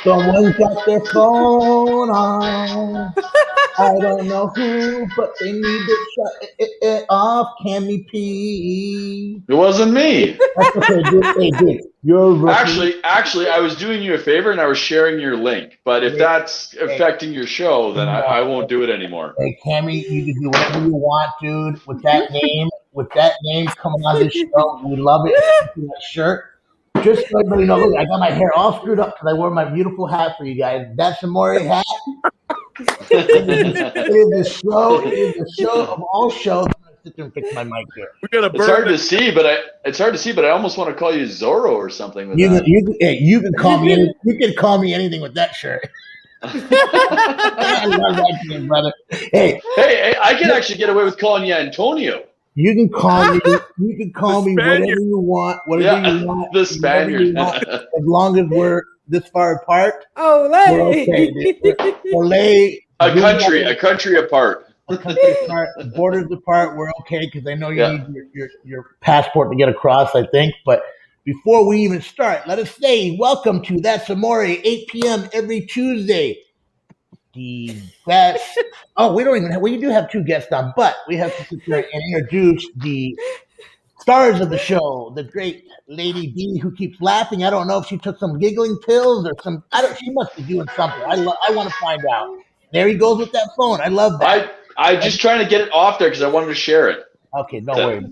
Someone's got their phone on. I don't know who, but they need to shut it off. Cammy P. It wasn't me. That's okay, dude. Hey, dude, you're a rookie. Actually, I was doing you a favor and I was sharing your link. But if that's affecting your show, then I won't do it anymore. Hey, Cammy, you can do whatever you want, dude. With that name coming on this show, we love it. That shirt. Just so everybody knows, I got my hair all screwed up because I wore my beautiful hat for you guys. That's Amore hat. It is the show of all shows. I'm gonna sit there and fix my mic here. It's hard to see, but I almost want to call you Zorro or something. With that. You can call me. You can call me anything with that shirt. I love that thing, brother. Hey, I can actually get away with calling you Antonio. You can call me. You can call me whatever you want. Whatever you want. The Spaniard. As long as we're this far apart. We're okay. We're a country apart. Borders apart. We're okay because I know you need your passport to get across. I think, but before we even start, let us say welcome to That's Amore, 8 p.m. every Tuesday. We do have two guests on, but we have to sit there and introduce the stars of the show, the great Lady B, who keeps laughing. I don't know if she took some giggling pills or she must be doing something. I want to find out. There he goes with that phone. I love that. I'm just trying to get it off there because I wanted to share it. Okay, don't worry.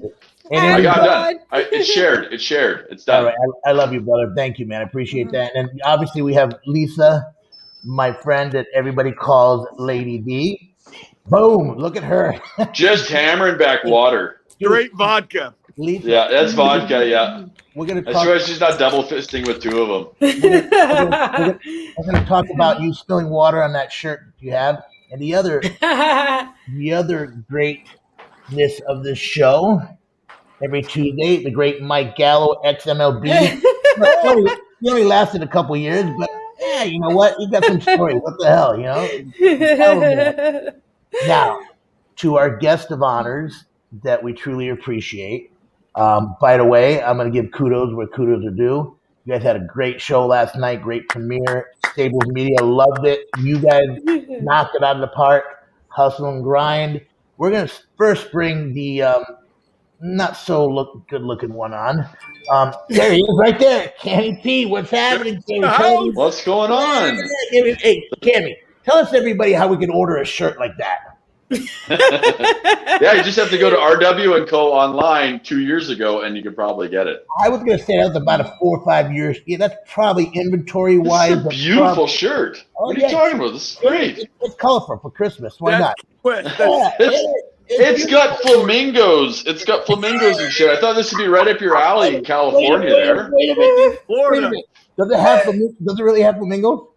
I got done. It's shared. It's done. All right, I love you, brother. Thank you, man. I appreciate that. And obviously we have Lisa, my friend that everybody calls Lady B. Boom! Look at her. Just hammering back water. Straight vodka. Lisa, yeah, that's vodka. Yeah. We're gonna. That's why she's not double fisting with two of them. We're gonna talk about you spilling water on that shirt that you have, and the other greatness of this show. Every Tuesday, the great Mike Gallo, ex-MLB. He only lasted a couple years, but yeah, you know what? He got some story. What the hell, you know? Now, to our guest of honors that we truly appreciate. By the way, I'm going to give kudos where kudos are due. You guys had a great show last night, great premiere. Stables Media loved it. You guys knocked it out of the park. Hustle and grind. We're going to first bring the not so good looking one on. There he is right there. Cammy P, what's happening? What's going on? Hey, Cammy, tell us everybody how we can order a shirt like that. Yeah, you just have to go to RW & Co. online 2 years ago, and you can probably get it. I was going to say that was about 4 or 5 years. Yeah, that's probably inventory-wise. It's a beautiful shirt. What are you talking about? This is great. It's colorful for Christmas. Why not? It's got flamingos. It's got flamingos and shit. I thought this would be right up your alley in California. Wait a minute. Florida. Does it really have flamingos?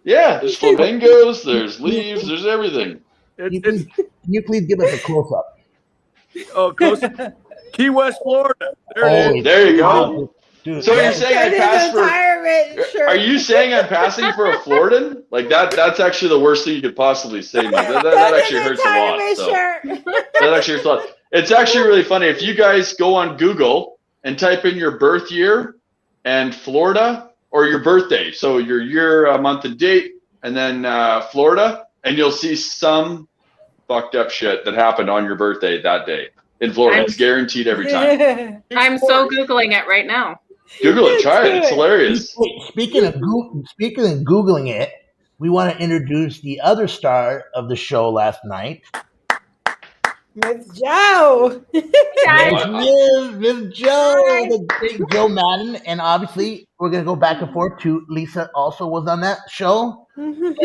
Yeah, there's flamingos. There's leaves. There's everything. Can you please give us a close up? Oh, close up. Key West, Florida. There you go. Dude, so you're saying I passed for? Are you saying I'm passing for a Floridan? Like that's actually the worst thing you could possibly say. That actually hurts a lot. So. That actually hurts a lot. It's actually really funny if you guys go on Google and type in your birth year and Florida or your birthday. So your year, month, and date, and then Florida, and you'll see some fucked up shit that happened on your birthday that day in Florida. It's guaranteed every time. I'm so Googling it right now. Google it, try it. It's hilarious. Speaking of Googling it, we want to introduce the other star of the show last night. Miss Joe. Miss Joe, the great Joe Madden. And obviously, we're going to go back and forth to Lisa also was on that show. And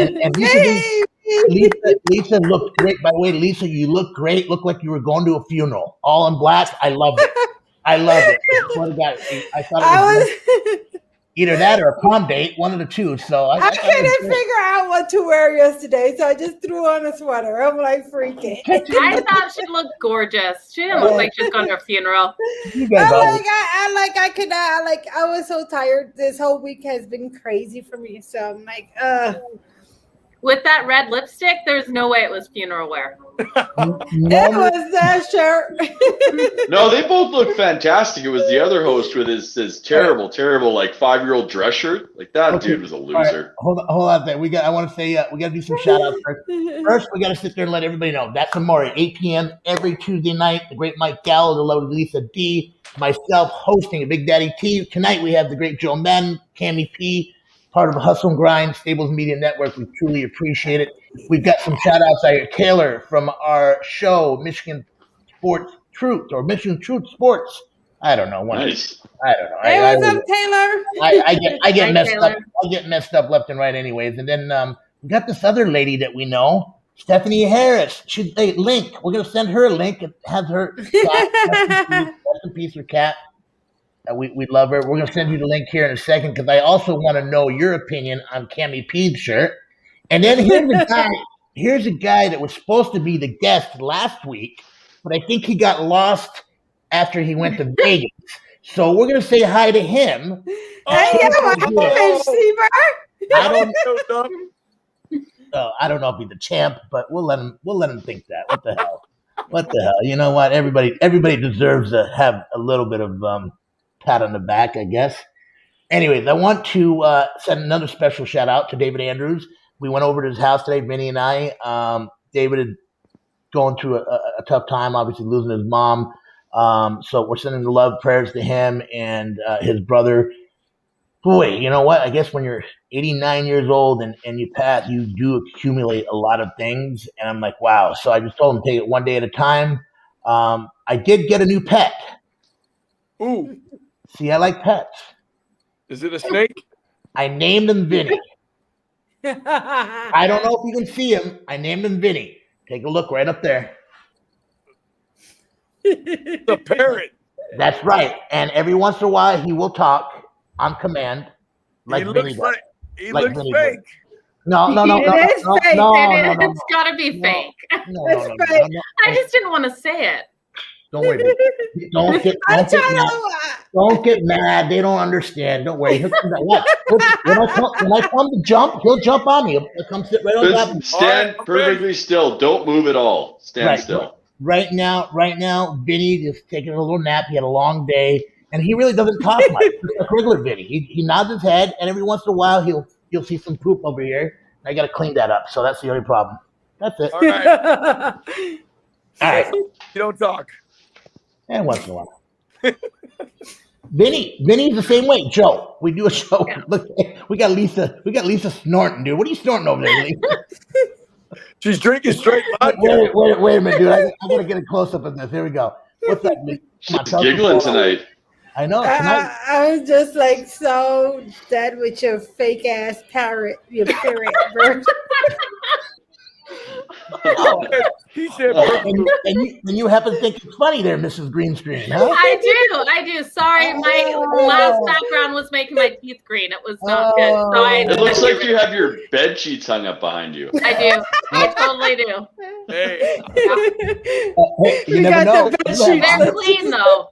Lisa looked great. By the way, Lisa, you look great. Looked like you were going to a funeral. All in black. I love it. I swear to God, I thought it was either that or a prom date, one of the two. So I couldn't figure out what to wear yesterday, so I just threw on a sweater. I'm like freaking. I thought she looked gorgeous. She didn't look like she's going to a funeral. I was so tired. This whole week has been crazy for me. So I'm like, With that red lipstick, there's no way it was funeral wear. It was that shirt. No, they both look fantastic. It was the other host with his terrible, like 5-year-old dress shirt. Like that dude was a loser. Right. Hold on. I want to say we got to do some shout outs first. First, we got to sit there and let everybody know that's Amore, 8 p.m. every Tuesday night. The great Mike Gallo, the lovely Lisa D, myself hosting a Big Daddy T. Tonight we have the great Joe Madden, Cammy P, part of Hustle and Grind, Stables Media Network. We truly appreciate it. We've got some shout outs out here. Taylor from our show, Michigan Sports Truth or Michigan Truth Sports. I don't know. Nice. I don't know. Hey, what's up, Taylor? I get Hi, messed Taylor. up. I get messed up left and right, anyways. And then we got this other lady that we know, Stephanie Harris. Link. We're gonna send her a link and have her. Rest in peace, her cat. We love her. We're gonna send you the link here in a second because I also want to know your opinion on Cammy P's shirt. And then here's a guy that was supposed to be the guest last week, but I think he got lost after he went to Vegas. So we're gonna say hi to him. Hey, what happened, Seaver? I don't know if he's the champ, but we'll let him think that. What the hell? What the hell? You know what? Everybody deserves to have a little bit of pat on the back, I guess. Anyways, I want to send another special shout out to David Andrews. We went over to his house today, Vinny and I. David is going through a tough time, obviously losing his mom. So we're sending the love prayers to him and his brother. Boy, you know what? I guess when you're 89 years old and you pass, you do accumulate a lot of things. And I'm like, wow. So I just told him take it one day at a time. I did get a new pet. Ooh. See, I like pets. Is it a snake? I named him Vinny. I don't know if you can see him. I named him Vinny. Take a look right up there. The parrot. That's right. And every once in a while, he will talk on command. Like He Vinny looks does. like he Like looks Vinny fake. No. It is fake. It's got to be No. fake. No. I just didn't want to say it. Don't worry. Don't get mad. Don't get mad. They don't understand. Don't worry. He'll come back. What? When I come to jump, he'll jump on me. He'll come sit right on top of me. Stand perfectly still. Don't move at all. Stand still. Right now, Vinny just taking a little nap. He had a long day, and he really doesn't talk much. Just like regular Vinny. He nods his head, and every once in a while you'll see some poop over here. I got to clean that up. So that's the only problem. That's it. All right. All right. You don't talk. And once in a while. Vinny's the same way. Joe, we do a show. Yeah. Look, we got Lisa snorting, dude. What are you snorting over there, Lisa? She's drinking straight vodka. Wait a minute, dude. I gotta get a close up of this. Here we go. What's up, Lisa? Come on, She's tell us giggling what's going on. tonight. I know. Tonight, I was just like so dead with your fake ass parrot, your parrot bird. He said, and you happen to think it's funny there, Mrs. Green Screen, huh? I do. Sorry, my last background was making my teeth green. It was not good. So It looks like you have your bed sheets hung up behind you. I do. I totally do. hey, Hey, you We never got know. the bed sheets. They're clean though.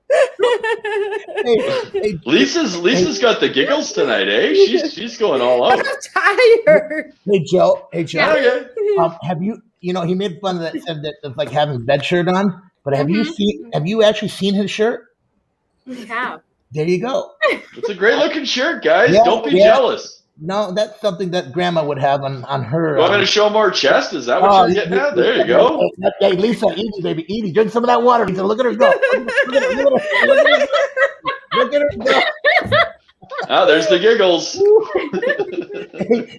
Hey, Lisa's got the giggles tonight, eh? She's going all out. I'm tired. Joe. Yeah. Okay. Have you? You know, he made fun of that. Said that it's like having a bed shirt on. But have you Mhm. seen? Have you actually seen his shirt? We have. There you go. It's a great looking shirt, guys. Yeah, Don't be yeah. jealous. No, that's something that Grandma would have on her. You want me to show more chest? Is that what you're getting at? There you go. Hey, Lisa, easy, baby, easy. Drink some of that water, Lisa. Look at her go. Look at her go. Ah, there's the giggles.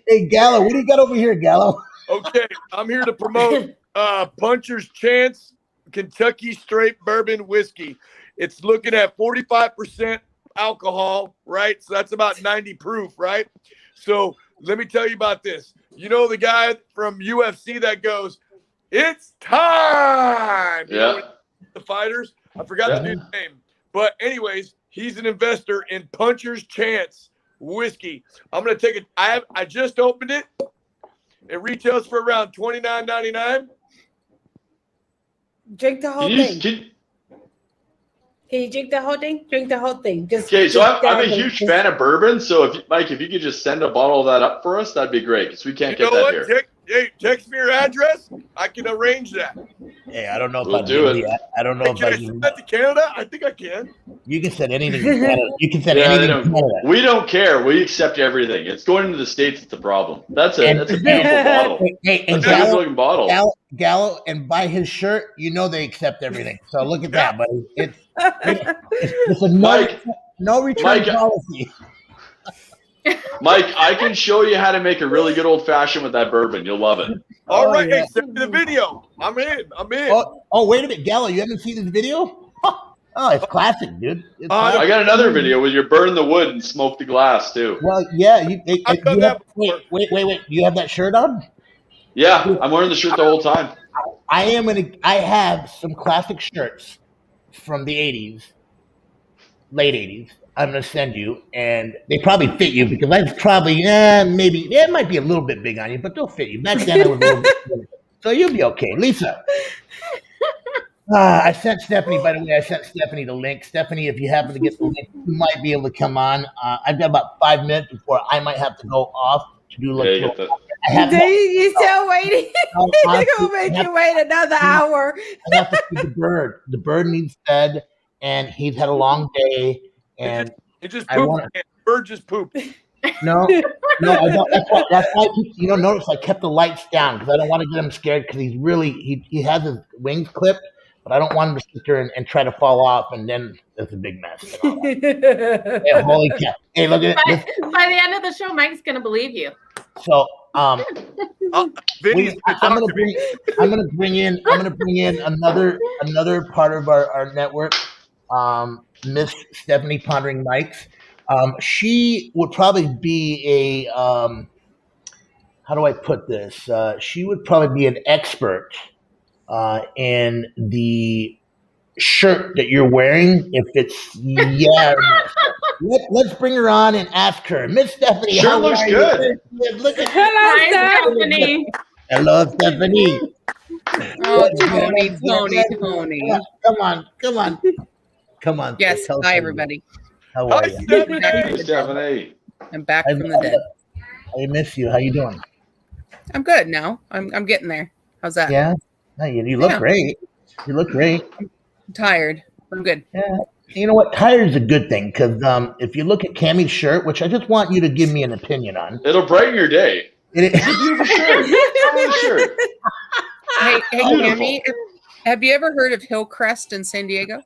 Hey, Gallo, what do you got over here, Gallo? okay, I'm here to promote Puncher's Chance Kentucky Straight Bourbon Whiskey. It's looking at 45% alcohol, right? So that's about 90 proof, right? So let me tell you about this. You know the guy from UFC that goes, "It's time." You know, Yeah. the fighters. I forgot the dude's name. But anyways, he's an investor in Puncher's Chance Whiskey. I'm gonna take it. I just opened it. It retails for around $29.99. Drink the whole thing. Can you drink the whole thing? Drink the whole thing. Okay, so I'm a huge fan of bourbon. So Mike, if you could just send a bottle of that up for us, that'd be great because we can't You get know that what? here. Hey, text me your address. I can arrange that. Hey, I don't know if We'll I do do it. I don't know Hey, if can I I can. send that to Canada? I think I can. You can send anything to Canada. You can send Yeah, anything to Canada. we don't care. We accept everything. It's going into the States that's the problem. That's a beautiful bottle. Hey, and That's a good looking bottle. Gallo, and buy his shirt, they accept everything. So look at that, buddy. It's a no return policy. Mike, I can show you how to make a really good old fashioned with that bourbon. You'll love it. All right, yeah. hey, send me the video. I'm in. Oh, wait a minute, Gallo, you haven't seen this video? Oh, it's classic, dude. I got another video where you burn the wood and smoke the glass too. Well, yeah, I've done that before. Wait. Do you have that shirt on? Yeah, I'm wearing the shirt the whole time. I have some classic shirts from the 80s, late 80s. I'm going to send you, and they probably fit you because I probably, maybe, it might be a little bit big on you, but they'll fit you. Back then, I was a little bit big. So you'll be okay. Lisa. I sent Stephanie, by the way, the link. Stephanie, if you happen to get the link, you might be able to come on. I've got about 5 minutes before I might have to go off to do You still waiting? They're going to make you wait another hour. I have to feed the bird. The bird needs fed, and he's had a long day. And it just pooped. Bird just pooped. No, I don't. That's why notice I kept the lights down because I don't want to get him scared because he's really he has his wings clipped, but I don't want him to sit there and try to fall off, and then it's a big mess. Hey, holy cow! Hey, look at it. By the end of the show, Mike's gonna believe you. So, I'm Vinny's gonna bring in another part of our network. Miss Stephanie Pondering Mikes. She would probably be a how do I put this? She would probably be an expert in the shirt that you're wearing. If it's or no. Let's bring her on and ask her. Miss Stephanie, sure looks good. Look at Hello, Stephanie. Hello, Stephanie. Oh, Tony. Come on. Yes. Hi, everybody. How are you? Stephanie. I'm back from the dead. I miss you. How you doing? I'm good now. I'm getting there. How's that? Yeah. No, you look great. You look great. I'm tired. I'm good. Yeah. You know what? Tired is a good thing because if you look at Cammy's shirt, which I just want you to give me an opinion on, it'll brighten your day. It's a beautiful shirt. Hey, Cammy, have you ever heard of Hillcrest in San Diego?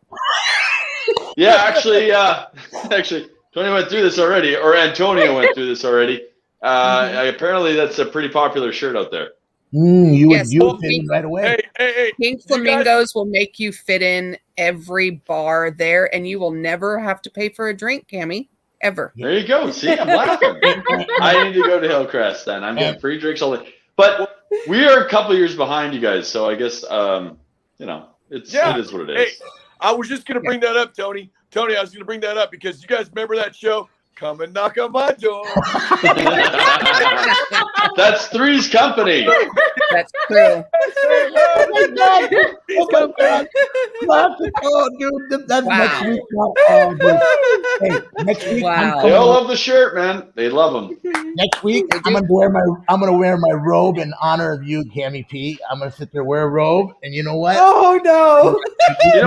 Yeah, actually, Tony went through this already, or Antonio went through this already. Apparently, that's a pretty popular shirt out there. You would fit in right away. Hey, Pink Flamingos will make you fit in every bar there, and you will never have to pay for a drink, Cammy, ever. There you go. See, I'm laughing. I need to go to Hillcrest then. I'm getting free drinks all day. But we are a couple years behind you guys, so I guess it is what it is. Hey, I was just gonna bring that up, Tony. Tony, I was gonna bring that up because you guys remember that show? Come and knock on my door. That's Three's Company. That's true. Oh my God. Oh, dude, that's next week. Hey, next week. Wow. They all love the shirt, man. They love them. Next week, I'm gonna wear my robe in honor of you, Cammy P. I'm gonna sit there, wear a robe, and you know what? Oh no! You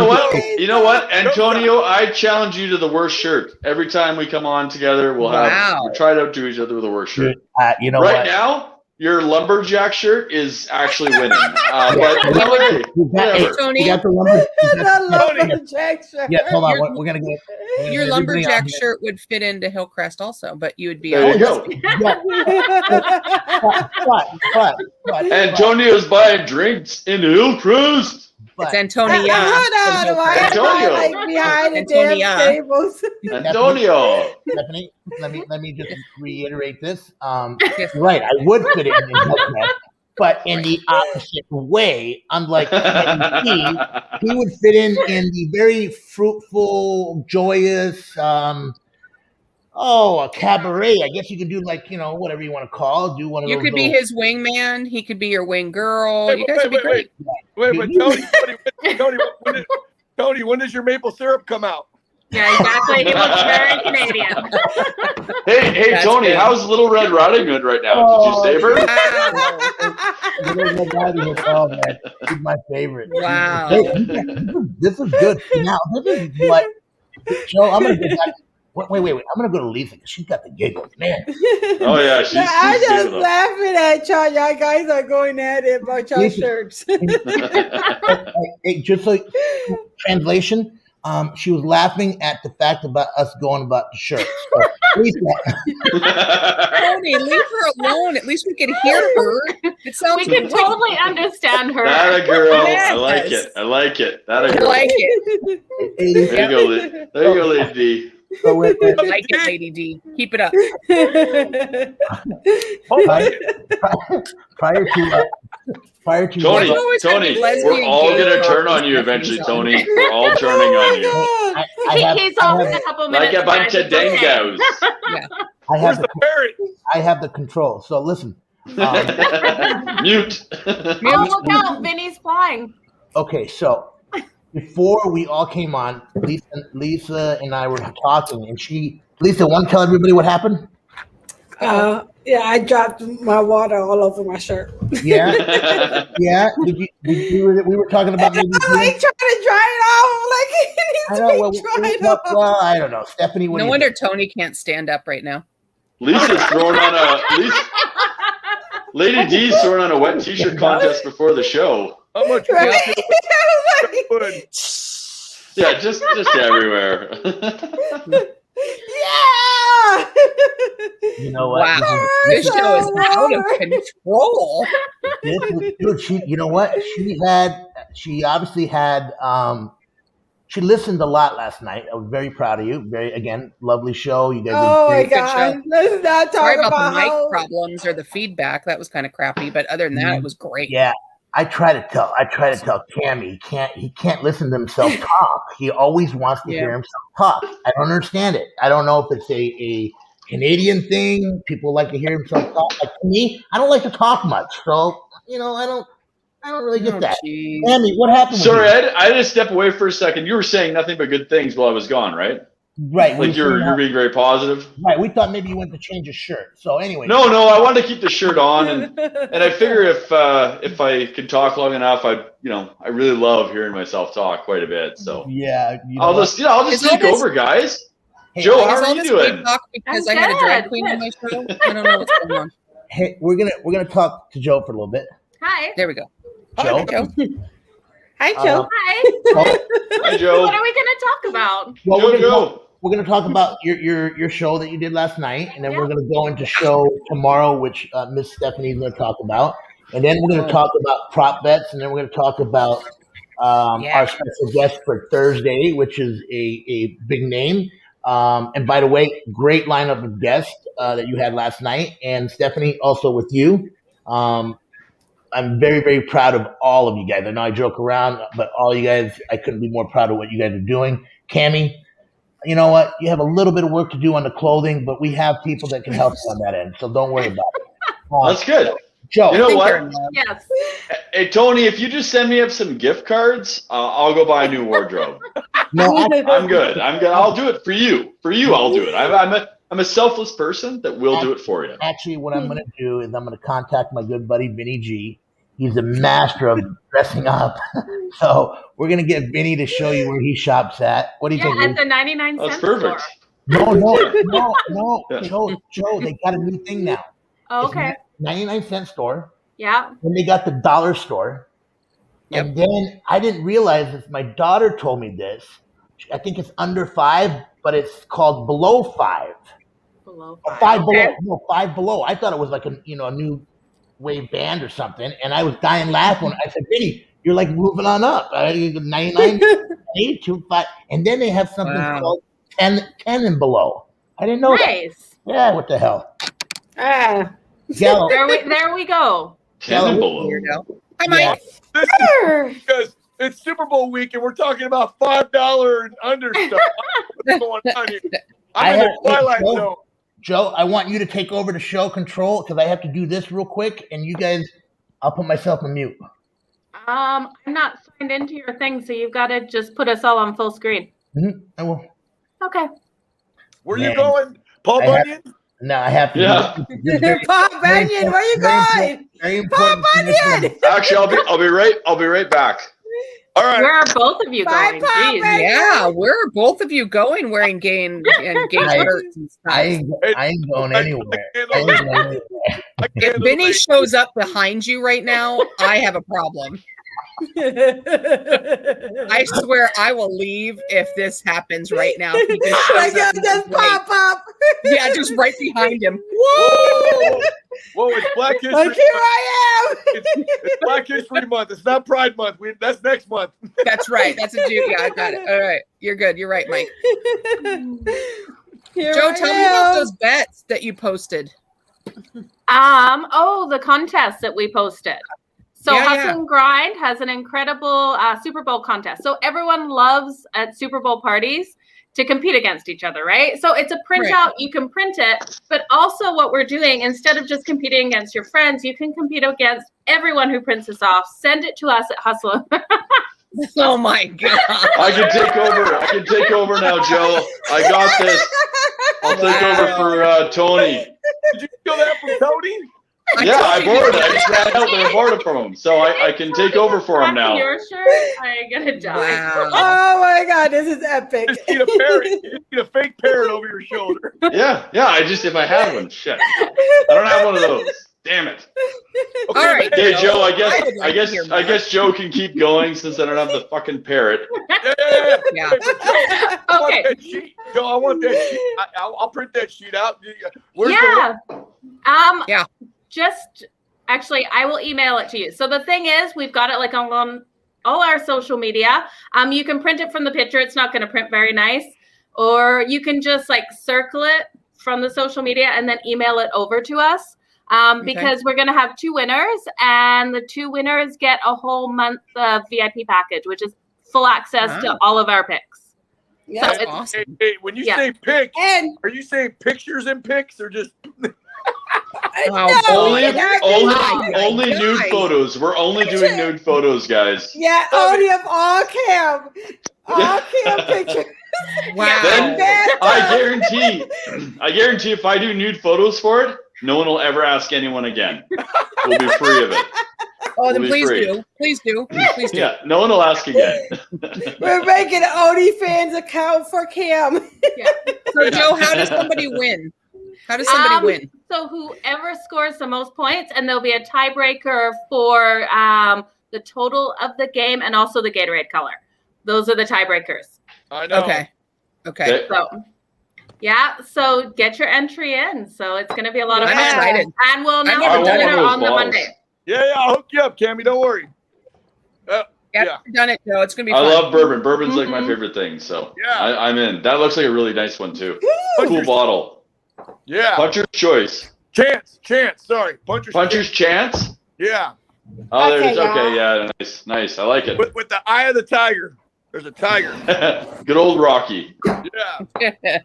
know what, Antonio? I challenge you to the worst shirt. Every time we come on together, we'll try to outdo each other with the worst shirt. You know right what? now, your lumberjack shirt is actually winning. But Tony, you got the lumberjack shirt. Yeah, hold on. We're gonna get your lumberjack shirt would fit into Hillcrest also, but you would be. There you go. But Antonio's buying drinks in Hillcrest. It's Antonia. Hold on, Antonio. like behind the damn tables. Antonio. Stephanie, let me just reiterate this. Right, I would fit it in Hillcrest, but in the opposite way. Unlike he would fit in the very fruitful, joyous, a cabaret. I guess you could do whatever you want to call. Do one of those. You could be his wingman. He could be your wing girl. You guys would be great. Wait, Tony, when does your maple syrup come out? Yeah, exactly. He looks very Canadian. Hey, That's Tony, good. how's Little Red Riding Hood right now? Did you save her? Oh man, he's my favorite. Wow. Hey, this is good. Now this is what Joe. I'm gonna go back. Wait. I'm gonna go to Lisa because she's got the giggles, man. Oh yeah, I'm she's just giggling. laughing at y'all. Y'all guys are going at it about y'all Lisa- shirts. Hey, just like translation, she was laughing at the fact about us going about the shirt. So, Lisa, Tony, leave her alone. At least we can hear her. It sounds We can great. totally understand her. That a girl. Yes. I like it. I like it. That a I girl. like it. hey, Lisa, There you go, there you go, Lady D. so when, I like it, Lady D. Keep it up. prior to Tony, You always have Tony, lesbian we're all gay gonna turn talk on you with eventually, Stephanie's on. Tony. We're all turning on you. He's off in a couple minutes. Like a bunch guys. of It's okay. dingoes. Where's the parrot? I have the control. So listen. Mute. Oh, look out. Vinny's flying. Okay, so before we all came on, Lisa and I were talking, and Lisa, want to tell everybody what happened? Yeah, I dropped my water all over my shirt. Yeah, yeah. We were talking about maybe. I'm like trying to dry it off. Like it I needs know. to be dried off. Well, I don't know, Stephanie. What No do you wonder think? Tony can't stand up right now. Lisa's throwing on Lady D's throwing on a wet t-shirt contest before the show. How much Right? wood? Yeah, just everywhere. Yeah. You know what? Wow, this show is out of control. Dude, you know what? She obviously had. She listened a lot last night. I was very proud of you. Again, lovely show. You guys. Oh my did great. God! Let's not talk Sorry about about the mic how. problems or the feedback. That was kind of crappy, but other than that, it was great. Yeah, I try to tell Cammy he can't listen to himself talk. He always wants to hear himself talk. I don't understand it. I don't know if it's a Canadian thing. People like to hear himself talk. Like me, I don't like to talk much. So I don't really get that. Geez. Cammy, what happened? Sorry, I had to step away for a second. You were saying nothing but good things while I was gone, right? Right. Like you're being very positive. Right. We thought maybe you went to change your shirt. So anyway. No, I wanted to keep the shirt on, and I figure if I could talk long enough, I really love hearing myself talk quite a bit. So yeah, I'll just take over, guys. Hey, Joe, how Is are all you this doing? big talk because I'm I had a drag good. queen on my show? I don't know what's going on. Hey, we're gonna talk to Joe for a little bit. Hi. There we go. Joe. Joe. Hi, Joe. Hi. Hi, Joe. What are we going to talk about? Well, we're gonna talk about your show that you did last night, and then we're gonna go into show tomorrow, which Miss Stephanie's gonna talk about, and then we're gonna talk about prop bets, and then we're gonna talk about our special guest for Thursday, which is a big name. And by the way, great lineup of guests that you had last night, and Stephanie also with you. I'm very, very proud of all of you guys. I know I joke around, but all you guys, I couldn't be more proud of what you guys are doing. Cammy, you know what? You have a little bit of work to do on the clothing, but we have people that can help you on that end, so don't worry about it. That's good. Joe, you know what? Yes. Hey, Tony, if you just send me up some gift cards, I'll go buy a new wardrobe. No, I'm good. I'll do it for you. For you, I'll do it. I'm a selfless person that will do it for you. Actually, what I'm going to do is I'm going to contact my good buddy Vinny G. He's a master of dressing up. So we're going to get Vinny to show you where he shops at. What do you think? At the 99-cent That's perfect. store. No. Yeah. Joe, they got a new thing now. Oh, okay. 99-cent store. Yeah. Then they got the dollar store. Yep. And then I didn't realize this. My daughter told me this. I think it's under 5, but it's called below 5. Below Or 5. 5 Okay. below. No, 5 below. I thought it was like a new wave band or something. And I was dying laughing. I said, Vinny, you're like moving on up. 99, 82, 5. And then they have something called 10 and below. I didn't know that. Nice. Yeah, what the hell? Ah. Gallo. There we go. Weirdo. Hi, Mike. Listen, because it's Super Bowl week and we're talking about $5 and under stuff. What's going on here? I'm in the Twilight Zone. Joe, I want you to take over the show control because I have to do this real quick. And you guys, I'll put myself on mute. I'm not signed into your thing, so you've got to just put us all on full screen. I will. Okay. Where you going? Paul I have- Bunyan? No, I have to. Yeah. Pop Onion, where you going? Very Pop important. Onion. Actually, I'll be right back. All right. Where are both of you Bye, going? Pop Jeez. Onion. Yeah, where are both of you going wearing gay shirts and stuff? I ain't going anywhere. If Vinny shows up behind you right now, I have a problem. I swear I will leave if this happens right now. He just shows up just pop up. Yeah, just right behind him. Whoa! Whoa! It's Black History. Like, here I am. It's Black History Month. It's not Pride Month. That's next month. That's right. That's a Jew. Yeah, I got it. All right, you're good. You're right, Mike. Here Joe, I tell me about am. those bets that you posted. The contest that we posted. So Yeah, Hustle and Grind has an incredible Super Bowl contest. So everyone loves at Super Bowl parties to compete against each other, right? So it's a printout. Right. You can print it, but also what we're doing, instead of just competing against your friends, you can compete against everyone who prints this off. Send it to us at Hustle. Oh my god! I can take over. I can take over now, Joe. I got this. I'll take over for Tony. Did you steal that from Tony? Yeah, I borrowed it. I just ran out there and borrowed it from him, so I can take over for him now. Your shirt, I'm gonna die. Wow. Oh my god, this is epic. You just need a parrot. You just need a fake parrot over your shoulder. Yeah. I just if I had one, shit. I don't have one of those. Damn it. All right. Okay, Joe. would like to hear more. I guess Joe can keep going since I don't have the fucking parrot. Yeah. Yeah. Hey, but Joe, I want Okay. that sheet. Joe, I want that sheet. I'll print that sheet out. Where's Yeah. Yeah. Just actually, I will email it to you. So the thing is, we've got it like on all our social media. You can print it from the picture. It's not going to print very nice, or you can just like circle it from the social media and then email it over to us. Because we're going to have 2 winners, and the 2 winners get a whole month of VIP package, which is full access to all of our picks. Yeah. So That's it's, awesome. Hey, when you say pics, And are you saying pictures and pics, or just? Wow. No, Only Nice. nude Nice. photos. We're only doing nude photos, guys. yeah, only of all cam pictures. Wow. Then Better. I guarantee if I do nude photos for it, no one will ever ask anyone again. We'll be free of it. Oh, then We'll be please free. do. Please do. Please do. Yeah, no one will ask again. We're making an OnlyFans account for Cam. So, Joe, how does somebody win? How does somebody win? So whoever scores the most points, and there'll be a tiebreaker for the total of the game and also the Gatorade color. Those are the tiebreakers. I know. Okay. So, yeah. So get your entry in. So it's going to be a lot of I'm fun. excited. And we'll I announce want the one of winner those on the balls. Monday. Yeah, I'll hook you up, Cammy. Don't worry. Yeah, Yeah. you've done it, Joe. It's gonna be I fun. love bourbon. Bourbon's like my Mhm. favorite thing, so Yeah. I'm in. That looks like a really nice one too. Cool bottle. Yeah. Puncher's choice. Chance. Sorry. Puncher's chance. Yeah. Oh, there's Okay, okay. Yeah, nice. I like it. With the eye of the tiger. There's a tiger. Good old Rocky. Yeah.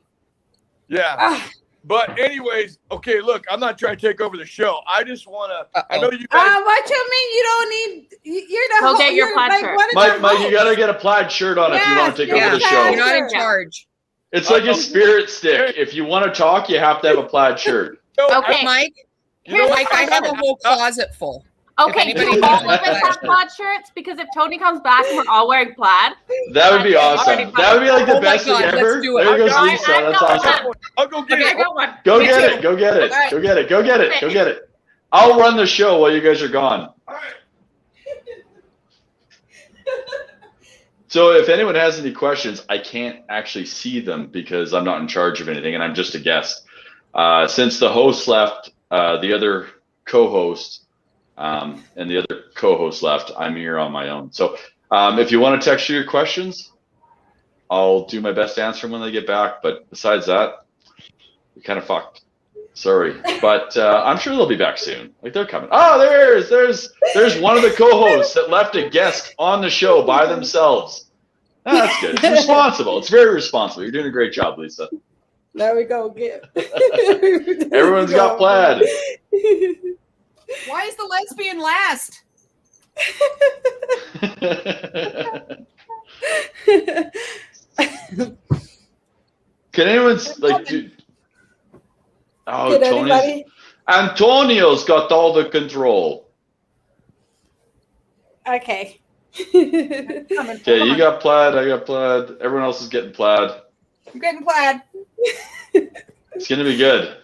Yeah. But anyways, okay, look, I'm not trying to take over the show. I just want to, I know you guys. What you mean? You don't need. You're the. Go get your plaid shirt. one of Mike, the Mike, you hosts. gotta get a plaid shirt on if you want to take Yeah. over the Yeah. show. You're not in charge. It's like a spirit stick. If you want to talk, you have to have a plaid shirt. Okay. Mike, You know Mike, what? I have a whole closet full. Okay, anybody do needs all of one, us have plaid shirts? Because if Tony comes back and we're all wearing plaid, That would be awesome. That would be like the Oh my best God, thing let's ever. do it. There goes I Lisa. That's got awesome. one. I'll go get I it. got one. Go Me get too. it. Go get it. Right. Go get it. Go get it. Go get it. I'll run the show while you guys are gone. So if anyone has any questions, I can't actually see them because I'm not in charge of anything and I'm just a guest. Since the host left, the other co-host and the other co-host left, I'm here on my own. So if you want to text your questions, I'll do my best to answer them when they get back. But besides that, you're kind of fucked. Sorry, but I'm sure they'll be back soon. Like they're coming. Oh, there's one of the co-hosts that left a guest on the show by themselves. That's good. It's responsible. It's very responsible. You're doing a great job, Lisa. There we go. Get. Everyone's got plaid. Why is the lesbian last? Can Can anyone like do? Oh, Did anybody? Antonio's got all the control. Okay. Okay, you got plaid, I got plaid. Everyone else is getting plaid. I'm getting plaid. It's gonna be good.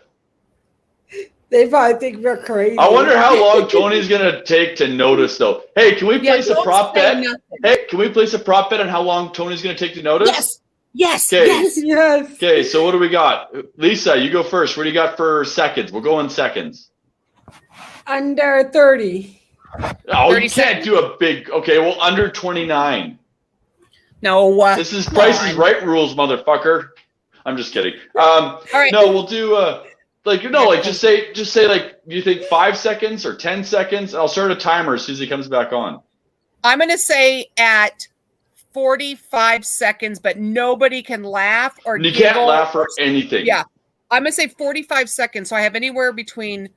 They probably think we're crazy. I wonder how long Tony's gonna take to notice, though. Hey, can we place a prop bet? Hey, can we place a prop bet on how long Tony's gonna take to notice? Yes. Yes. Okay. Yes. Yes. Okay, so what do we got? Lisa, you go first. What do you got for seconds? We'll go in seconds. Under 30. Oh, 30 you can't do a big. Okay, well, under 29. No. This is Price is Right rules, motherfucker. I'm just kidding. All right. No, we'll do just say like you think 5 seconds or 10 seconds. I'll start a timer as soon as he comes back on. I'm going to say at 45 seconds, but nobody can laugh or You giggle. can't laugh or anything. Yeah. I'm going to say 45 seconds. So I have anywhere between.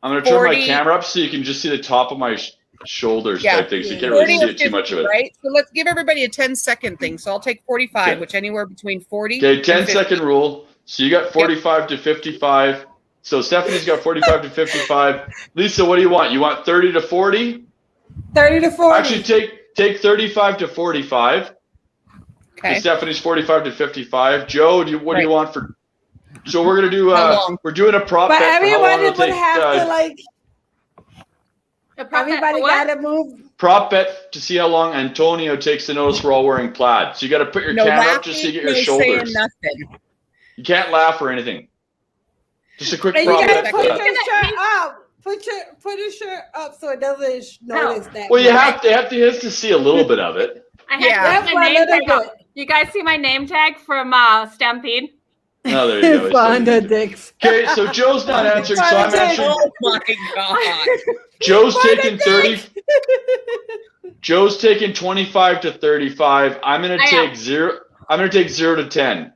I'm going to turn my camera up so you can just see the top of my shoulders type thing. So you can't really see it too much of it. Right. So let's give everybody a 10-second thing. So I'll take 45, Okay. which anywhere between 40. Okay, 10-second rule. So you got 45 to 55. So Stephanie's got 45 to 55. Lisa, what do you want? You want 30 to 40? 30 to 40. Actually, take 35 to 45. Okay. And Stephanie's 45 to 55. Joe, what do you want for? So we're gonna do. We're doing a prop but bet for how long everybody it'll would take. have to like. Everybody got to move. Prop bet to see how long Antonio takes to notice we're all wearing plaid. So you got to put your camera up just so you get your shoulders. Nothing. You can't laugh or anything. Just a quick And prop you bet. got to put your shirt up. Put your shirt up so it doesn't notice that. Well, they have to see a little bit of it. I have to put my name tag on. You guys see my name tag from Stampede? Oh, there you go. Fonda dicks. Okay, so Joe's not answering, so I'm answering. Oh my god. Joe's taking 30. Joe's taking 25 to 35. I'm gonna take 0. I'm gonna take 0 to 10,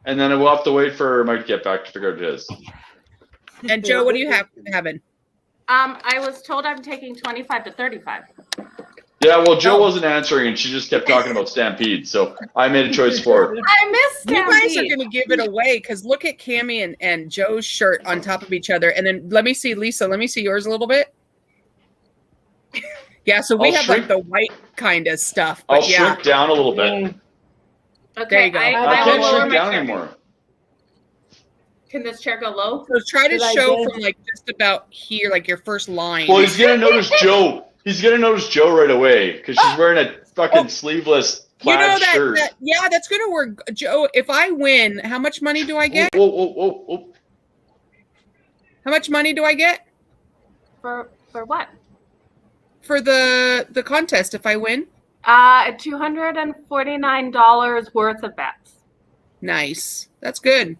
and then we'll have to wait for Mike to get back to figure out his. And Joe, what do you have having? I was told I'm taking 25 to 35. Yeah, well, Joe wasn't answering, and she just kept talking about Stampede, so I made a choice for her. I missed Stampede. You guys are going to give it away because look at Cammie and Joe's shirt on top of each other. And then let me see, Lisa, let me see yours a little bit. Yeah, so we have like the white kind of stuff. But I'll shrink down a little bit. Okay, there you go. I can't shrink down anymore. Can this chair go low? So try to show from like just about here, like your first line. Well, he's going to notice Joe. He's going to notice Joe right away because she's wearing a fucking sleeveless plaid shirt. That's going to work. Joe, if I win, how much money do I get? Whoa. How much money do I get? For what? For the contest, if I win? $249 worth of bets. Nice. That's good.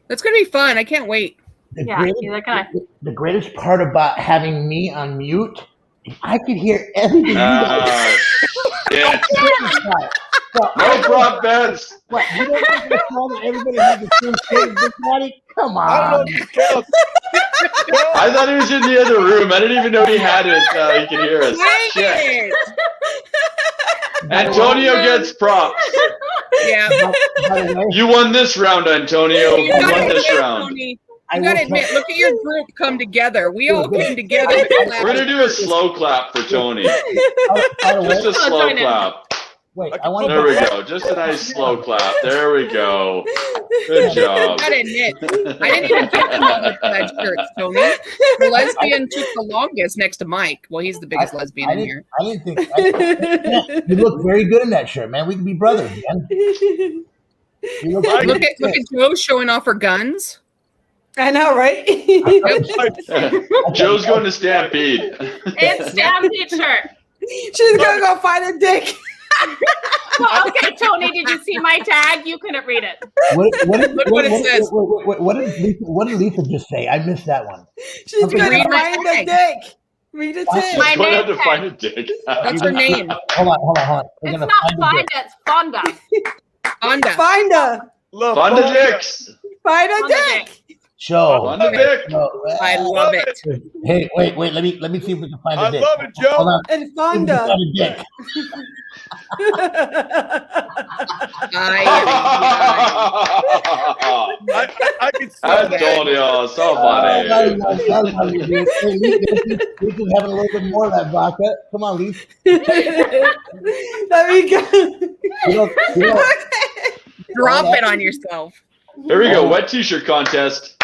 That's going to be fun. I can't wait. The greatest part about having me on mute, I could hear everything. Yeah. No prop bets. What? You don't think it's fun that everybody has the same shit this morning? Come on. I don't know if this counts. I thought he was in the other room. I didn't even know he had it. He could hear us. Shit. Antonio gets props. Yeah. You won this round, Antonio. You won this round. Tony, you gotta admit, look at your group come together. We all came together. We're gonna do a slow clap for Tony. Just a slow clap. Wait, there we go. Just a nice slow clap. There we go. Good job. I gotta admit, I didn't even get them on the plaid shirts, Tony. The lesbian took the longest next to Mike. Well, he's the biggest lesbian in here. I didn't think. You look very good in that shirt, man. We can be brothers, man. Look at Joe showing off her guns. I know, right? Joe's going to Stampede. It's Stampede shirt. She's gonna go find a dick. Well, okay, Tony, did you see my tag? You couldn't read it. Look what it says. What did Lisa just say? I missed that one. She's gonna find a dick. Read it in. She's going out to find a dick. That's her name. Hold on. It's not Fonda, it's Fonda. Fonda dicks. Find a dick. Show. Fonda dick. I love it. Hey, wait. Let me see if we can find a dick. I love it, Joe. Hold on. And Fonda. I can see I that. told you, so funny. Leaf is having a little bit more of that vodka. Come on, Leaf. Let me go. You know, Drop it on yourself. Here we go. Wet t-shirt contest.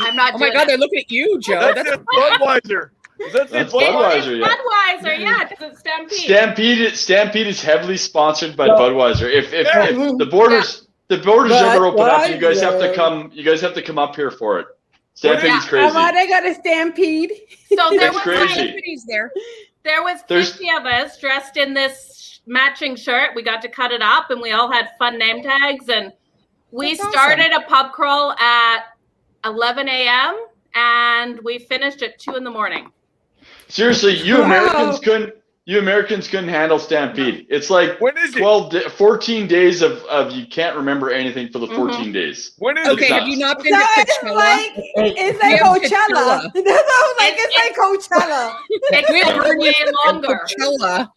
I'm not Oh my doing God, it. they're looking at you, Joe. That's That's it, Budweiser. That's That's it, Budweiser. Budweiser, yeah. Budweiser, yeah, because it's Stampede. Stampede is heavily sponsored by No. Budweiser. If Yeah. the borders ever open up, you guys have to Budweiser. come. You guys have to come up here for it. Stampede's crazy. They got a stampede. So there It's was crazy. Stampede there. there was 50 of us dressed in this matching shirt. We got to cut it up, and we all had fun name tags. And we That's started a pub crawl at 11 a.m. and we finished at 2 a.m. Seriously, you Wow. Americans couldn't handle Stampede. It's like When is it? 14 days of you can't remember anything for the 14 days. When is Okay, it? have you not been So to it's Coachella? like it's like Yeah, Coachella. Coachella. That's what I was like. It's like Coachella. Except way longer. Coachella.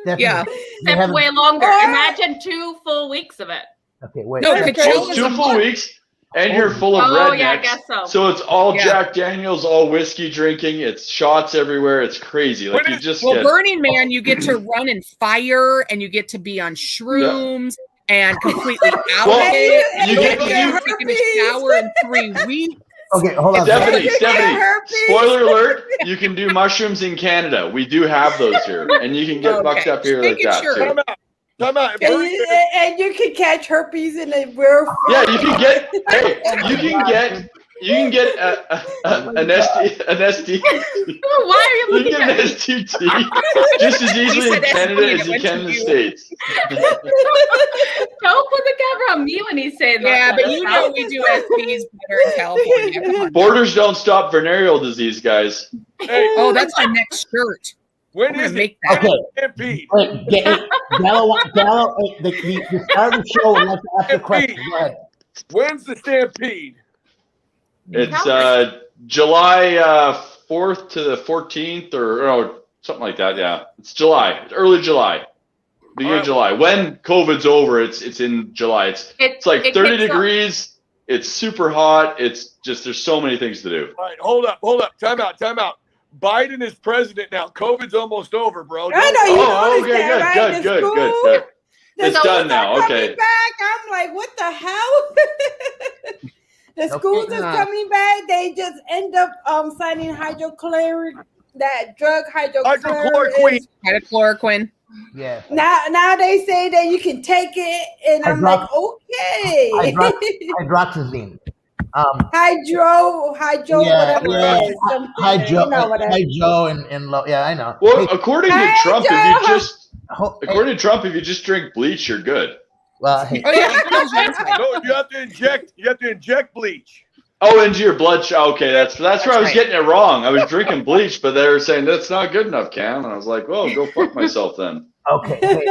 definitely. Yeah. They Except haven't- way longer. Or- Imagine 2 full weeks of it. Okay, wait. No, Okay. Coachella is 2 a full month. weeks, and you're full of Oh, rednecks. yeah, I guess so. So it's all Yeah. Jack Daniels, all whiskey drinking. It's shots everywhere. It's crazy. Like When you is- just Well, get. Burning Man, you get to run in fire and you get to be on shrooms and completely out Well, of it. and you you get- get you- taking a herpes. shower in 3 weeks. Okay, hold on. Stephanie, You get Stephanie, herpes. spoiler alert, you can do mushrooms in Canada. We do have those here. And you can get Okay. fucked up here like Making that sure. too. Time out. Time out. And you can catch herpes in a real. Yeah, you can get. Hey, you can get an STD. Why are you You looking can get at an me? STD just as easily said in Canada STD, as it you went can to in the you. States. Don't put the camera on me when he's saying that. Yeah, but you know we do SPs better in California. Come on. Borders don't stop venereal disease, guys. Hey, Oh, that's our next shirt. when I'm gonna is it? make that. Okay. Stampede. Wait, Gallo, the start of the show would like to ask a question. Go ahead. When's the Stampede? It's July 4th to the 14th or something like that. Yeah, it's July, early July, beginning of July. When COVID's over, it's in July. It's like 30 kicks off. degrees. It's super hot. It's just there's so many things to do. All right, hold up. Time out. Biden is president now. COVID's almost over, bro. I know you Oh, okay, understand, right? good. The It's schools done are now. coming Okay. back. I'm like, what the hell? The schools is coming back. They just end up signing hydrochloric, that drug Hydrochloroquine. Hydrochloroquine. Yeah. Now they say that you can take it, and I'm like, okay. Hydroxyzine. Hydro, Yeah, whatever yeah. it is. something, Hydro, you know, whatever. hydro, and low. Yeah, I know. Well, Hey, according to Hey, Trump, Joe. according to Trump, if you just drink bleach, you're good. well, hey, Oh yeah, it kills you inside. No, you have to inject bleach. Oh, into your blood. Okay, that's where I was right. getting it wrong. I was drinking bleach, but they were saying that's not good enough, Cam. And I was like, well, go fuck myself then. okay. Hey,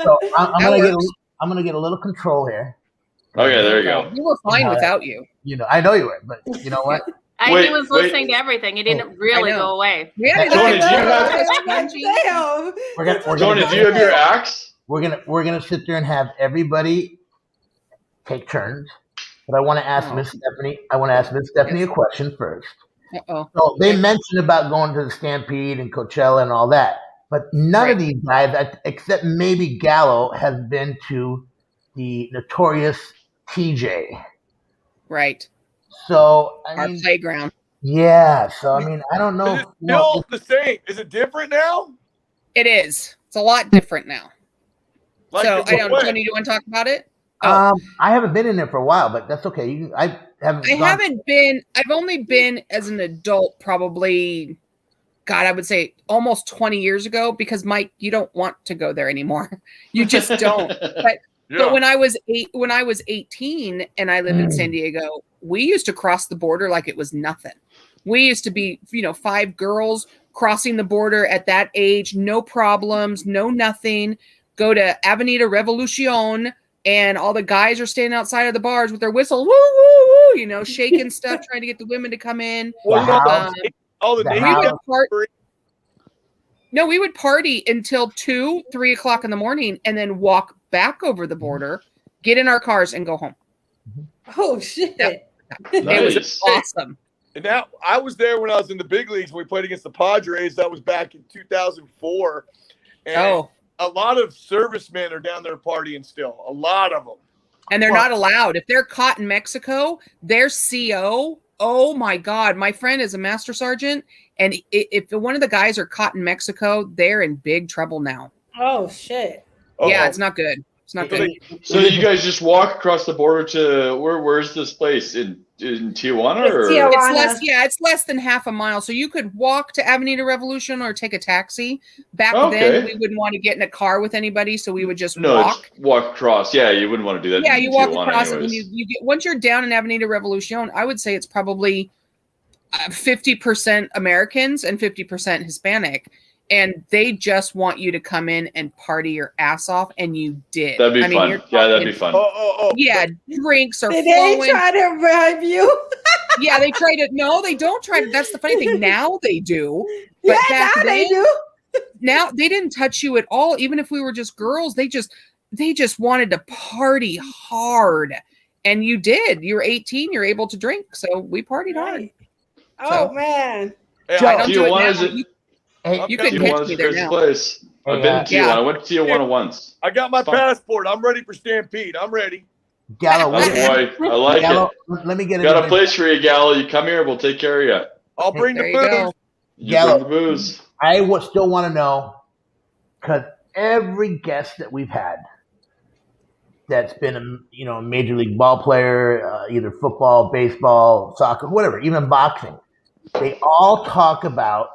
so I'm That gonna works. I'm gonna get a little control here. Okay, there you go. We were fine without you. You know, I know you were, but you know what? He Wait, was wait. listening to everything. He didn't really I know. go away. We had Tony, do you have? We're Tony, gonna do you have your axe? we're gonna sit there and have everybody take turns. But I want to ask Oh. Miss Stephanie. I want to ask Miss Stephanie a question first. Uh-oh. So they mentioned about going to the Stampede and Coachella and all that, but none of these guys, except maybe Gallo, has been to the notorious TJ. Right. So I Our mean, playground. yeah. So I mean, I don't know. Is it still the same? Is it different now? It is. It's a lot different now. Like So in I don't. what way? Tony, do you want to talk about it? Oh. I haven't been in there for a while, but that's okay. I haven't. I gone- haven't been. I've only been as an adult, probably. God, I would say almost 20 years ago. Because Mike, you don't want to go there anymore. You just don't. But Yeah. when I was 18 and I lived in San Diego, we used to cross the border like it was nothing. We used to be, 5 girls crossing the border at that age, no problems, no nothing. Go to Avenida Revolucion, and all the guys are standing outside of the bars with their whistle, woo, woo, woo, shaking stuff, trying to get the women to come in. Well, house. all the The We neighbors- would we would party until 2, 3 o'clock in the morning, and then walk back over the border, get in our cars, and go home. Oh shit! Yep. Nice. It was awesome. And now I was there when I was in the big leagues when we played against the Padres. That was back in 2004. And a lot of servicemen are down there partying still. A lot of them. And they're not allowed. If they're caught in Mexico, their CO, oh my God. My friend is a master sergeant. And if one of the guys are caught in Mexico, they're in big trouble now. Oh shit! Yeah, it's not good. It's not good. So you guys just walk across the border to where's this place in Tijuana? Or? Tijuana. It's less than half a mile. So you could walk to Avenida Revolution or take a taxi. Back then, we wouldn't want to get in a car with anybody, so we would just walk. Just walk across. Yeah, you wouldn't want to do that. Yeah, you walk Tijuana across, anyways. and you get once you're down in Avenida Revolution, I would say it's probably 50% Americans and 50% Hispanic. And they just want you to come in and party your ass off, and you did. That'd be fun. Yeah, that'd be fun. Yeah, drinks are Did flowing. they try to bribe you? Yeah, they try to. No, they don't try to. That's the funny thing. Now they do. But Yeah, now they do. Now they didn't touch you at all. Even if we were just girls, they just wanted to party hard. And you did. You're 18. You're able to drink. So we partied hard. Oh, man. Hey, I don't do it now. You could catch me there now. Place. I've been to Tijuana. I went to Tijuana once. I got my passport. I'm ready for Stampede. I'm ready. Gallo, I like Gallo, it. Let me get Got a place for you, Gallo. You come here, we'll take care of you. I'll bring the There you go. booze. Gallo, bring the booze. I would still want to know, because every guest that we've had that's been a major league ball player, either football, baseball, soccer, whatever, even boxing, they all talk about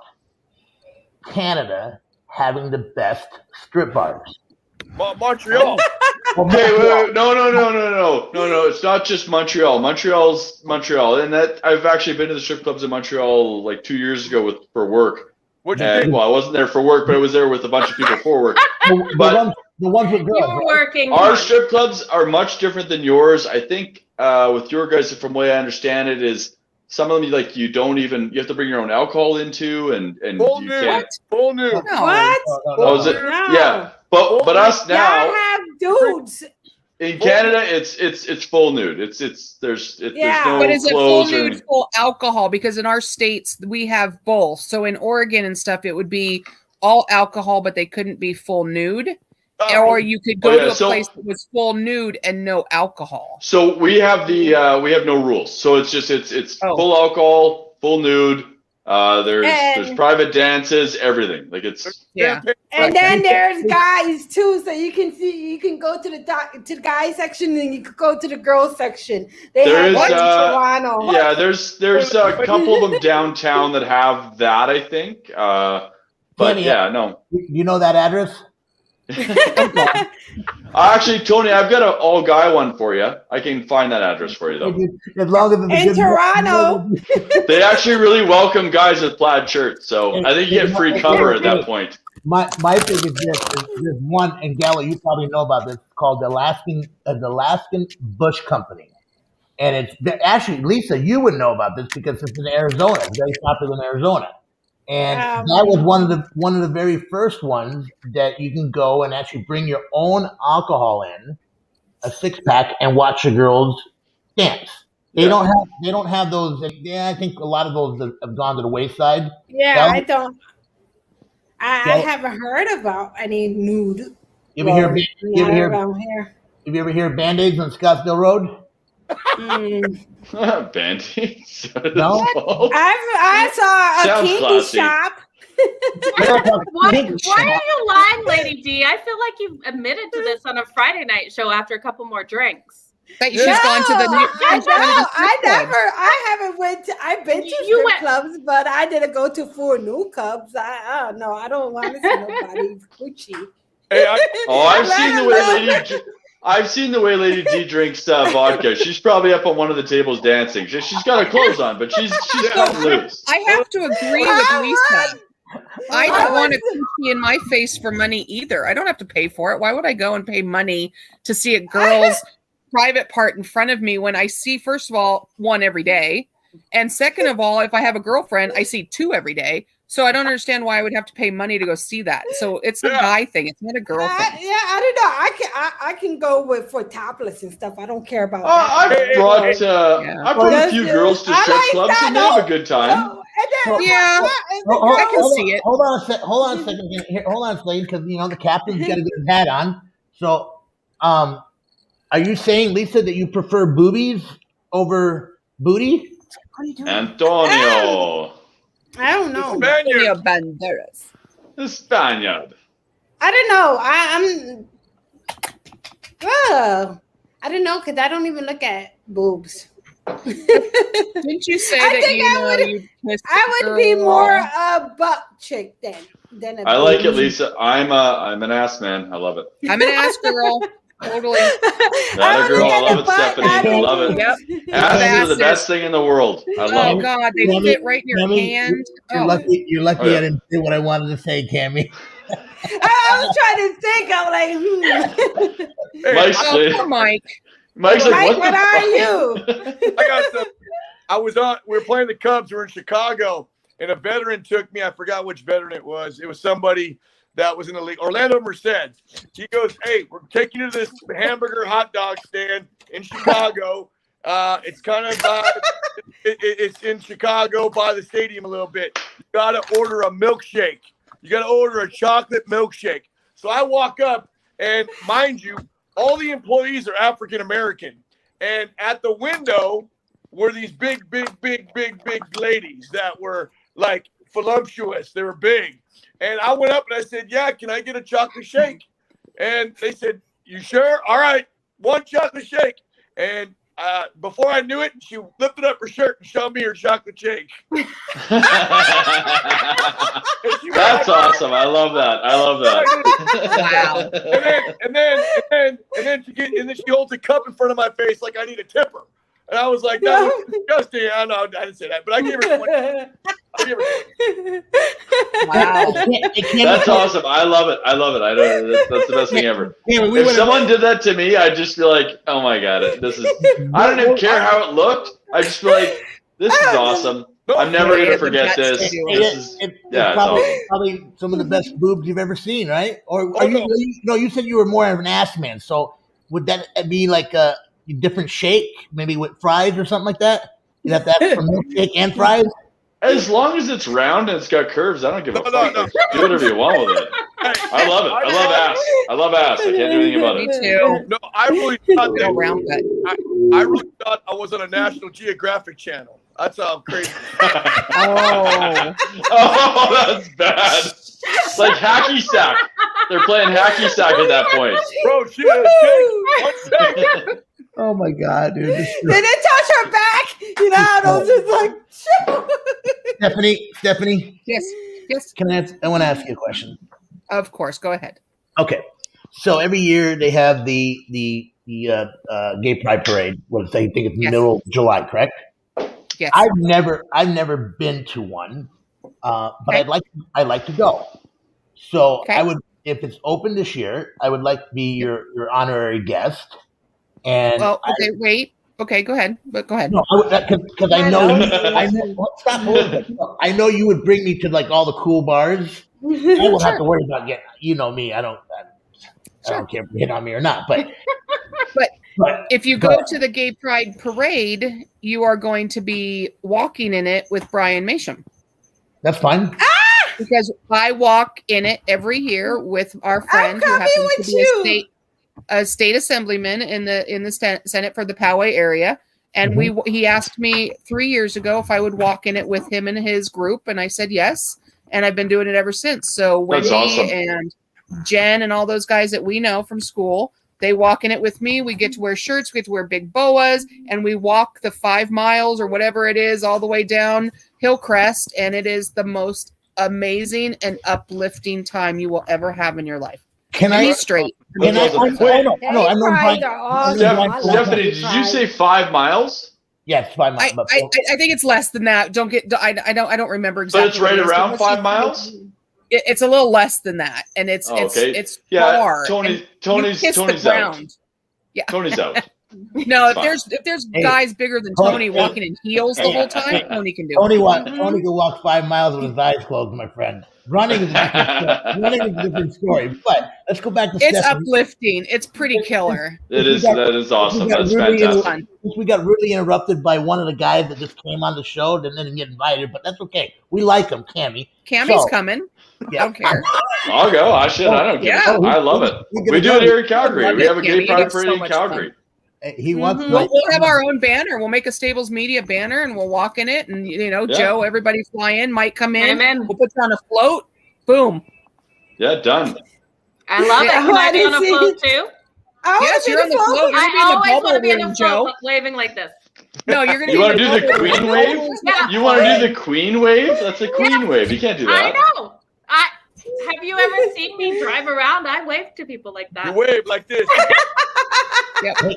Canada having the best strip bars. Montreal. Wait. No. It's not just Montreal. Montreal's Montreal. And that I've actually been to the strip clubs in Montreal like 2 years ago for work. What'd you think? Well, I wasn't there for work, but I was there with a bunch of people for work. The ones with girls. You were working. Our strip clubs are much different than yours. I think with your guys, from the way I understand it, is some of them you have to bring your own alcohol into, and Full you nude. can't. Full nude. What? Oh, is it? No. Yeah, but us now Y'all have dudes. in Canada, it's full nude. There's no But is it full clothes nude, full alcohol? Because in our states we have both. So in Oregon and stuff, it would be all alcohol, but they couldn't be full nude. Or you could go to a place that was full nude and no alcohol. So we have we have no rules. So it's just it's full alcohol, full nude. There's private dances, everything. Like it's And then there's guys too, so you can go to the guy section and you can go to the girls section. They have one in Toronto. Yeah, there's a couple of them downtown that have that, I think. But Tony, no. You know that address? Actually, Tony, I've got an all guy one for you. I can find that address for you though. As long as In Toronto. They actually really welcome guys with plaid shirts, so I think you get free cover at that point. My thing is this: there's one, and Gallo, you probably know about this, called the Alaskan Bush Company, and it's actually, Lisa, you would know about this because it's in Arizona. It's very popular in Arizona. And that was one of the very first ones that you can go and actually bring your own alcohol in, a 6-pack, and watch the girls dance. They don't have those. Yeah, I think a lot of those have gone to the wayside. Yeah, I don't. I haven't heard about any nude. You ever hear Band-Aids on Scottsdale Road? Band-Aids? No, I saw a Sounds candy classy. shop. Why are you lying, Lady D? I feel like you've admitted to this on a Friday night show after a couple more drinks. That she's gone to the I've been to strip clubs, but I didn't go to 4 new clubs. I don't know. I don't want to see nobody's coochie. Hey, I've seen the way Lady D drinks vodka. She's probably up on one of the tables dancing. She's got her clothes on, but she's cutting loose. I have to agree with Lisa. I don't want a coochie in my face for money either. I don't have to pay for it. Why would I go and pay money to see a girl's private part in front of me when I see, first of all, 1 every day, and second of all, if I have a girlfriend, I see 2 every day. So I don't understand why I would have to pay money to go see that. So it's a guy thing. It's not a girl thing. I don't know. I can go for topless and stuff. I don't care about that. I brought a few girls to strip clubs and they have a good time. I can see it. Hold on a second. Hold on a second, because the captain's got a good hat on. So, are you saying, Lisa, that you prefer boobies over booty? Antonio. I don't know. Antonio Banderas. The Spaniard. I don't know. I don't know, because I don't even look at boobs. Didn't you say that I would be more a butt chick than a I like it, Lisa. I'm an ass man. I love it. I'm an ass girl. Totally. That a girl. I love it, Stephanie. I love it. Yep. Asses are the best thing in the world. I love Oh them. God, they fit right in your hand. You're lucky. You're lucky I didn't say what I wanted to say, Cammy. I was trying to think. I'm like, Mike's like, what are you? I got some. We were playing the Cubs. We were in Chicago, and a veteran took me. I forgot which veteran it was. It was somebody that was in the league. Orlando Merced. He goes, "Hey, we're taking you to this hamburger hot dog stand in Chicago. It's kind of it's in Chicago by the stadium a little bit. You got to order a milkshake. You got to order a chocolate milkshake." So I walk up, and mind you, all the employees are African American, and at the window were these big ladies that were like voluptuous. They were big, and I went up and I said, "Yeah, can I get a chocolate shake?" And they said, "You sure? All right, one chocolate shake." And before I knew it, she lifted up her shirt and showed me her chocolate shake. That's awesome. I love that. Wow. And then she holds a cup in front of my face like I need a tipper. And I was like, that was disgusting. I know I didn't say that, but I gave her 20. Wow. That's awesome. I love it. That's the best thing ever. If someone did that to me, I'd just be like, oh my God, I don't even care how it looked. I just feel like, this is awesome. I'm never going to forget this. It's probably some of the best boobs you've ever seen, right? Or you said you were more of an ass man. So would that be like a different shake, maybe with fries or something like that? You have to have some milkshake and fries? As long as it's round and it's got curves, I don't give a fuck. No. Do whatever you want with it. I love it. I love ass. I can't do anything about it. Me too. No, I really thought I really thought I was on a National Geographic channel. That's how crazy. Oh, that's bad. It's like hacky sack. They're playing hacky sack at that point. Bro, she had a shake. One shake. Oh my God, dude. Did it touch her back? I was just like, Stephanie. Yes. I want to ask you a question. Of course, go ahead. Okay, so every year they have the Gay Pride Parade. I think it's middle of July, correct? Yes. I've never been to one, but I'd like to go. So I would, if it's open this year, I would like to be your honorary guest. And wait. Okay, go ahead. But go ahead. No, because I know you would bring me to like all the cool bars. I won't have to worry about getting. You know me. I don't care if you hit on me or not. But if you go to the Gay Pride Parade, you are going to be walking in it with Brian Masham. That's fine. Because I walk in it every year with our friend who happens to be a state assemblyman in the Senate for the Poway area. And he asked me 3 years ago if I would walk in it with him and his group. And I said, yes. And I've been doing it ever since. So Wendy and Jen and all those guys that we know from school, they walk in it with me. We get to wear shirts. We get to wear big boas. And we walk the 5 miles or whatever it is all the way down Hillcrest. And it is the most amazing and uplifting time you will ever have in your life. Can I straight? Stephanie, did you say 5 miles? Yes, 5 miles. I think it's less than that. I don't remember exactly. But it's right around 5 miles? It's a little less than that, and it's far. Tony's out. Yeah. Tony's out. No, It's if there's Hey, guys bigger than Tony walking in heels the whole time, Tony can do it. Tony can walk 5 miles with his eyes closed, my friend. Running is a different story. Running is a different story. But let's go back to It's Stephanie. uplifting. It's pretty killer. That is awesome. That's fantastic. Since we got really interrupted by one of the guys that just came on the show and didn't get invited, but that's okay. We like him, Cammy. Cammy's coming. Yeah. Don't care. I'll go. I don't care. Yeah. I love it. We do it here in Calgary. We have a gay pride parade in Calgary. He wants. We'll have our own banner. We'll make a Stables Media banner, and we'll walk in it. And Joe, everybody fly in. Mike come in. We'll put you on a float. Boom. Yeah, done. I love it. Can I be on a float too? Yes, you're on the float. I always want to be in on a float, but waving like this. No, you're gonna. You want to do the queen wave? Yeah. You want to do the queen wave? That's a queen wave. You can't do that. I know. Have you ever seen me drive around? I wave to people like that. You wave like this.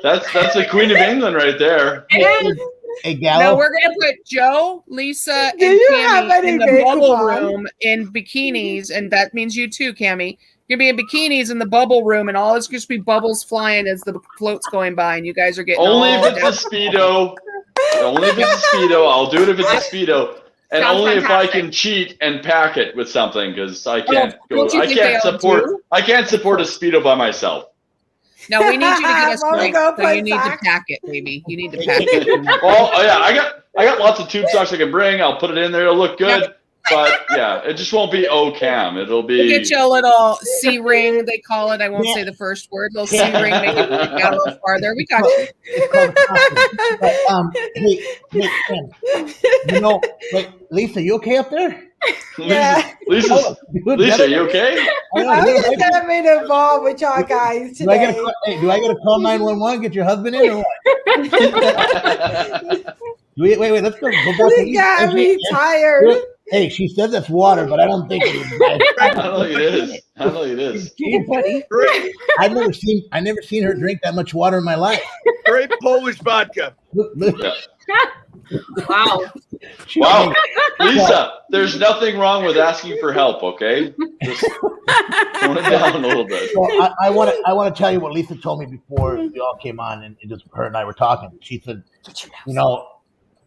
That's the Queen of England right there. Hey, Gallo. No, we're gonna put Joe, Lisa, and Cammy in the bubble room in bikinis, and that means you too, Cammy. You're gonna be in bikinis in the bubble room, and all it's just be bubbles flying as the float's going by, and you guys are getting only if it's a speedo. Only if it's a speedo. I'll do it if it's a speedo. And Sounds only fantastic. if I can cheat and pack it with something, because I can't don't you I think can't they all support. do? I can't support a speedo by myself. No, we need you to get us Well, we drinks, go so put you need to socks. pack it, baby. You need to pack it. Well, yeah, I got lots of tube socks I can bring. I'll put it in there. It'll look good. But yeah, it just won't be cam. It'll be. We'll get you a little C ring, they call it. I won't say the first word. Little C ring, make it out a little farther. We got you. But, hey, Ken, wait, Lisa, you okay up there? Yeah. Lisa, you okay? I'm just gonna be involved with y'all guys Do I today. gotta call 911? Get your husband in or what? Wait, let's go back to You got me tired. Hey, she said that's water, but I don't think it is. I don't think it is. Great, I never seen her drink that much water in my life. great Polish vodka. Look, Wow. Wow, Lisa, there's nothing wrong with asking for help. Okay, just tone it down a little bit. So I want to tell you what Lisa told me before we all came on, and just her and I were talking. She said,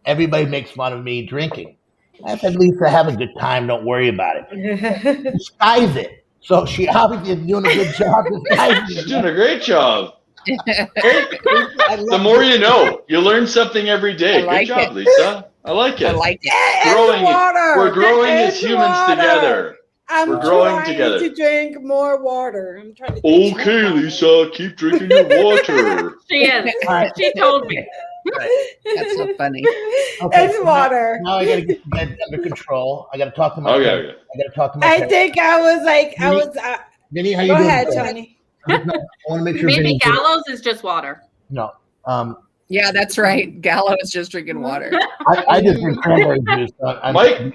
everybody makes fun of me drinking. I said, Lisa, have a good time. Don't worry about it. Disguise it. So she obviously is doing a good job disguising She's it. doing a great job. I love The more you know, you learn something every day. I like Good job, it. Lisa. I like it. I like it. We're growing as It's humans water. together. I'm We're growing trying together. to drink more water. I'm trying to drink Okay, more water. Lisa, keep drinking your water. She is. She told me. That's so funny. Okay, It's so water. Now I got to get the bed under control. I got to talk to my. Okay, parents. okay. I got to talk to my. I parents. think I was. Vinny, how you Go doing? ahead, today? Tony. I want to make sure. Maybe Vinny's- Gallows is just water. No. Yeah, that's right. Gallo is just drinking water. I just drink cranberry juice. Mike.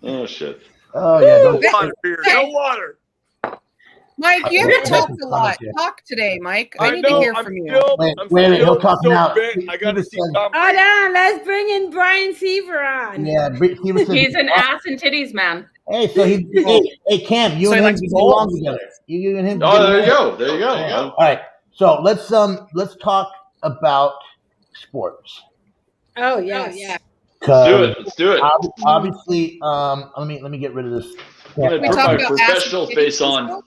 Oh shit. Oh yeah. Don't, Water beer, no water. Mike, you haven't talked a lot. Yeah. Talk today, Mike. I need to know, hear I'm from you. still- Wait, I'm wait, still he'll talk so now. bent. I got to see Tom. Hold on, let's bring in Brian Seaver on. yeah. He said, He's an ass and titties man. Hey, so hey, Cam, you So he and him likes get balls. along together. You and him. Oh, get there you along. go. There you go. Yeah. All right. So let's talk about sports. Oh yes. Let's do it. Obviously, let me get rid of this. I'm gonna We put talk my about professional ass face titties on.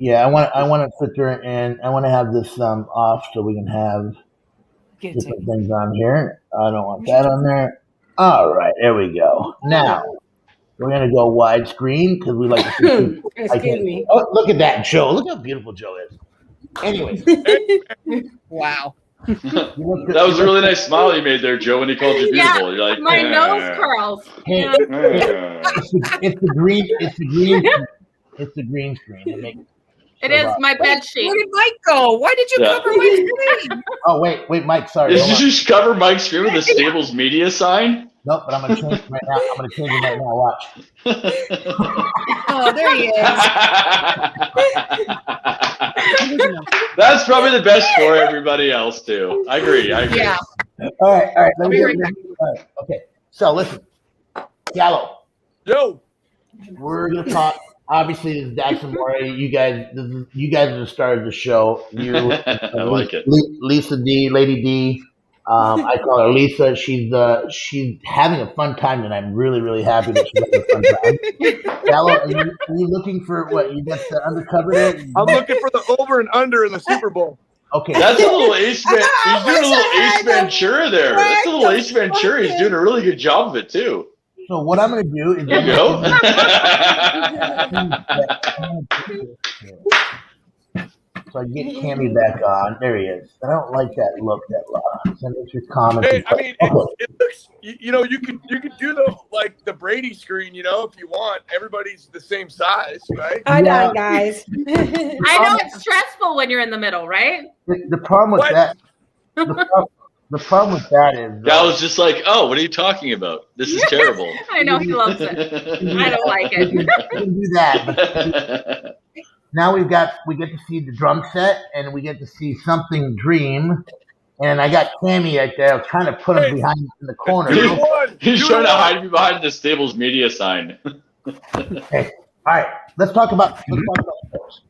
Yeah, I want to sit there and I want to have this off so we can have different things on here. I don't want that on there. All right, there we go. Now we're gonna go widescreen because we like to see people. Excuse me. Oh, look at that, Joe! Look how beautiful Joe is. Anyway, Wow. That was a really nice smile you made there, Joe, when he called you Yeah, beautiful. You're like, My nose curls. Hey, Yeah. it's the green. It's the green. It's the green screen. It is my bed Where sheet. did Mike go? Why did you Yeah. cover my screen? Oh wait, Mike. Sorry. Did hold you on. just cover Mike's screen with the Stables Media sign? Nope, but I'm gonna change it right now. I'm gonna change it right now. Watch. Oh, there he is. That's probably the best for everybody else too. I agree. Yeah. All right. Let me Be get right rid back. of- all right. Okay. So listen, Gallo, Yo, we're gonna talk obviously, this is Dax and Amore. You guys are the stars of the show. You, I like it. Lisa D, Lady D. I call her Lisa. She's having a fun time, and I'm really, really happy that she's having a fun time. Gallo, are you looking for what? You got the undercover there? I'm looking for the over and under in the Super Bowl. Okay. That's a little Ace Ventura. He's doing a little Ace Ventura there. That's a little Ace Ventura. He's doing a really good job of it too. So what I'm going to do is There you go. So I get Cammy back on. There he is. I don't like that look that send us your comments. Hey, I mean, it looks. You could do the Brady screen. If you want, everybody's the same size, right? I know, guys. I know it's stressful when you're in the middle, right? The problem with that. The problem with that is Gallo's just like, oh, what are you talking about? This is terrible. I know he loves it. I don't like it. We can do that. But now we get to see the drum set, and we get to see Something Dream. And I got Cammy right there. I was trying to put him behind in the corner. He's trying to hide me behind the Stables media sign. Okay. All right. Let's talk about sports.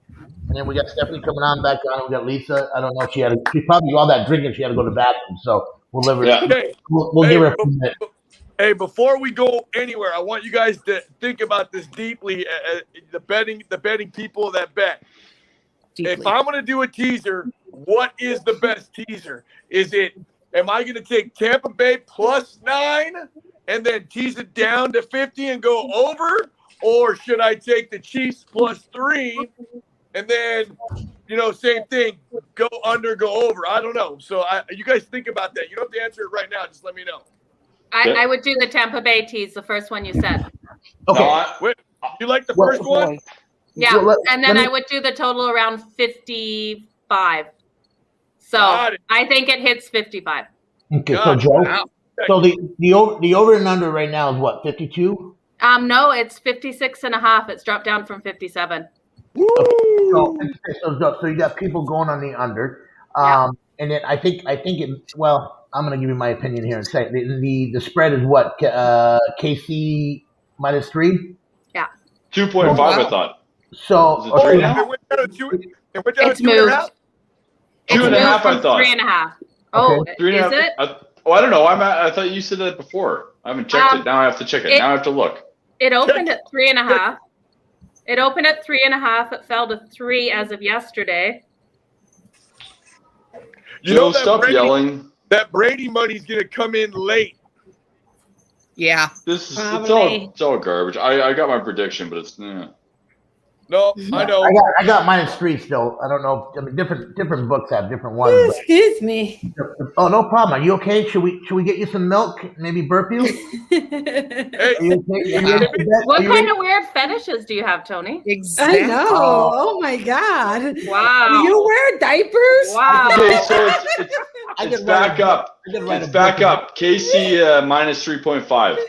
And then we got Stephanie coming on back on. We got Lisa. I don't know if she probably all that drinking. She had to go to the bathroom. So we'll give her. Okay. We'll give her a few minutes. Hey, before we go anywhere, I want you guys to think about this deeply. The betting people that bet. Deeply. If I'm going to do a teaser, what is the best teaser? Am I going to take Tampa Bay +9 and then tease it down to 50 and go over? Or should I take the Chiefs +3 and then, same thing, go under, go over? I don't know. So you guys think about that. You don't have to answer it right now. Just let me know. I would do the Tampa Bay tease, the first one you said. Okay. You like the first one? Yeah, and then I would do the total around 55. So I think it hits 55. Okay, so Joe. Wow. So the over and under right now is what, 52? No, it's 56.5. It's dropped down from 57. Okay. So you got people going on the under, and then I think I'm going to give you my opinion here and say the spread is what, KC -3. Yeah. 2.5, I thought. So it went down to 2.5. 2.5, I thought. 3.5. Oh, okay. 3.5. Is it? I don't know. I thought you said that before. I haven't checked it. Now I have to check it. Now I have to look. It opened at 3.5. It opened at 3.5. It fell to 3 as of yesterday. Joe, stop yelling. That Brady money's gonna come in late. Yeah. It's all garbage. I got my prediction, but it's No, I know. I got -3 still. I don't know. I mean, different books have different ones. Oh, excuse me. Oh, no problem. Are you okay? Should we get you some milk? Maybe burp you? Hey, what kind of weird fetishes do you have, Tony? Exactly. I know. Oh my God. Wow. Do you wear diapers? Wow. Okay, so it's back up. It's back up. KC -3.5.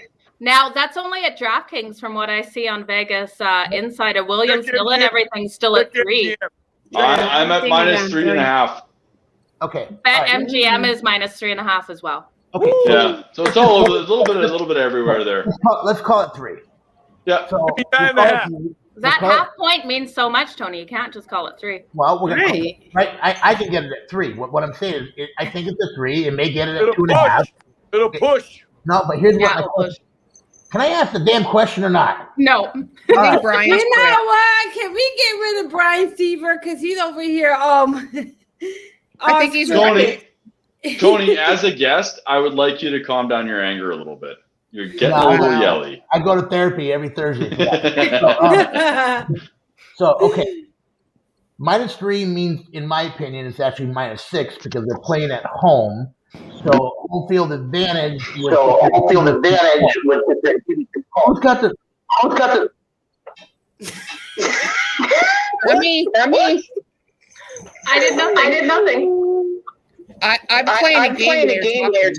Now, that's only at DraftKings from what I see on Vegas Insider. Williams still and everything's still at 3. I'm at -3.5. Okay. Bet MGM is -3.5 as well. Okay. Yeah. So it's all over, a little bit everywhere there. Let's call it 3. Yeah. So that half point means so much, Tony. You can't just call it 3. Well, we're gonna I can get it at 3. What I'm saying is, I think it's a 3. It may get it at 2.5. It'll push. No, but here's what my question. Can I ask the damn question or not? No. Brian. You know what? Can we get rid of Brian Seaver because he's over here? I think he's Tony, as a guest, I would like you to calm down your anger a little bit. You're getting a little yelly. I go to therapy every Thursday. So okay. -3 means, in my opinion, it's actually -6 because they're playing at home. So home field advantage. Who's got the? Me. I did nothing. I'm playing a game there.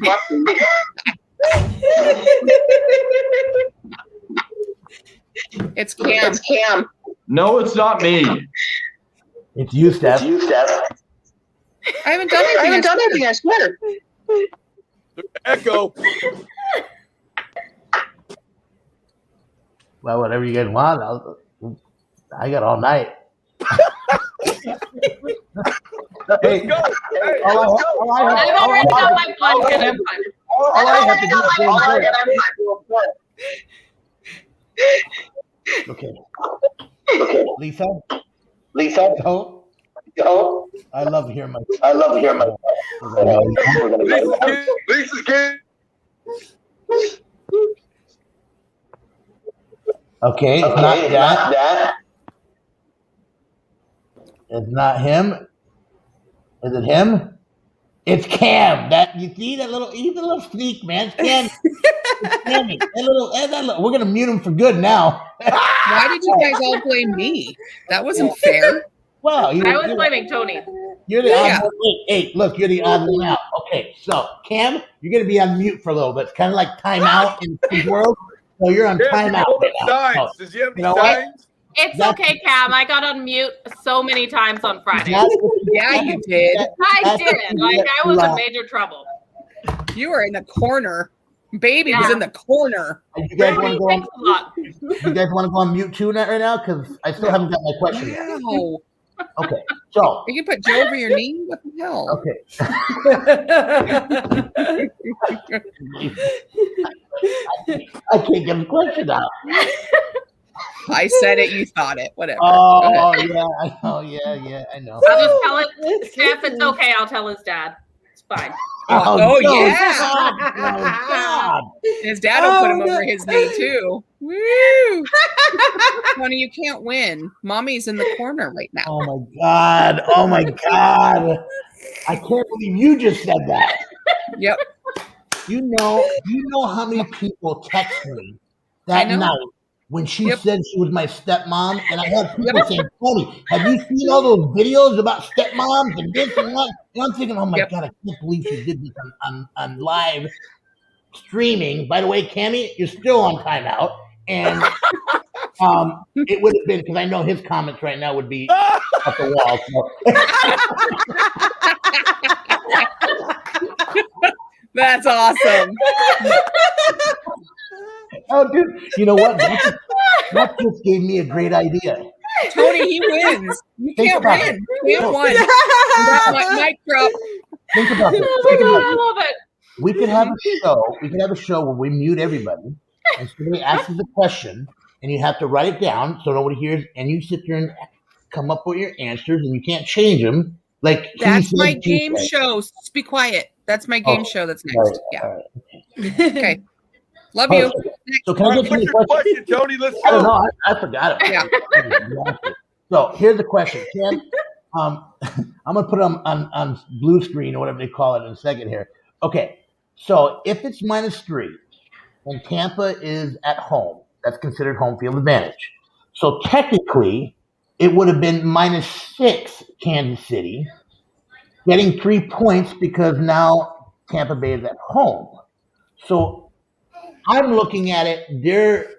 It's Cam. No, it's not me. It's you, Steph. I haven't done anything. I swear. Echo. Well, whatever you guys want. I got all night. Let's go. Hey, let's go. I've already done my plunge and I'm fine. All I have to do is okay. Lisa. Go. I love hearing my. Lisa's kid. Okay, it's not that. It's not him. Is it him? It's Cam. That you see that little? He's a little sneak, man. It's Cam. It's Cammy. That little. We're gonna mute him for good now. Why did you guys all blame me? That wasn't fair. Well, I was blaming Tony. You're the odd one. Hey, look, you're the odd one out. Okay, so Cam, you're gonna be on mute for a little bit. It's kind of like timeout in the world. So you're on timeout right now. So, does he have any signs? It's okay, Cam. I got on mute so many times on Friday. Yeah, you did. I did. Like I was in major trouble. You were in the corner. Baby was in the corner. You guys want to go on mute too right now? Because I still haven't got my question yet. Wow. Okay, so You can put Joe over your knee? What the hell? okay. I can't get the question out. I said it, you thought it. Whatever. Oh yeah, I know. I'll just tell it. Steph, it's okay. I'll tell his dad. It's fine. Oh, no, yeah. God. His dad will put him over his knee too. Woo! Honey, you can't win. Mommy's in the corner right now. Oh my God. I can't believe you just said that. Yep. You know how many people text me that night when she said she was my stepmom, and I had people saying, Tony, have you seen all those videos about stepmoms and this and that? And I'm thinking, oh my God, I can't believe she did this on live streaming. By the way, Cammy, you're still on timeout. And it would have been, because I know his comments right now would be up the wall. So. That's awesome. Oh, dude, you know what? That just gave me a great idea. Tony, he wins. You can't win. We have won. Mic drop. Think about this. I love it. We could have a show where we mute everybody, and somebody asks us a question, and you have to write it down so nobody hears, and you sit there and come up with your answers, and you can't change them. Like that's my game show. Just be quiet. That's my game show. That's next. Right, yeah. Right. Okay. Love you. So can I get you a question, Tony? Let's go. I don't know. I forgot it. Yeah. So here's the question, Ken. I'm gonna put it on blue screen or whatever they call it in a second here. Okay. So if it's -3 and Tampa is at home, that's considered home field advantage. So technically, it would have been -6 Kansas City, getting 3 points because now Tampa Bay is at home. So I'm looking at it, they're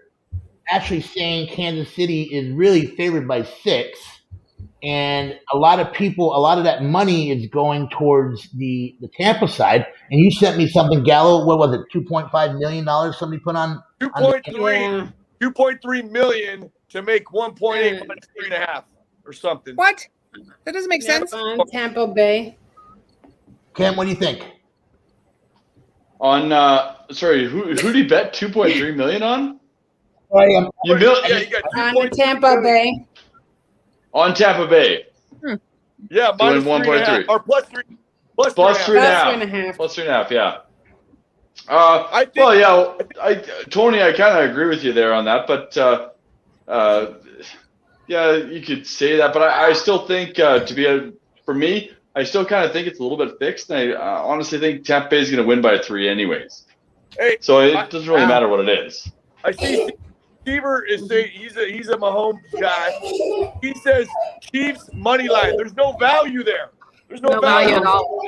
actually saying Kansas City is really favored by 6. And a lot of that money is going towards the Tampa side. And you sent me something, Gallo. What was it? $2.5 million somebody put on? 2.3 million to make 1.8 minus 3.5 or something. What? That doesn't make sense. On Tampa Bay. Cam, what do you think? On sorry, who did he bet 2.3 million on? You got on Tampa Bay. On Tampa Bay. Yeah, minus 1.3 or plus 3. Plus 3.5. Plus 3.5. Yeah. Tony, I kind of agree with you there on that, but yeah, you could say that, but I still think for me, I still kind of think it's a little bit fixed. And I honestly think Tampa Bay is going to win by 3 anyways. Hey, so it doesn't really matter what it is. I see Stever is saying he's a Mahomes guy. He says Chiefs money line. There's no value there. There's no value at all.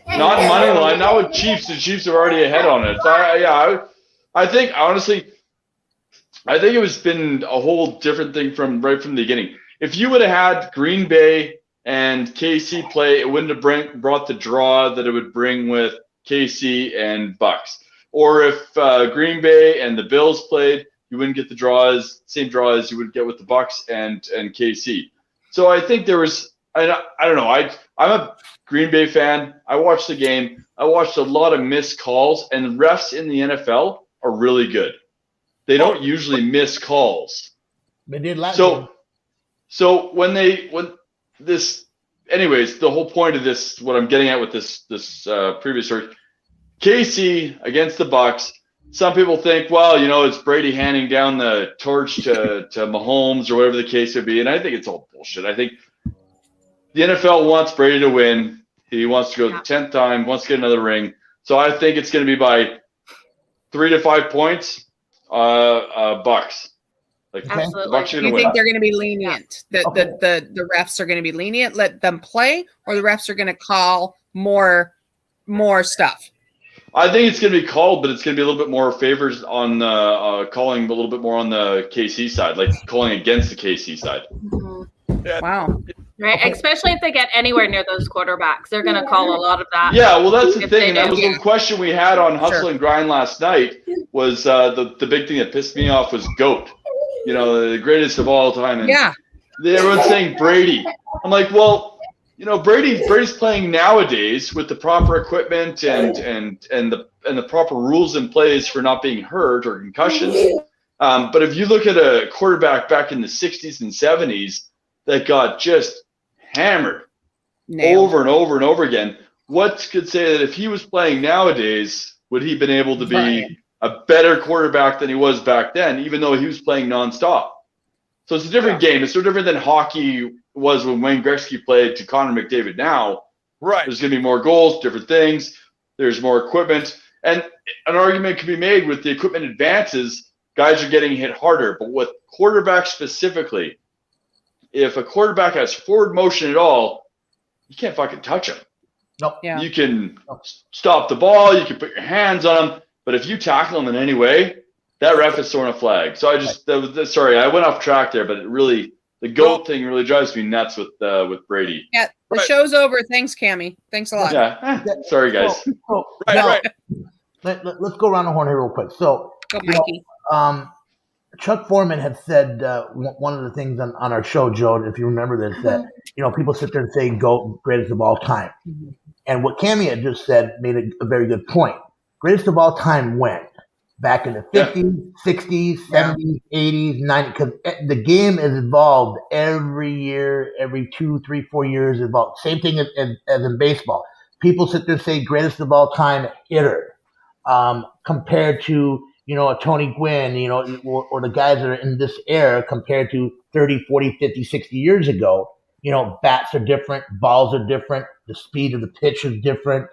Not money line. Not with Chiefs. The Chiefs are already ahead on it. So I think honestly, I think it was been a whole different thing right from the beginning. If you would have had Green Bay and KC play, it wouldn't have brought the draw that it would bring with KC and Bucks. Or if Green Bay and the Bills played, you wouldn't get the same draw as you would get with the Bucks and KC. So I think there was, I don't know, I'm a Green Bay fan. I watched the game. I watched a lot of missed calls, and the refs in the NFL are really good. They don't usually miss calls. They did last year. So anyways, the whole point of this, what I'm getting at with this previous story, KC against the Bucks. Some people think, well, it's Brady handing down the torch to Mahomes or whatever the case would be, and I think it's all bullshit. I think the NFL wants Brady to win. He wants to go the 10th time, wants to get another ring. So I think it's going to be by 3 to 5 points. Bucks. Absolutely. The Bucks are going to win. You think they're going to be lenient? The refs are going to be lenient, let them play, or the refs are going to call more stuff? I think it's going to be called, but it's going to be a little bit more favors on calling a little bit more on the KC side, like calling against the KC side. Mm-hmm. Yeah. Wow. Right, especially if they get anywhere near those quarterbacks, they're going to call a lot of that. Yeah, well, that's the thing, and that was the question we had on Hustle and Grind last night. Was the big thing that pissed me off was GOAT, the greatest of all time, and everyone's saying Brady. I'm like, well, Brady's playing nowadays with the proper equipment and the proper rules in place for not being hurt or concussions. But if you look at a quarterback back in the 60s and 70s that got just hammered over and over and over again, what could say that if he was playing nowadays, would he been able to be a better quarterback than he was back then, even though he was playing nonstop? So it's a different game. It's no different than hockey was when Wayne Gretzky played to Connor McDavid now. Right. There's going to be more goals, different things. There's more equipment. And an argument could be made with the equipment advances, guys are getting hit harder. But with quarterbacks specifically, if a quarterback has forward motion at all, you can't fucking touch him. Nope. Yeah. You can stop the ball. You can put your hands on him. But if you tackle him in any way, that ref is throwing a flag. So I went off track there, but it really, the GOAT thing really drives me nuts with Brady. Yeah, the show's over. Thanks, Cammie. Thanks a lot. Yeah. Sorry, guys. Let's go around the horn here real quick. So, Go, Mikey. Chuck Foreman had said one of the things on our show, Joe, if you remember this, that people sit there and say GOAT, greatest of all time. Mm-hmm. And what Cammie had just said made a very good point. Greatest of all time when? Back in the 50s, 60s, 70s, 80s, 90s, because the game has evolved every year, every 2, 3, 4 years evolved. Same thing as in baseball. People sit there and say greatest of all time hitter compared to, a Tony Gwynn, or the guys that are in this era compared to 30, 40, 50, 60 years ago. Bats are different, balls are different, the speed of the pitch is different.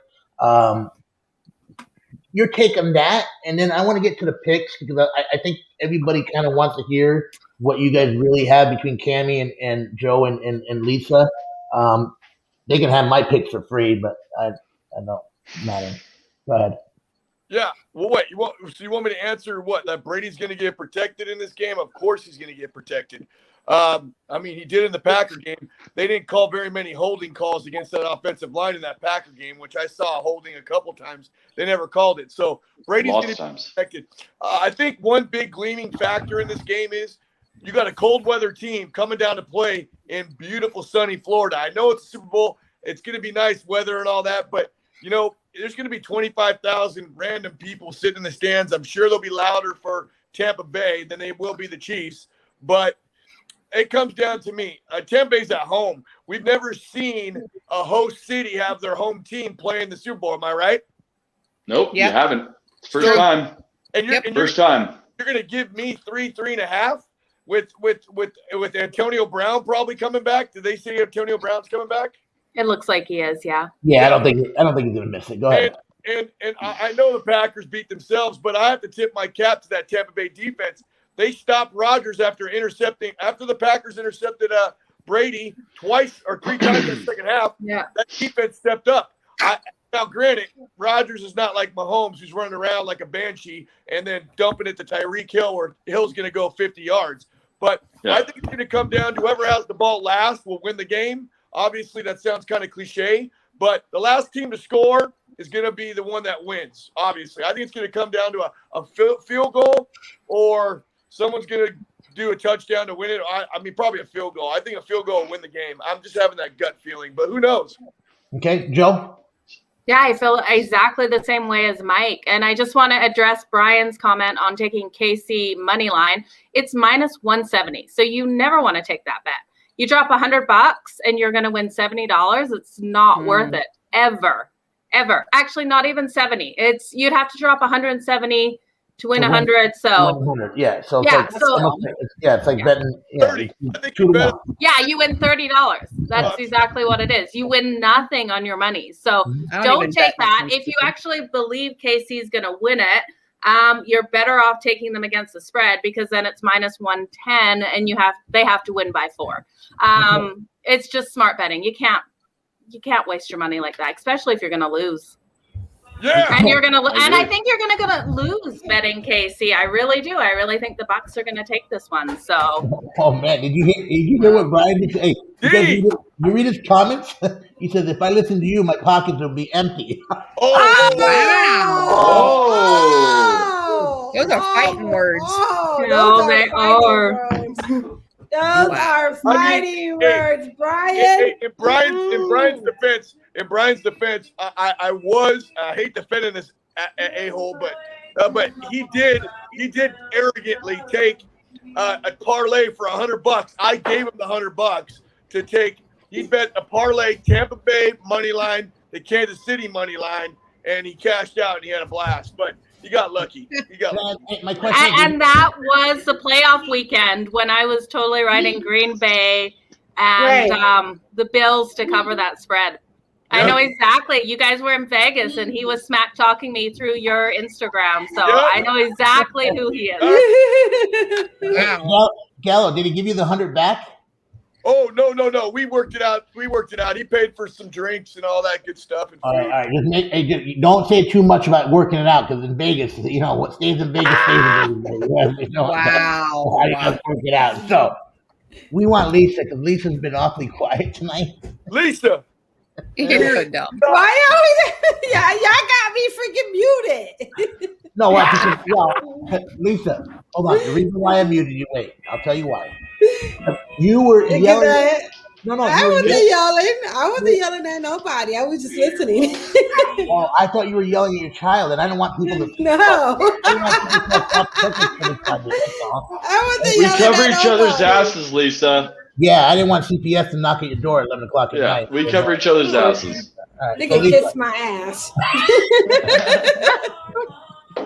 Your take on that, and then I want to get to the picks because I think everybody kind of wants to hear what you guys really have between Cammie and Joe and Lisa. They can have my picks for free, but I don't matter. Go ahead. Yeah. Well, wait. You want me to answer what? That Brady's going to get protected in this game? Of course he's going to get protected. He did in the Packer game. They didn't call very many holding calls against that offensive line in that Packer game, which I saw holding a couple times. They never called it. So Brady's going to be protected. I think one big gleaming factor in this game is you got a cold weather team coming down to play in beautiful sunny Florida. I know it's a Super Bowl. It's going to be nice weather and all that, but there's going to be 25,000 random people sitting in the stands. I'm sure they'll be louder for Tampa Bay than they will be the Chiefs, but it comes down to me. Tampa Bay's at home. We've never seen a host city have their home team play in the Super Bowl. Am I right? Nope, you haven't. First time. First time. You're going to give me 3.5 with Antonio Brown probably coming back. Did they say Antonio Brown's coming back? It looks like he is. Yeah. Yeah, I don't think he's going to miss it. Go ahead. And I know the Packers beat themselves, but I have to tip my cap to that Tampa Bay defense. They stopped Rodgers after the Packers intercepted Brady twice or 3 times in the second half. Yeah. That defense stepped up. Now, granted, Rodgers is not like Mahomes, who's running around like a banshee and then dumping it to Tyreek Hill, where Hill's going to go 50 yards. But I think it's going to come down to whoever has the ball last will win the game. Obviously, that sounds kind of cliche, but the last team to score is going to be the one that wins, obviously. I think it's going to come down to a field goal or someone's going to do a touchdown to win it. I mean, probably a field goal. I think a field goal will win the game. I'm just having that gut feeling, but who knows? Okay, Joe? Yeah, I feel exactly the same way as Mike. And I just want to address Brian's comment on taking KC money line. It's minus 170. So you never want to take that bet. You drop $100 and you're going to win $70. It's not worth it ever. Actually, not even 70. You'd have to drop 170 to win 100. So 100. Yeah. So yeah, it's like betting 30. I think you bet. Yeah, you win $30. That's exactly what it is. You win nothing on your money. So don't take that. If you actually believe KC's going to win it, you're better off taking them against the spread, because then it's minus 110 and they have to win by 4. It's just smart betting. You can't waste your money like that, especially if you're going to lose. Yeah. And you're gonna, and I think you're gonna lose betting KC. I really do. I really think the Bucks are gonna take this one. So. Oh man, did you hear what Brian did? Hey, you read his comments? He says, "If I listen to you, my pockets will be empty." Wow! Those are fighting words. They are. Those are fighting words, Brian. In Brian's defense, I hate defending this a-hole, but he did arrogantly take a parlay for $100. I gave him the $100 to take. He bet a parlay Tampa Bay money line, the Kansas City money line, and he cashed out and he had a blast. But he got lucky. My question and that was the playoff weekend when I was totally riding Green Bay and the Bills to cover that spread. I know exactly. You guys were in Vegas, and he was smack talking me through your Instagram, so I know exactly who he is. Wow. Gallo, did he give you the 100 back? Oh no! We worked it out. He paid for some drinks and all that good stuff. And all right. Don't say too much about working it out, because in Vegas, what stays in Vegas stays in Vegas. Wow. How you just work it out. So we want Lisa, because Lisa's been awfully quiet tonight. Lisa. You're so dumb. Why always? Y'all got me freaking muted. No, Lisa, hold on. The reason why I muted you, wait, I'll tell you why. You were yelling. I wasn't yelling at nobody. I was just listening. Well, I thought you were yelling at your child, and I don't want people to. No. We cover each other's asses, Lisa. Yeah, I didn't want CPS to knock at your door at 11 o'clock at night. We cover each other's asses. They can kiss my ass.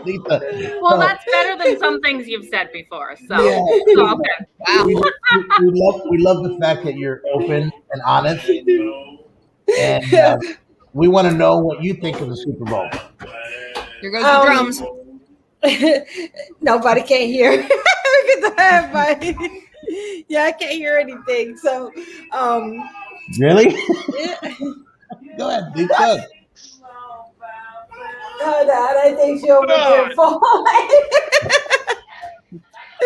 Lisa. Well, that's better than some things you've said before. So, okay. Wow. We love the fact that you're open and honest, and we want to know what you think of the Super Bowl. Here goes the drums. Nobody can hear. Yeah, I can't hear anything. So, really? Yeah. Go ahead, Lisa. Oh, Dad, I think she over there falling.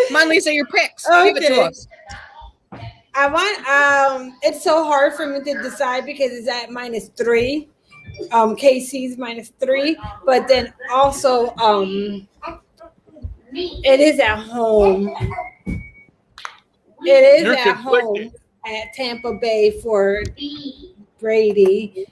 Come on, Lisa, your picks. Okay. Give it to us. I want. It's so hard for me to decide because it's at -3. KC's -3, but then also it is at home. It is at home at Tampa Bay for Brady.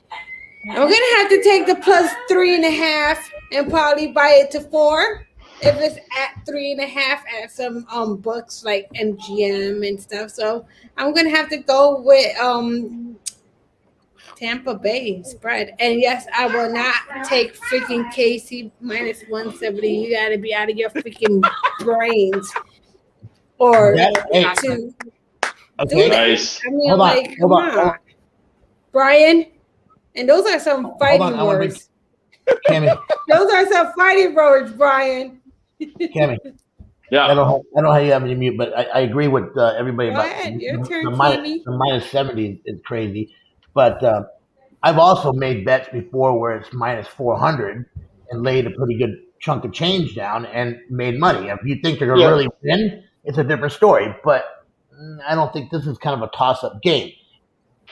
I'm gonna have to take the +3.5 and probably buy it to 4 if it's at 3.5 at some books like MGM and stuff. So I'm gonna have to go with Tampa Bay spread. And yes, I will not take freaking KC -170. You gotta be out of your freaking brains. Or to okay. Nice. I mean, come on. Brian. And those are some fighting words. Those are some fighting words, Brian. Cammy. Yeah. I don't have you having you mute, but I agree with everybody Go about ahead. Your turn, the Cammy. -70 is crazy. But I've also made bets before where it's -400 and laid a pretty good chunk of change down and made money. If you think they're going to really win, it's a different story. But I don't think this is kind of a toss-up game.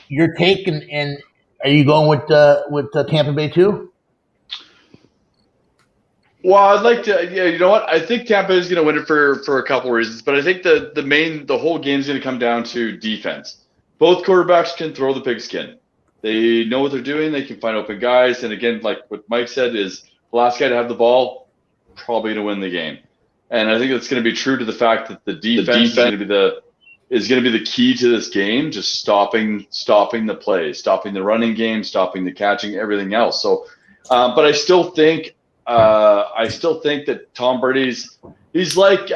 Your take, and are you going with Tampa Bay too? Well, I'd like to. Yeah, you know what? I think Tampa is going to win it for a couple reasons, but I think the whole game is going to come down to defense. Both quarterbacks can throw the pigskin. They know what they're doing. They can find open guys, and again, like what Mike said, is the last guy to have the ball probably going to win the game. And I think that's going to be true to the fact that the defense is going to be the key to this game, just stopping the plays, stopping the running game, stopping the catching, everything else. So, but I still think that Tom Brady's he's like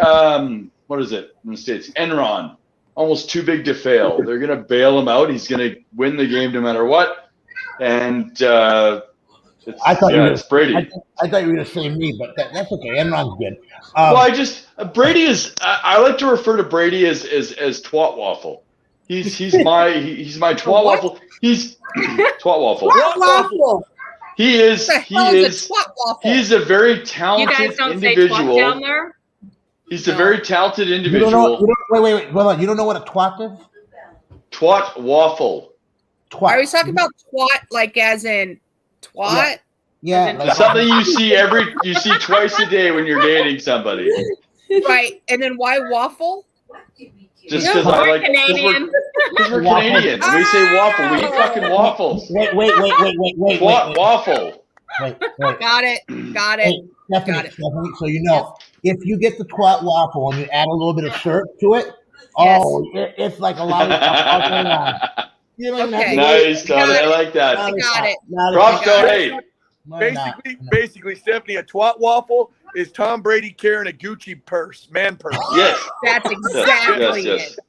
what is it in the States? Enron, almost too big to fail. They're gonna bail him out. He's gonna win the game no matter what. And it's Brady. I thought you were gonna say me, but that's okay. Enron's good. Brady is. I like to refer to Brady as twat waffle. He's my twat waffle. He's twat waffle. Twat waffle. He is he's a very talented You guys don't individual. say twat down there? He's a very talented individual. Wait, hold on. You don't know what a twat is? Twat waffle. Twat. Are we talking about twat like as in twat? Yeah. It's something you see twice a day when you're dating somebody. Right. And then why waffle? Just because I like Canadian. Because we're Canadian. We say waffle. We eat fucking waffles. Wait. Twat waffle. Wait. Got it. Hey, Stephanie, so you know, if you get the twat waffle and you add a little bit of syrup to it, it's like a lollipop. Okay. Nice, Tony. I like that. I got it. Props, Tony. Basically, Stephanie, a twat waffle is Tom Brady carrying a Gucci man purse. Yes. That's exactly Yes. it.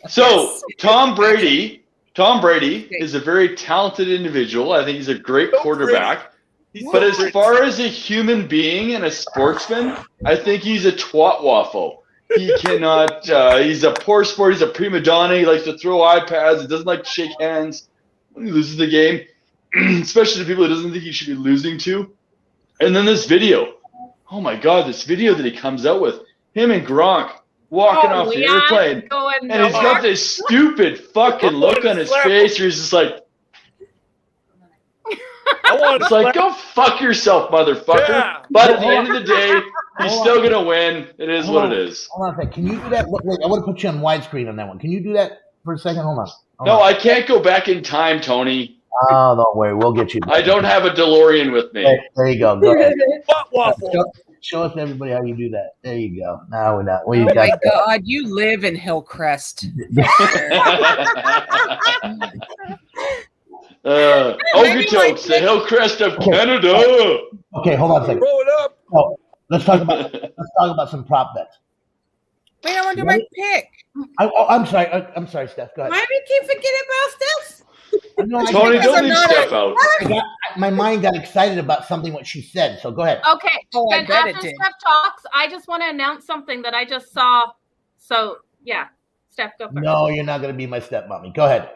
So Tom Brady is a very talented individual. I think he's a great quarterback. But as far as a human being and a sportsman, I think he's a twat waffle. He cannot. He's a poor sport. He's a prima donna. He likes to throw iPads. He doesn't like to shake hands when he loses the game, especially to people he doesn't think he should be losing to. And then this video. Oh my God, this video that he comes out with, him and Gronk walking off the airplane, and he's got this stupid fucking look on his face where he's just like, it's like, go fuck yourself, motherfucker. Yeah. But at the end of the day, he's still going to win. It is what it is. Hold on a second. Can you do that? Wait, I want to put you on widescreen on that one. Can you do that for a second? Hold on. No, I can't go back in time, Tony. Oh, don't worry. We'll get you back. I don't have a DeLorean with me. There you go. Go ahead. Twat waffle. Show us everybody how you do that. There you go. Now we're not. Oh my God, you live in Hillcrest. Okotoks, the Hillcrest of Canada. Okay, hold on a second. Roll it up. Oh, let's talk about some prop bets. Wait, I want to do my pick. I'm sorry. I'm sorry, Steph. Go ahead. Why do you keep forgetting about Steph? Tony, don't leave Steph out. My mind got excited about something what she said. So go ahead. Okay. Oh, I and bet it after did. Steph talks, I just want to announce something that I just saw. So yeah, Steph, go first. No, you're not going to be my stepmommy. Go ahead.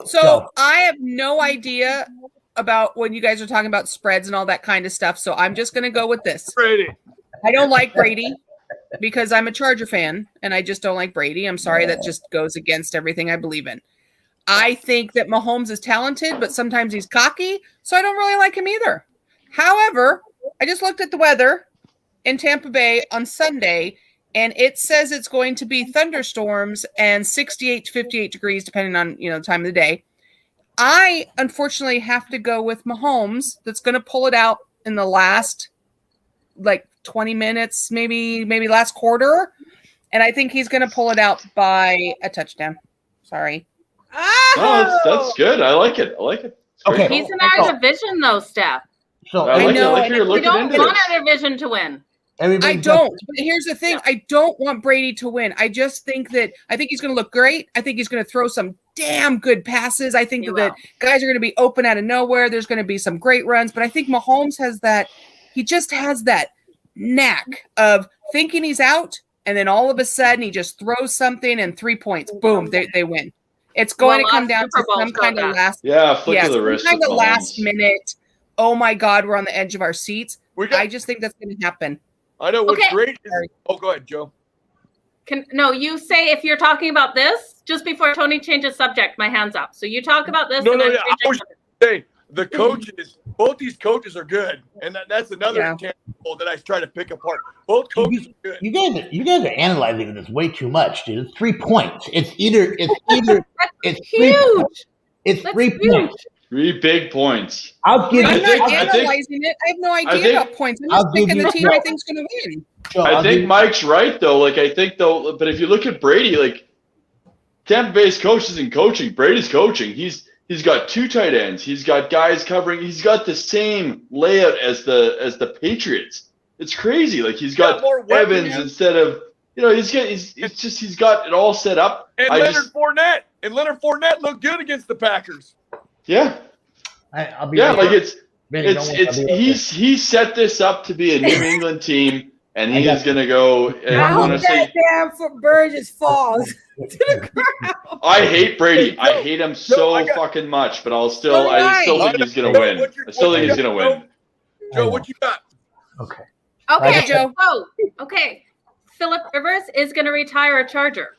So I have no idea about when you guys are talking about spreads and all that kind of stuff. So I'm just going to go with this. Brady. I don't like Brady because I'm a Charger fan and I just don't like Brady. I'm sorry. That just goes against everything I believe in. I think that Mahomes is talented, but sometimes he's cocky. So I don't really like him either. However, I just looked at the weather in Tampa Bay on Sunday and it says it's going to be thunderstorms and 68 to 58 degrees, depending on, the time of the day. I, unfortunately, have to go with Mahomes. That's going to pull it out in the last, 20 minutes, maybe last quarter. And I think he's going to pull it out by a touchdown. Sorry. No, that's good. I like it. Okay. He's in our division, though, Steph. So I know, like you're We looking don't into want this. our division to win. I don't. But here's the thing. I don't want Brady to win. I just think he's going to look great. I think he's going to throw some damn good passes. I think that guys are going to be open out of nowhere. There's going to be some great runs. But I think Mahomes has that. He just has that knack of thinking he's out. And then all of a sudden he just throws something and 3 points. Boom. They win. It's going to come down to some kind of last last minute. Oh my God, we're on the edge of our seats. I just think that's going to happen. I know what's great. Oh, go ahead, Joe. You say if you're talking about this just before Tony changes subject, my hand's up. So you talk about this. No. I was saying the coaches, both these coaches are good, and that's another example that I try to pick apart. Both coaches are good. You guys are analyzing this way too much, dude. It's 3 points. It's huge. It's 3 points. 3 big points. I'll give I'm you. not analyzing it. I have no idea about points. I'm just picking the team I think's going to win. I think Mike's right though. Like I think though, but if you look at Brady, like Tampa Bay's coach isn't coaching. Brady's coaching. He's got 2 tight ends. He's got guys covering. He's got the same layout as the Patriots. It's crazy. Like he's got Evans instead of he's got it all set up. And Leonard Fournette looked good against the Packers. Yeah. I'll be he set this up to be a New England team, and he is going to go. And I hope that damn Burgess falls to the ground. I hate Brady. I hate him so fucking much, but I still think he's going to win. I still think he's going to win. Joe, what you got? Okay. Okay, Joe. Oh, okay. Phillip Rivers is going to retire a Charger.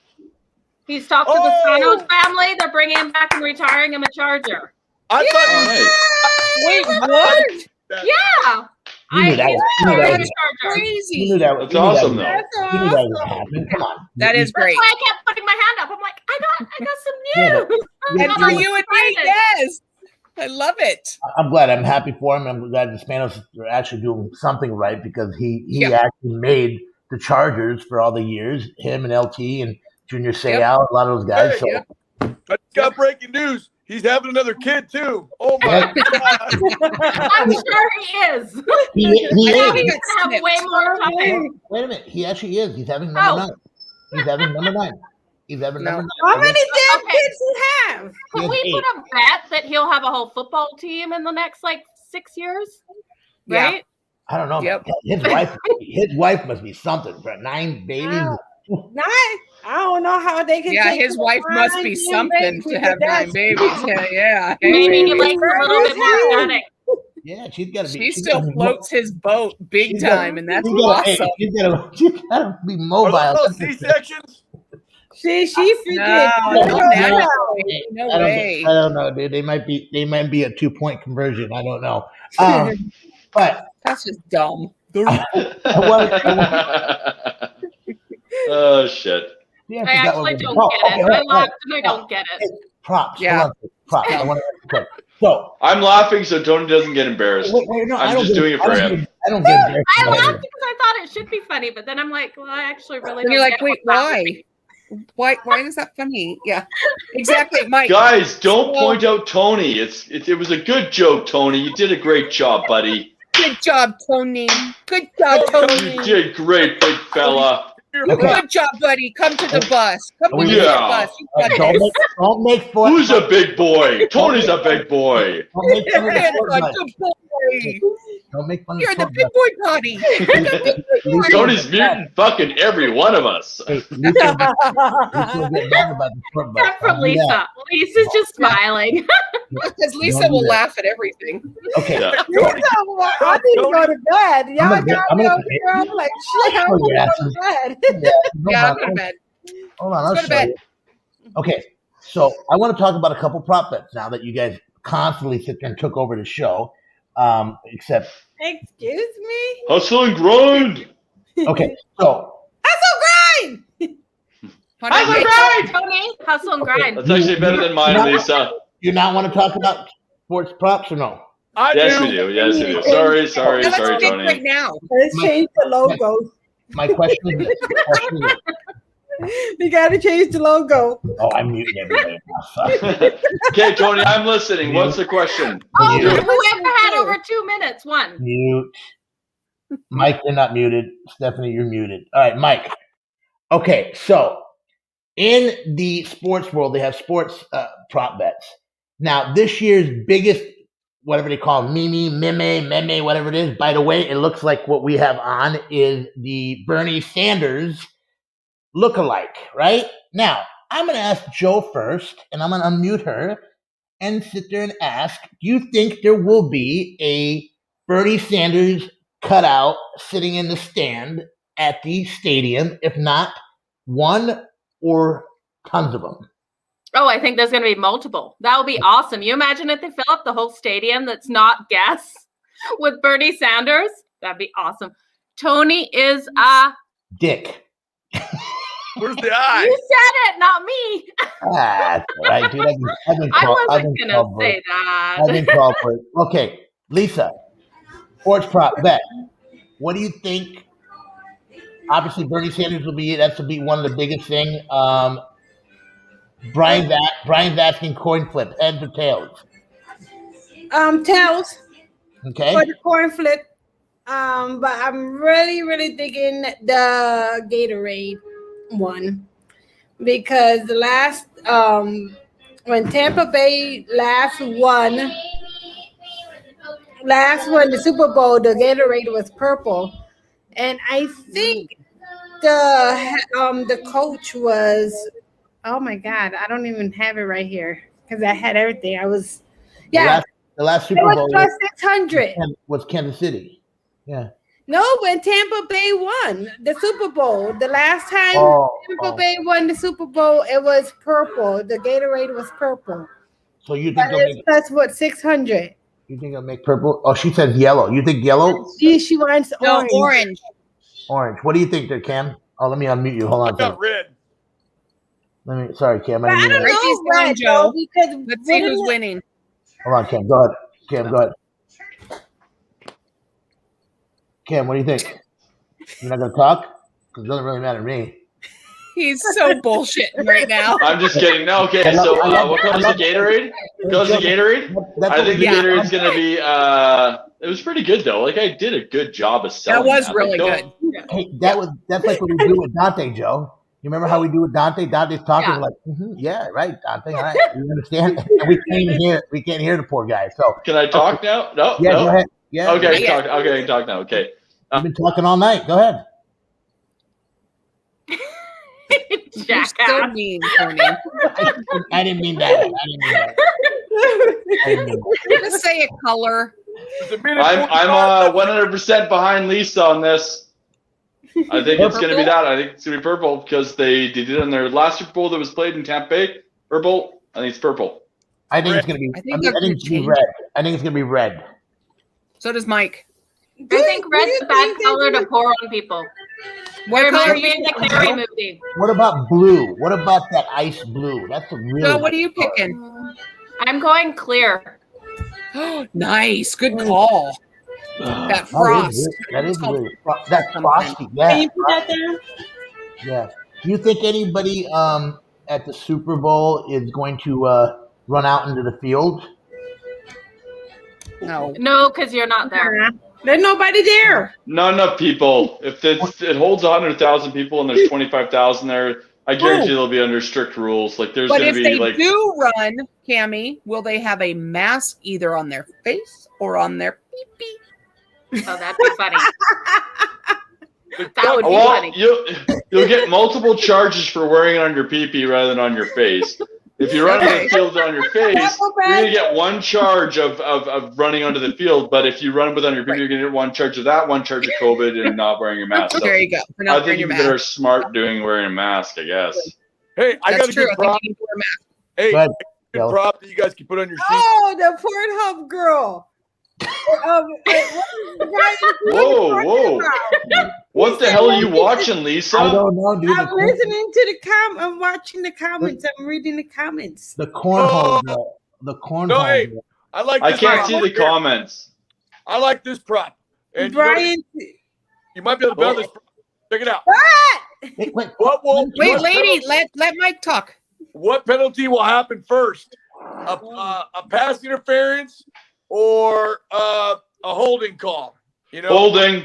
He's talked to the Spanos family. They're bringing him back and retiring him a Charger. Wait, what? Yeah. Crazy. That's awesome, though. Come on. That is great. That's why I kept putting my hand up. I'm like, I got some news. And for you and me, yes. I love it. I'm glad. I'm happy for him. I'm glad the Spanos are actually doing something right because he actually made the Chargers for all the years. Him and LT and Junior Seau, a lot of those guys. I just got breaking news. He's having another kid too. Oh my God! I'm sure he is. He is. He's gonna have way more time. Wait a minute. He actually is. He's having number 9. He's having number 9. He's having number 9. How many damn kids he have? Can we put a bet that he'll have a whole football team in the next 6 years? Right? Yeah. I don't know. Yep. His wife must be something for 9 babies. 9? I don't know how they can. Yeah, his wife must be something to have 9 babies. Yeah. Maybe he likes a little bit more static. Yeah, she's got to be. She still floats his boat big time, and that's awesome. She's got to be mobile. Are those C-sections? She freaking. No way. I don't know, dude. They might be a 2-point conversion. I don't know. But that's just dumb. Oh shit! I actually don't get it. I laughed and I don't get it. Props. Yeah. Props. I want to. So I'm laughing so Tony doesn't get embarrassed. I'm just doing it for him. I don't get embarrassed. I laughed because I thought it should be funny, but then I'm like, well, I actually really don't. You're like, wait, why? Why is that funny? Yeah, exactly, Mike. Guys, don't point out Tony. It was a good joke, Tony. You did a great job, buddy. Good job, Tony. Good job, Tony. You did great, big fella. Good job, buddy. Come to the bus. Come to the bus. Don't make fun. Who's a big boy? Tony's a big boy. Don't make fun of You're the big boy potty. Tony's muting fucking every one of us. Except for Lisa. Lisa's just smiling. Because Lisa will laugh at everything. Okay. I need to go to bed. Y'all got me over here. I'm like, shit, I'm going to go to bed. Yeah, I'm going to bed. Hold on, I'll show you. Okay, so I want to talk about a couple prop bets now that you guys constantly sit there and took over the show. Except, excuse me. Hustle and grind. Okay, so hustle grind. Hustle and grind, Tony. Hustle and grind. That's actually better than mine, Lisa. You not want to talk about sports props or no? Yes, we do. Yes, we do. Sorry, Tony. Right now. Let's change the logo. My question is. You got to change the logo. Oh, I'm muting everybody. Okay, Tony, I'm listening. What's the question? Oh, whoever had over 2 minutes won. Mute. Mike, you're not muted. Stephanie, you're muted. All right, Mike. Okay, so in the sports world, they have sports prop bets. Now, this year's biggest, whatever they call meme, whatever it is. By the way, it looks like what we have on is the Bernie Sanders look-alike, right? Now, I'm going to ask Joe first, and I'm going to unmute her and sit there and ask, do you think there will be a Bernie Sanders cutout sitting in the stand at the stadium? If not, one or tons of them? Oh, I think there's going to be multiple. That would be awesome. You imagine if they fill up the whole stadium that's not guests with Bernie Sanders? That'd be awesome. Tony is a dick. Where's the eye? You said it, not me. That's all right, dude. I wasn't going to say that. I've been called for it. Okay, Lisa, sports prop bet. What do you think? Obviously, Bernie Sanders will be one of the biggest thing. Brian's asking coin flip, heads or tails? Tails. Okay. For the coin flip. But I'm really thinking the Gatorade one. Because the last when Tampa Bay last won the Super Bowl, the Gatorade was purple. And I think the coach was, oh my God, I don't even have it right here because I had everything. The last Super Bowl was +600. Was Kansas City. Yeah. No, when Tampa Bay won the Super Bowl, the last time Tampa Bay won the Super Bowl, it was purple. The Gatorade was purple. So you think that's what 600? You think it'll make purple? Oh, she says yellow. You think yellow? She wants orange. No, orange. Orange. What do you think there, Cam? Oh, let me unmute you. Hold on. I got red. Sorry, Cam. I don't know, red, Joe. Because let's see who's winning. Hold on, Cam. Go ahead. Cam, go ahead. Cam, what do you think? You're not gonna talk? Because it doesn't really matter to me. He's so bullshitting right now. I'm just kidding. No, okay. So what comes to Gatorade? Goes to Gatorade? I think the Gatorade's gonna be. It was pretty good though. Like I did a good job of selling. That was really good. Hey, that's like what we do with Dante, Joe. You remember how we do with Dante? Dante's talking Yeah. like, yeah, right, Dante. All right, you understand? And we can't hear the poor guy. So can I talk now? No. Yeah, no? go ahead. Yeah. Okay, I can talk now. Okay. I've been talking all night. Go ahead. You're so mean, Tony. I didn't mean that. Just say a color. I'm 100% behind Lisa on this. I think it's going to be that. I think it's going to be purple because they did it in their last Super Bowl that was played in Tampa Bay. Purple. I think it's purple. I think it's going to be. I think it's going to be red. I think it's going to be red. So does Mike. I think red's a bad color to pour on people. What Reminds color? me of the Carrie movie. What about blue? What about that ice blue? That's a really. So what are you picking? I'm going clear. Nice, good call. That frost. That is really. That's frosty. Yeah. Can you put that there? Yeah. Do you think anybody at the Super Bowl is going to run out into the field? No, because you're not there. There's nobody there. Not enough people. If it holds 100,000 people and there's 25,000 there, I guarantee they'll be under strict rules. Like there's going to be like. But if they do run, Cammie, will they have a mask either on their face or on their pee-pee? Oh, that'd be funny. That would be funny. You'll get multiple charges for wearing it on your pee-pee rather than on your face. If you run onto the field on your face, you're going to get one charge of running onto the field. But if you run with on your pee-pee, you're going to get one charge of that, one charge of COVID, and not wearing your mask. So there you go. I think you better smart wearing a mask, I guess. Hey, I got a good prop. Hey, good prop that you guys can put on your sheet. Oh, the Pornhub girl. Whoa. What the hell are you watching, Lisa? I don't know, dude. I'm listening to I'm watching the comments. I'm reading the comments. The cornhole girl. The cornhole No, hey, girl. I like I this can't prop see right the here. comments. I like this prop. And Brian, you might be able to build this prop. Check it out. Wait, lady, let Mike talk. What penalty will happen first? A pass interference or a holding call? You know, Holding.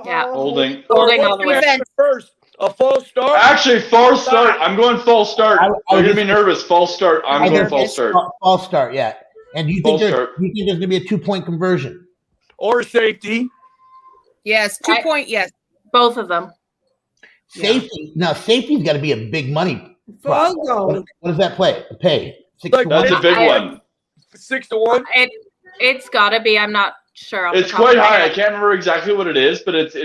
Yeah. Holding. Holding all the way. First, a false start. Actually, false start. I'm going false start. You're going to be nervous. False start. I'm going false start. False start, yeah. And do you think there's going to be a 2-point conversion? Or safety. Yes, 2-point, yes. Both of them. Safety. Now, safety's got to be a big money. What does that pay? 6 to 1? That's a big one. 6 to 1. It's got to be. I'm not sure. It's quite high. I can't remember exactly what it is, but it's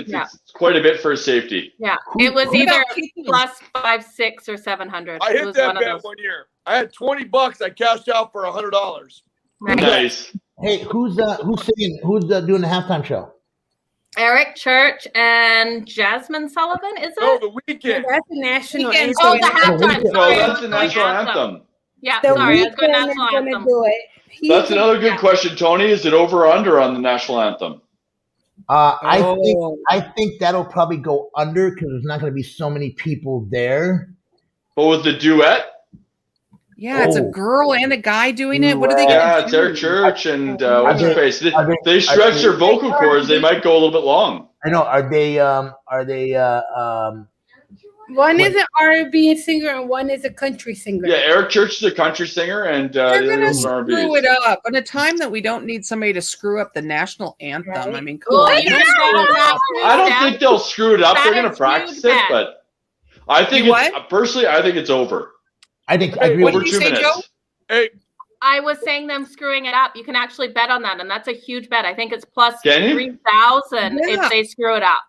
quite a bit for safety. Yeah, it was either plus 500, 600, or 700. I hit that bet one year. I had $20. I cashed out for $100. Nice. Hey, who's singing? Who's doing the halftime show? Eric Church and Jasmine Sullivan, is it? Oh, the Weeknd. That's the national Weeknd. anthem. Oh, the halftime. No, Sorry, that's the national anthem. Yeah, The sorry, I was going Weeknd is national going to anthem. do it. That's another good question, Tony. Is it over or under on the national anthem? I think that'll probably go under because there's not going to be so many people there. But with the duet? Yeah, it's a girl and a guy doing it. What are they going to do? Yeah, it's Eric Church and what's her face? They stretch their vocal cords. They might go a little bit long. I know. Are they? One is an R&B singer and one is a country singer. Yeah, Eric Church is a country singer and They're the going other to one's an R&B. screw it up at a time that we don't need somebody to screw up the national anthem. Right. I mean, come on. I don't think they'll screw it up. They're going to practice it, but I think personally, I think it's over. I agree What over did you 2 say, minutes. Joe? Hey, I was saying them screwing it up. You can actually bet on that, and that's a huge bet. I think it's plus Can you? 3,000 if they screw it up.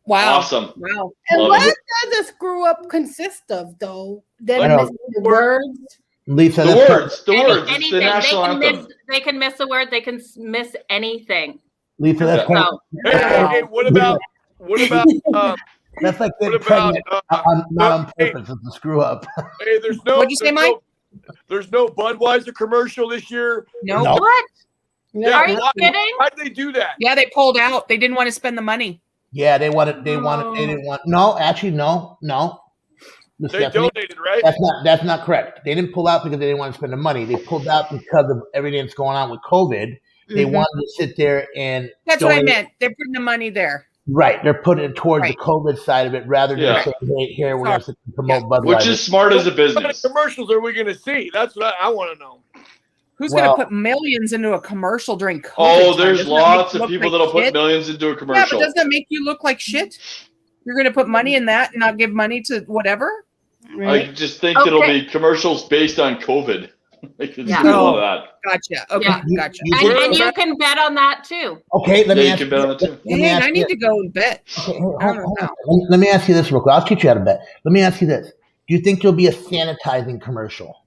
Wow. Awesome. Wow. And Love what it. does a screw up consist of, though? I Then know. missing the words. Lisa? The words. The words. It's Anything. the national anthem. They can miss a word. They can miss anything. Lisa, that's kind of, hey, what about that's like what getting about pregnant not on purpose. It's a screw up. hey, there's no What'd you say, Mike? There's no Budweiser commercial this year. No. No. What? Yeah, Are you why, kidding? why'd they do that? Yeah, they pulled out. They didn't want to spend the money. Yeah, they didn't want. No, actually, no. Miss They Stephanie, donated, right? That's not correct. They didn't pull out because they didn't want to spend the money. They pulled out because of everything that's going on with COVID. They wanted to sit there and That's what I donate. meant. They're putting the money there. Right, they're putting it towards the Right. COVID side of it rather than saying, "Hey, here we're going to promote Budweiser." Which is smart as a What kind business. of commercials are we going to see? That's what I want to know. Who's Well- going to put millions into a commercial during COVID? Oh, time? there's Doesn't that make lots you of look people like that'll put shit? millions into a Yeah, but commercial. doesn't that make you look like shit? You're going to put money in that and not give money to whatever? I just think it'll be commercials based on COVID. They can do all of that. Gotcha. Okay, Yeah. gotcha. And you can bet on that too. Okay, let me Yeah, you ask can bet on it too. let me Man, ask I you- need to go and bet. Okay, I don't know. Let me ask you this real quick. I'll teach you how to bet. Let me ask you this: do you think there'll be a sanitizing commercial?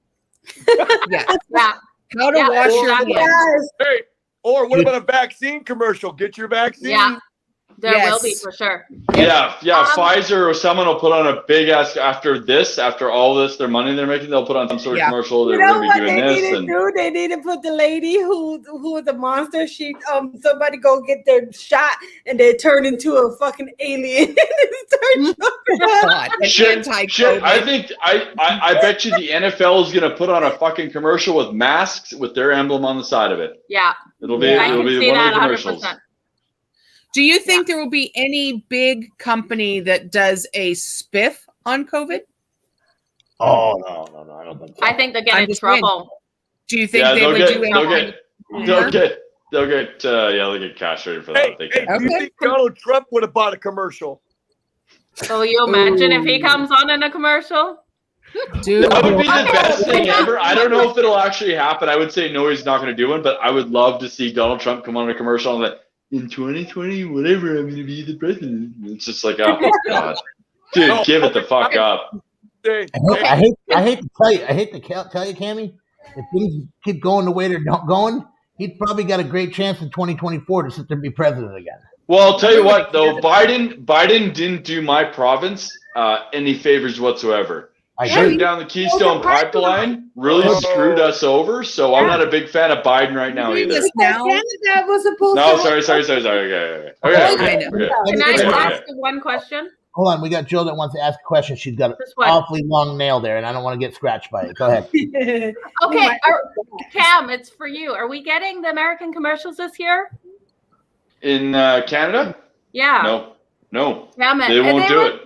Yeah. Yeah. How to wash your exactly. hands. Hey, or what about a vaccine commercial? Get your vaccine. Yeah. There Yes. will be for sure. Yeah. Pfizer or someone will put on a big ass after all this, their money they're making, they'll put on some sort of commercial. They're You know going to what be doing they this. need to And do? They need to put the lady who was a monster. She somebody go get their shot and they turn into a fucking alien. God, it's shit. anti-COVID. I think I bet you the NFL is going to put on a fucking commercial with masks with their emblem on the side of it. Yeah. It'll be I it'll can be see one of that the commercials. 100%. Do you think there will be any big company that does a spiff on COVID? Oh no, I don't think so. I think they'll get I'm in just saying. trouble. Do you think Yeah, they they'll would get do anything? they'll get castrated for that. Hey, They hey, can. do you think Donald Trump would have bought a commercial? So you imagine if he comes on in a commercial? Dude, That would be the best thing ever. I don't know if it'll actually happen. I would say no, he's not going to do one, but I would love to see Donald Trump come on a commercial and like, in 2020, whatever, I'm going to be the president. It's just like, oh my god, dude, give it the fuck up. Hey, I hate to tell you, Cammy, if things keep going the way they're going, he's probably got a great chance in 2024 to sit there and be president again. Well, I'll tell you what, though, Biden didn't do my province any favors whatsoever. I Shutting agree. down the Keystone Pipeline really screwed us over. So I'm not a big fan of Biden right now either. now. Canada was supposed No, to. sorry. Okay. I know. Can I Okay. ask one question? Hold on, we got Jill that wants to ask a question. She's got an Just what? awfully long nail there, and I don't want to get scratched by it. Go ahead. Okay, Cam, it's for you. Are we getting the American commercials this year? In Canada? Yeah. No. Damn it. They won't do it.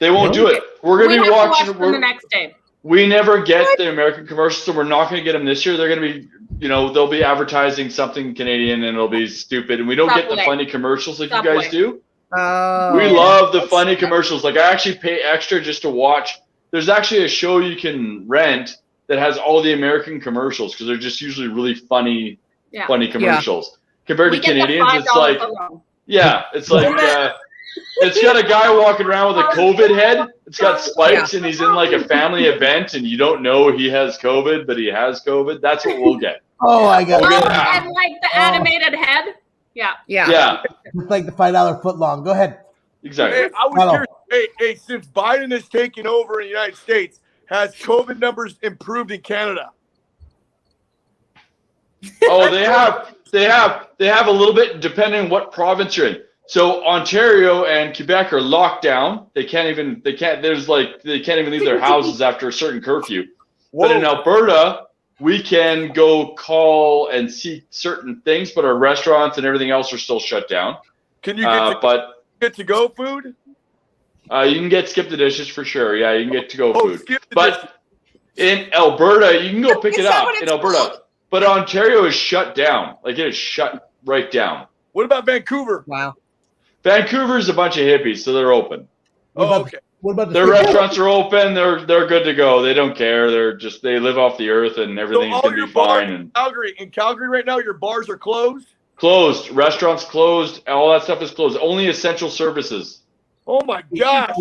They won't do it. We're We going to have be to watch watching. them the next day. We never get the American commercials, so we're not going to get them this year. They're going to be, they'll be advertising something Canadian, and it'll be stupid. And we don't get the Subway. funny commercials like Subway. you guys do. Oh. We love the funny commercials. Like, I actually pay extra just to watch. There's actually a show you can rent that has all the American commercials because they're just usually really funny commercials. compared to We get the Canadians, it's $5 like alone. it's like it's got a guy walking around with a COVID head. It's got spikes, and he's in like a family event, and you don't know he has COVID, but he has COVID. That's what we'll get. Oh, I got We'll it. get that. And like the animated head. Yeah. Yeah, It's like the $5 foot long. Go ahead. exactly. Hey, I was curious. Hey, since Biden has taken over in the United States, has COVID numbers improved in Canada? Oh, they have a little bit depending on what province you're in. So Ontario and Quebec are locked down. They can't even leave their houses after a certain curfew. Whoa. But in Alberta, we can go call and see certain things, but our restaurants and everything else are still shut down. Can you get to go food? You can get skip the dishes for sure. Yeah, you can get to go food. Skip the But in Alberta, you can go pick it up in Alberta. Called? But Ontario is shut down. Like it is shut right down. What about Vancouver? Wow. Vancouver's a bunch of hippies, so they're open. Okay. What about the Their restaurants are open. They're good to go. They don't care. They live off the earth and everything's gonna be fine. And in Calgary right now, your bars are closed. closed, restaurants closed, all that stuff is closed. Only essential services. Oh my gosh!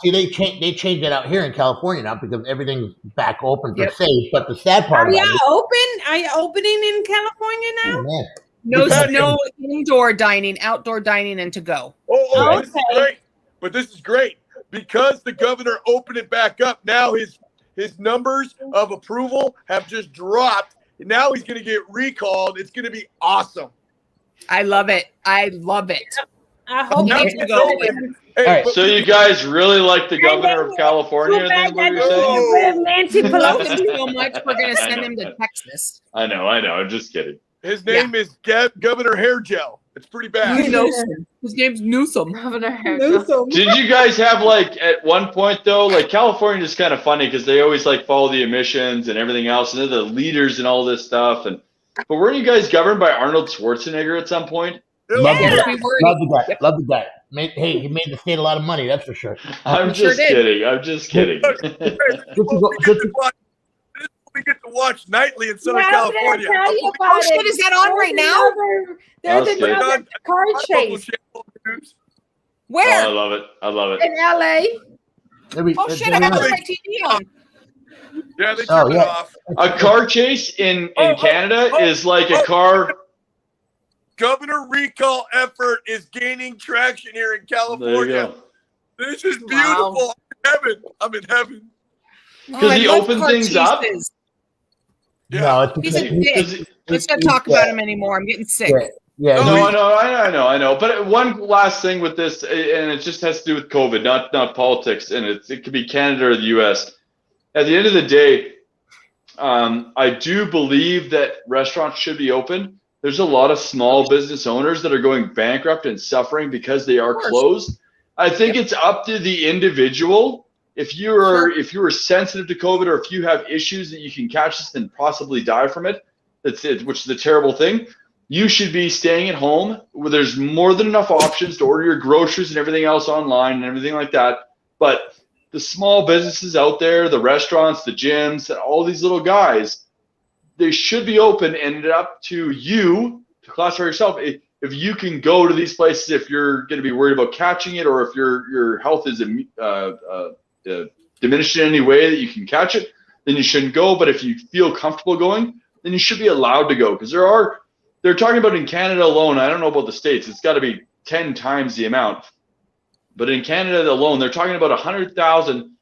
They changed it out here in California now because everything's back open for safe. But the sad part Are about you open? Are you opening in California now? man. No indoor dining, outdoor dining, and to go. Oh, this is great. But this is great because the governor opened it back up. Now his numbers of approval have just dropped. Now he's going to get recalled. It's going to be awesome. I love it. I love it. I hope Now it's to go. Hey, All right. So you guys really like the governor of California? Then what you're saying? Nancy Love Pelosi. him so much. We're going to send him to Texas. I know. I'm just kidding. his name is Governor Hair Gel. It's pretty bad. Newsom. His name's Newsom. Governor Newsom. Did you guys have at one point though, California is kind of funny because they always follow the emissions and everything else, and they're the leaders in all this stuff. But weren't you guys governed by Arnold Schwarzenegger at some point? Love Yes, the we were. guy. Love the guy. He made the state a lot of money. That's for sure. I'm just kidding. We get to watch nightly in Southern California. Oh, shit, is that on right now? There's That's good. another car chase Where? Oh, I love it. in LA. Oh, shit, I got my TV on. Yeah, they turned it off. A car chase in Canada is like a car. Governor recall effort is gaining traction here in California. There you go. This is beautiful. I'm in heaven. Because he opened things up. Yeah. No, it's He's a because dick. Let's not talk about him anymore. I'm getting sick. Yeah. I know. But one last thing with this, and it just has to do with COVID, not politics, and it could be Canada or the U.S. At the end of the day, I do believe that restaurants should be open. There's a lot of small business owners that are going bankrupt and suffering because they are closed. I think it's up to the individual. If you are sensitive to COVID, or if you have issues that you can catch this and possibly die from it, which is a terrible thing. You should be staying at home where there's more than enough options to order your groceries and everything else online and everything like that. But the small businesses out there, the restaurants, the gyms, and all these little guys, they should be open, and it's up to you to classify yourself. If you can go to these places, if you're going to be worried about catching it, or if your health is diminished in any way that you can catch it, then you shouldn't go. But if you feel comfortable going, then you should be allowed to go, because they're talking about in Canada alone. I don't know about the States. It's got to be 10 times the amount. But in Canada alone, they're talking about 100,000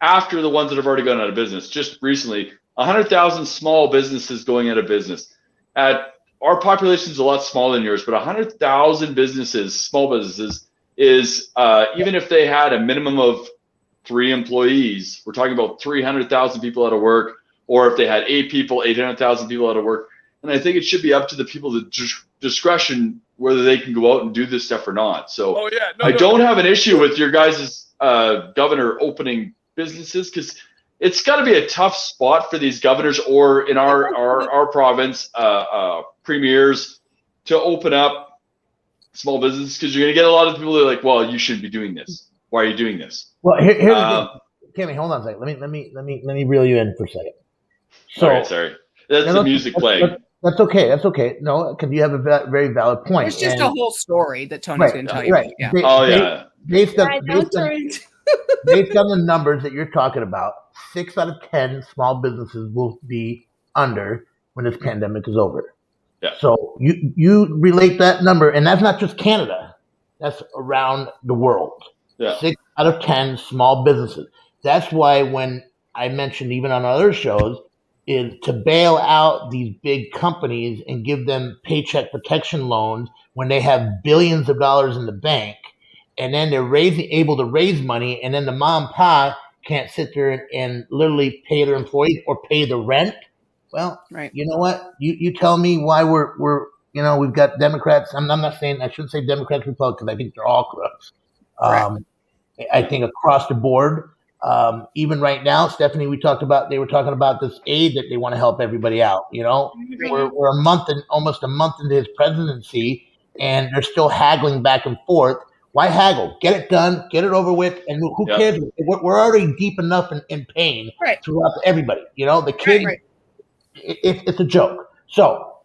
after the ones that have already gone out of business. Just recently, 100,000 small businesses going out of business. Our population is a lot smaller than yours, but 100,000 businesses, small businesses, is even if they had a minimum of 3 employees, we're talking about 300,000 people out of work. Or if they had 8 people, 800,000 people out of work. And I think it should be up to the people, the discretion, whether they can go out and do this stuff or not. So I don't have an issue with your guys' governor opening businesses, because it's got to be a tough spot for these governors, or in our province, premiers, to open up small businesses, because you're going to get a lot of people that are like, well, you shouldn't be doing this. Why are you doing this? Well, here's the thing. Kimmy, hold on a second. Let me reel you in for a second. So, all right, sorry. That's the music playing. That's okay. That's okay. No, because you have a very valid point. It's just a whole story that Tony's Right, going to tell you. right. Yeah. Oh yeah. Based on Don't turn. based on the numbers that you're talking about, 6 out of 10 small businesses will be under when this pandemic is over. Yeah. So you relate that number, and that's not just Canada. That's around the world. Yeah. 6 out of 10 small businesses. That's why when I mentioned even on other shows is to bail out these big companies and give them paycheck protection loans when they have billions of dollars in the bank, and then they're able to raise money, and then the mom and pop can't sit there and literally pay their employees or pay the rent. Well, Right. you know what? You tell me why we're we've got Democrats. I'm not saying, I shouldn't say Democrats, Republicans. I think they're all corrupt. I think across the board. Even right now, Stephanie, they were talking about this aid that they want to help everybody out. We're almost a month into his presidency, and they're still haggling back and forth. Why haggle? Get it done, get it over with, and who cares? We're already deep enough in pain throughout everybody. The kid, it's a joke. So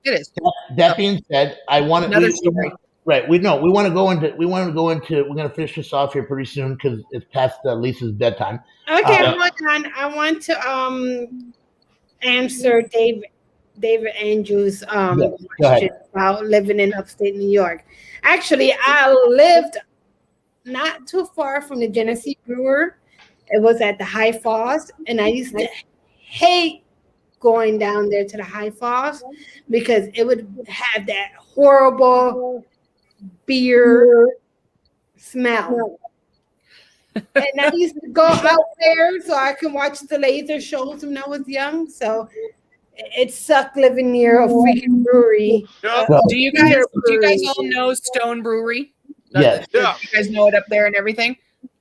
it is. That being said, I want another story. Right. We want to go into. We're going to finish this off here pretty soon because it's past Lisa's bedtime. Okay, I want to answer David Andrews' question about living in upstate New York. Actually, I lived not too far from the Genesee Brewer. It was at the High Falls, and I used to hate going down there to the High Falls because it would have that horrible beer smell. And I used to go out there so I could watch the laser shows when I was young. So it sucked living near a freaking brewery. Do you guys all know Stone Brewery? Yes. You guys know it up there and everything?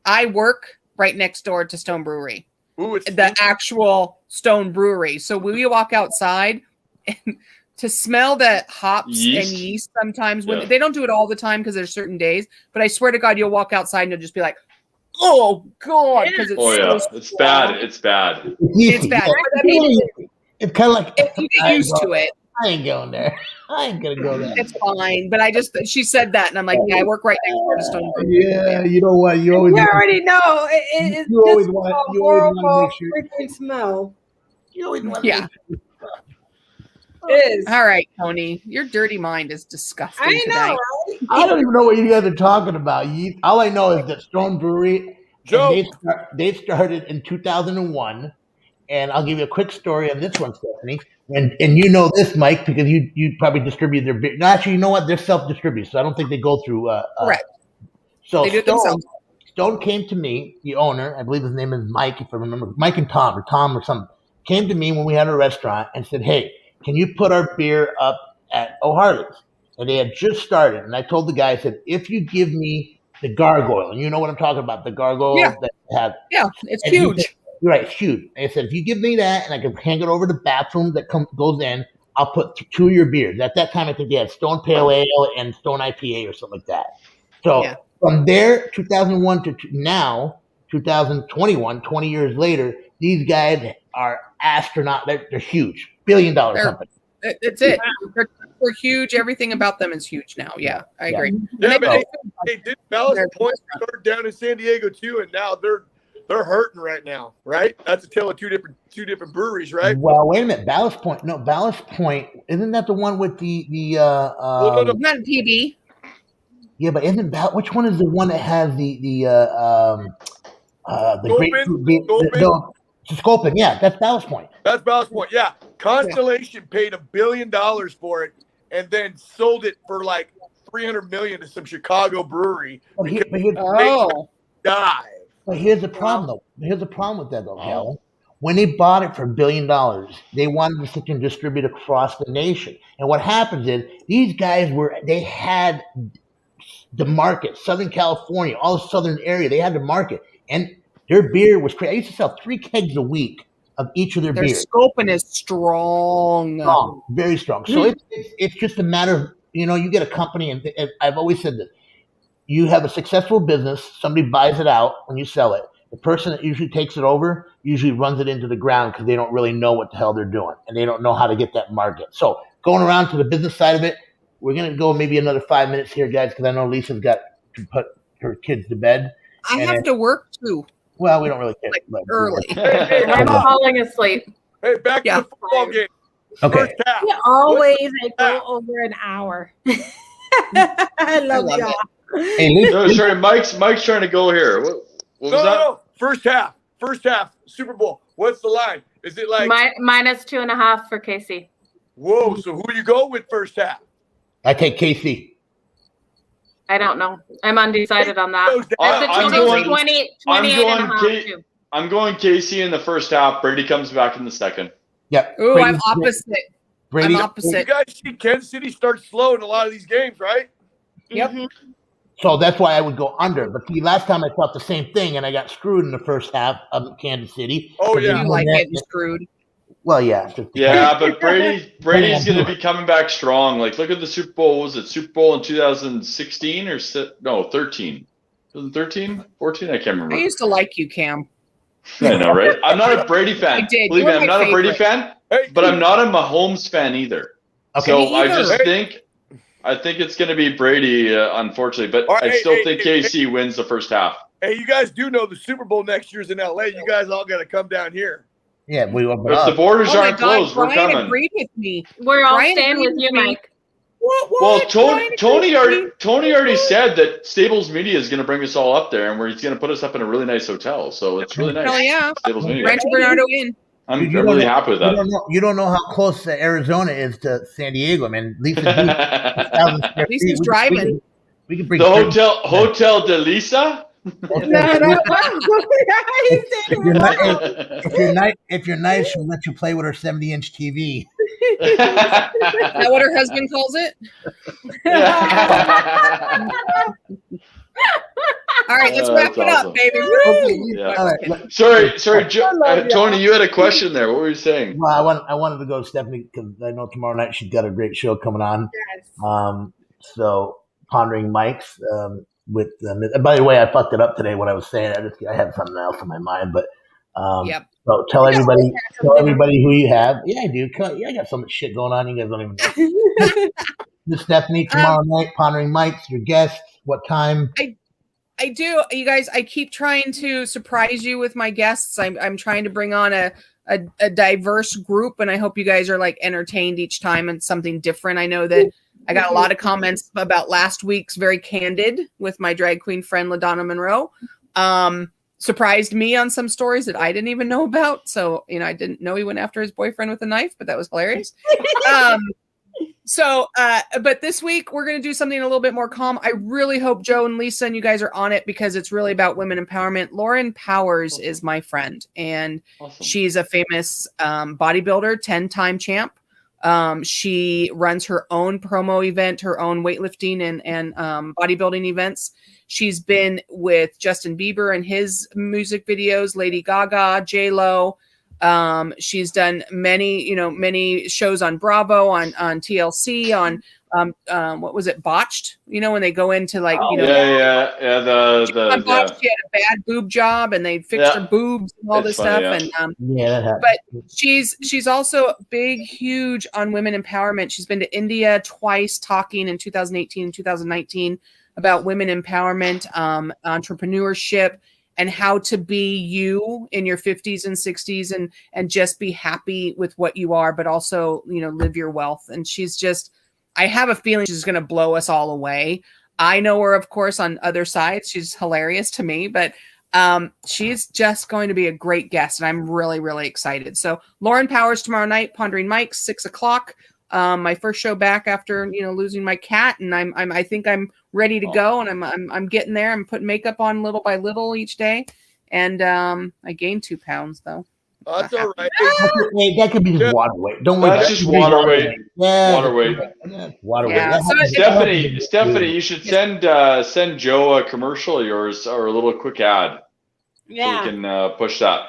I work right next door to Stone Brewery. Ooh, it's the actual Stone Brewery. So we walk outside and to smell that hops and yeast sometimes when they don't do it all the time because there's certain days, but I swear to God, you'll walk outside and you'll just be like, oh God, because it's it's bad. It's bad. It's bad. But I mean, it's kind of like if you get used to it. I ain't going there. I ain't gonna go there. It's fine, but she said that, and I'm like, I work right next door to Stone Brewery. Yeah, you know what? You already know. It's you always want to make sure. Freaking smell. You always want to It is. All right, Tony, your dirty mind is disgusting. I know. Today. I don't even know what you guys are talking about. All I know is that Stone Brewery, they started in 2001. And I'll give you a quick story on this one, Stephanie. And you know this, Mike, because you probably distribute their beer. No, actually, you know what? They're self-distributed, so I don't think they go through. Correct. So they do it themselves. Stone came to me, the owner, I believe his name is Mike, if I remember, Mike and Tom, or something, came to me when we had a restaurant and said, hey, can you put our beer up at O'Harley's? And they had just started. And I told the guy, I said, if you give me the gargoyle, and you know what I'm talking about, the gargoyle that have. Yeah, it's huge. You're right, it's huge. And I said, if you give me that and I can hang it over the bathroom that goes in, I'll put 2 of your beers. At that time, I think they had Stone Pale Ale and Stone IPA or something like that. So from there, 2001 to now, 2021, 20 years later, these guys are astronaut. They're huge, billion-dollar company. That's it. They're huge. Everything about them is huge now. Yeah, I agree. Yeah, but they did Ballast Point start down in San Diego too, and now they're hurting right now, right? That's a tale of two different breweries, right? Well, wait a minute. Ballast Point. No, Ballast Point. Isn't that the one with the no, not a PB. Yeah, but which one is the one that has the Sculpin? Yeah, that's Ballast Point. That's Ballast Point. Yeah, Constellation paid $1 billion for it, and then sold it for like $300 million to some Chicago brewery. Dive. But here's the problem, though. Here's the problem with that, though, Calvin. When they bought it for $1 billion, they wanted to sit and distribute across the nation. And what happens is these guys they had the market, Southern California, all the southern area. They had the market, and their beer was crazy. I used to sell 3 kegs a week of each of their beers. Their scoping is strong, very strong. So it's just a matter of you get a company, and I've always said this. You have a successful business, somebody buys it out when you sell it. the person that usually takes it over usually runs it into the ground because they don't really know what the hell they're doing and they don't know how to get that market. So going around to the business side of it, we're going to go maybe another 5 minutes here, guys, because I know Lisa's got to put her kids to bed. I have to work too. Well, we don't really care. Like early. I'm falling asleep. Hey, back to the football game. Okay. First half. Always go over an hour. I love y'all. Hey, No, sorry, Mike's trying to go here. What was that? No. First half. Super Bowl. What's the line? Is it like minus 2.5 for KC? Whoa? So who you go with first half? I take KC. I don't know. I'm undecided on that. I'm going KC in the first half. Brady comes back in the second. Yep. Ooh, I'm opposite. Brady, I'm opposite. You guys see Kansas City start slow in a lot of these games, right? Yep. Mm-hmm. So that's why I would go under. But see, last time I thought the same thing, and I got screwed in the first half of Kansas City. Oh, yeah. You like getting screwed. Well, yeah. Yeah, but Brady's going to be coming back strong. Like, look at the Super Bowl. Was it Super Bowl in 2016 or 13? 2013? 14? I can't remember. I used to like you, Cam. I know, right? I'm not a Brady fan. I did. Believe me, You're I'm my not a Brady favorite. fan, but I'm not a Mahomes fan either. Okay. So I think it's going to be Brady, unfortunately. But Right, I still think KC wins the first half. Hey, you guys do know the Super Bowl next year's in LA. You guys all got to come down here. Yeah, we will. If the borders Oh my aren't God, closed, we're Brian coming. agreed with me. We're all Brian staying with agreed you, with me. Mike. Well, Tony already said that Stables Media is going to bring us all up there, and he's going to put us up in a really nice hotel. So it's really nice. Hell yeah. Stables Media. Rancho Bernardo Inn. I'm really happy with that. You don't know how close Arizona is to San Diego, man. Lisa's driving. We can bring the Hotel de Lisa. If you're nice, she'll let you play with her 70-inch TV. Is that what her husband calls it? All right, let's wrap it up, baby. Yeah. Sorry, Tony, you had a question there. What were you saying? Well, I wanted to go to Stephanie because I know tomorrow night she's got a great show coming on. Yes. So Pondering Mike's with by the way, I fucked it up today when I was saying it. I had something else in my mind, but so tell everybody who you have. Yeah, I do. I got so much shit going on. You guys don't even know. Miss Stephanie, tomorrow night, Pondering Mike's, your guest. What time? I do. You guys, I keep trying to surprise you with my guests. I'm trying to bring on a diverse group, and I hope you guys are like entertained each time and something different. I know that I got a lot of comments about last week's Very Candid with my drag queen friend LaDonna Monroe. Surprised me on some stories that I didn't even know about. So, I didn't know he went after his boyfriend with a knife, but that was hilarious. But this week we're going to do something a little bit more calm. I really hope Joe and Lisa and you guys are on it because it's really about women empowerment. Lauren Powers is my friend, and she's a famous bodybuilder, 10-time champ. She runs her own promo event, her own weightlifting and bodybuilding events. She's been with Justin Bieber and his music videos, Lady Gaga, J-Lo. She's done many shows on Bravo, on TLC, on what was it, Botched? When they go into Botched. She had a bad boob job, and they fixed her boobs and all this stuff. Yeah. But she's also big, huge on women empowerment. She's been to India twice, talking in 2018 and 2019 about women empowerment, entrepreneurship, and how to be you in your 50s and 60s and just be happy with what you are, but also, live your wealth. And I have a feeling she's going to blow us all away. I know her, of course, on other sides. She's hilarious to me, but she's just going to be a great guest. And I'm really, really excited. So Lauren Powers tomorrow night, Pondering Mike's, 6:00. My first show back after, losing my cat. And I think I'm ready to go, and I'm getting there. I'm putting makeup on little by little each day, and I gained 2 pounds though. Oh, that's all right. That could be just water weight. Don't worry. That's just water weight. Yeah, water weight. Water Yeah. weight. Stephanie, you should send Joe a commercial of yours or a little quick ad. Yeah. So we can push that.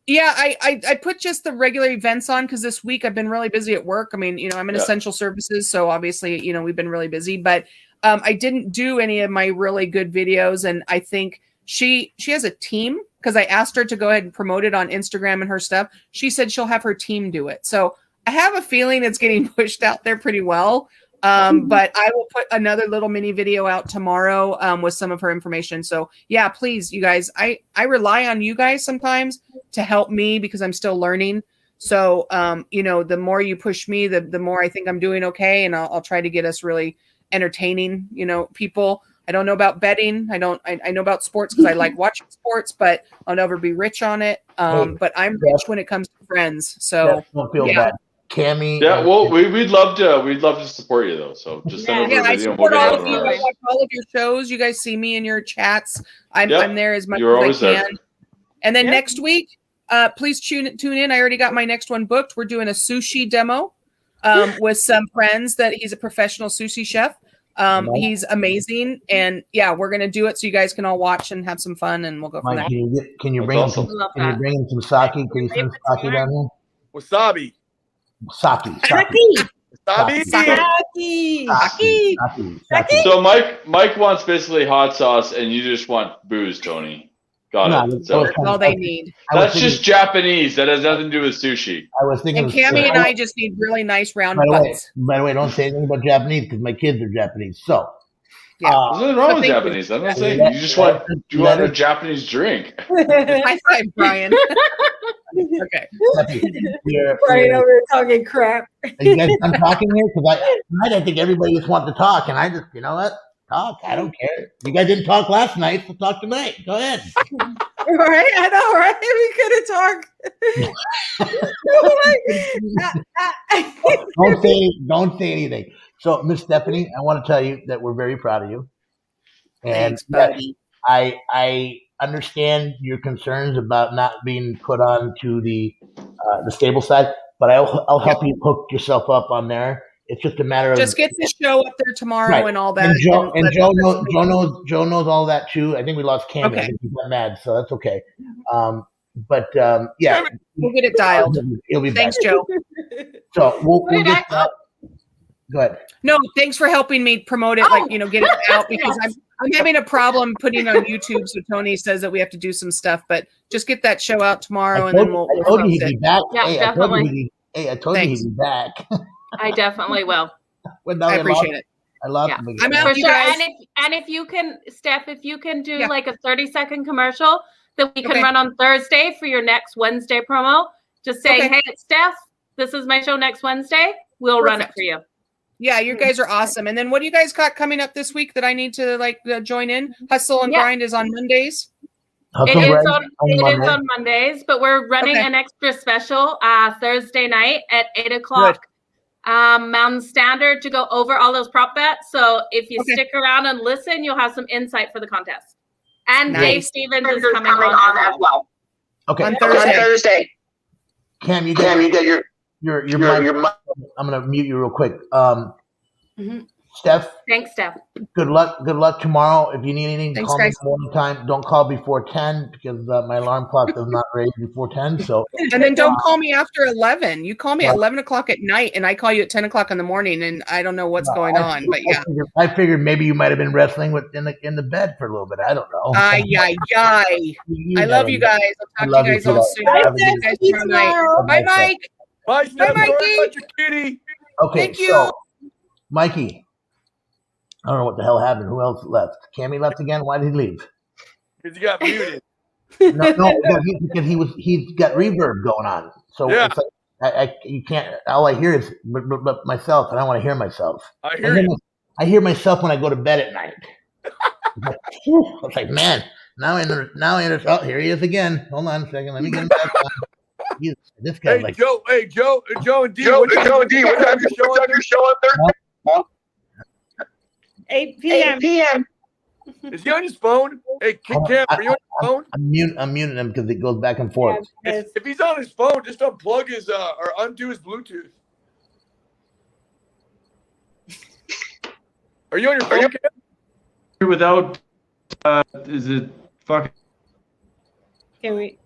Yeah, I put just the regular events on because this week I've been really busy at work. I mean, I'm in essential services, so obviously, we've been really busy. But I didn't do any of my really good videos, and I think She has a team because I asked her to go ahead and promote it on Instagram and her stuff. She said she'll have her team do it. So I have a feeling it's getting pushed out there pretty well. But I will put another little mini video out tomorrow with some of her information. So yeah, please, you guys, I rely on you guys sometimes to help me because I'm still learning. So, the more you push me, the more I think I'm doing okay. And I'll try to get us really entertaining, people. I don't know about betting. I know about sports because I like watching sports, but I'll never be rich on it. But I'm rich when it comes to friends. So don't feel bad. Cammy. Yeah, well, we'd love to support you though. So just send over a video. I support all of you. I watch all of your shows. You guys see me in your chats. I'm there as much as I can. There. And then next week, please tune in. I already got my next one booked. We're doing a sushi demo with some friends that he's a professional sushi chef. He's amazing. And yeah, we're going to do it so you guys can all watch and have some fun and we'll go from there. Can you bring him some sake? Can you send sake down here? Wasabi. Sake. So Mike wants basically hot sauce, and you just want booze, Tony. Got it. So that's all they need. That's just Japanese. That has nothing to do with sushi. I was thinking. And Cammy and I just need really nice round butts. By the way, don't say anything about Japanese because my kids are Japanese. So. There's nothing wrong with Japanese. I'm not saying you just want a Japanese drink. High five, Brian. Okay. Brian over here talking crap. Are you guys done talking here? Because tonight I think everybody just wants to talk, and I just, talk. I don't care. You guys didn't talk last night, so talk tonight. Go ahead. Right? I know, right? We could have talked. Don't say anything. So, Miss Stephanie, I want to tell you that we're very proud of you. And thanks, buddy. I understand your concerns about not being put on to the stable side, but I'll help you hook yourself up on there. It's just a matter of just get the show up there tomorrow and all that. And Joe knows all that too. I think we lost Cammy. I think he got mad, so that's okay. Yeah, we'll get it dialed. It'll be thanks, back. Joe. So we'll get that. Go ahead. No, thanks for helping me promote it. Get it out because I'm having a problem putting it on YouTube. So Tony says that we have to do some stuff, but just get that show out tomorrow, and then we'll. I told you he'd be back. Yeah, definitely. I told you he'd be back. I definitely will. I appreciate it. I love him. I'm out, for you sure. guys. And if you can, Steph, if you can do like a 30-second commercial that we can run on Thursday for your next Wednesday promo, just saying, hey, it's Steph. This is my show next Wednesday. We'll run it for you. Yeah, you guys are awesome. And then what do you guys got coming up this week that I need to join in? Hustle and Grind is on Mondays. It is on Mondays, but we're running an extra special Thursday night at 8:00 Mountain Standard to go over all those prop bets. So if you stick around and listen, you'll have some insight for the contest. And Dave Stevens is coming on as well. Okay, on Thursday. Cam, you get your mic. I'm gonna mute you real quick. Steph. Thanks, Steph. Good luck tomorrow. If you need anything, thanks, call me guys. morning time. Don't call before 10 because my alarm clock does not raise before 10. So and then don't call me after 11. You call me at 11 o'clock at night, and I call you at 10 o'clock in the morning, and I don't know what's going on. But yeah, I figured maybe you might have been wrestling in the bed for a little bit. I don't know. I love you guys. I'll talk to you guys all soon. Bye, Mike. Bye, Steph. Mikey. Bye, kitty. Okay, thank you. So, Mikey. I don't know what the hell happened. Who else left? Cammy left again. Why did he leave? Because you got muted. No, because he's got reverb going on. So it's like you can't. All I hear is but myself, and I want to hear myself. I hear myself when I go to bed at night. It's like, man, now I understand. Oh, here he is again. Hold on a second. Let me get him back on. This guy's like Joe and D. What time is your show on Thursday? 8 p.m. Is he on his phone? Hey, Cam, are you on your phone? I'm muting him because it goes back and forth. If he's on his phone, just unplug his or undo his Bluetooth. Are you on your phone, Cam? Without, is it fucking? Can we?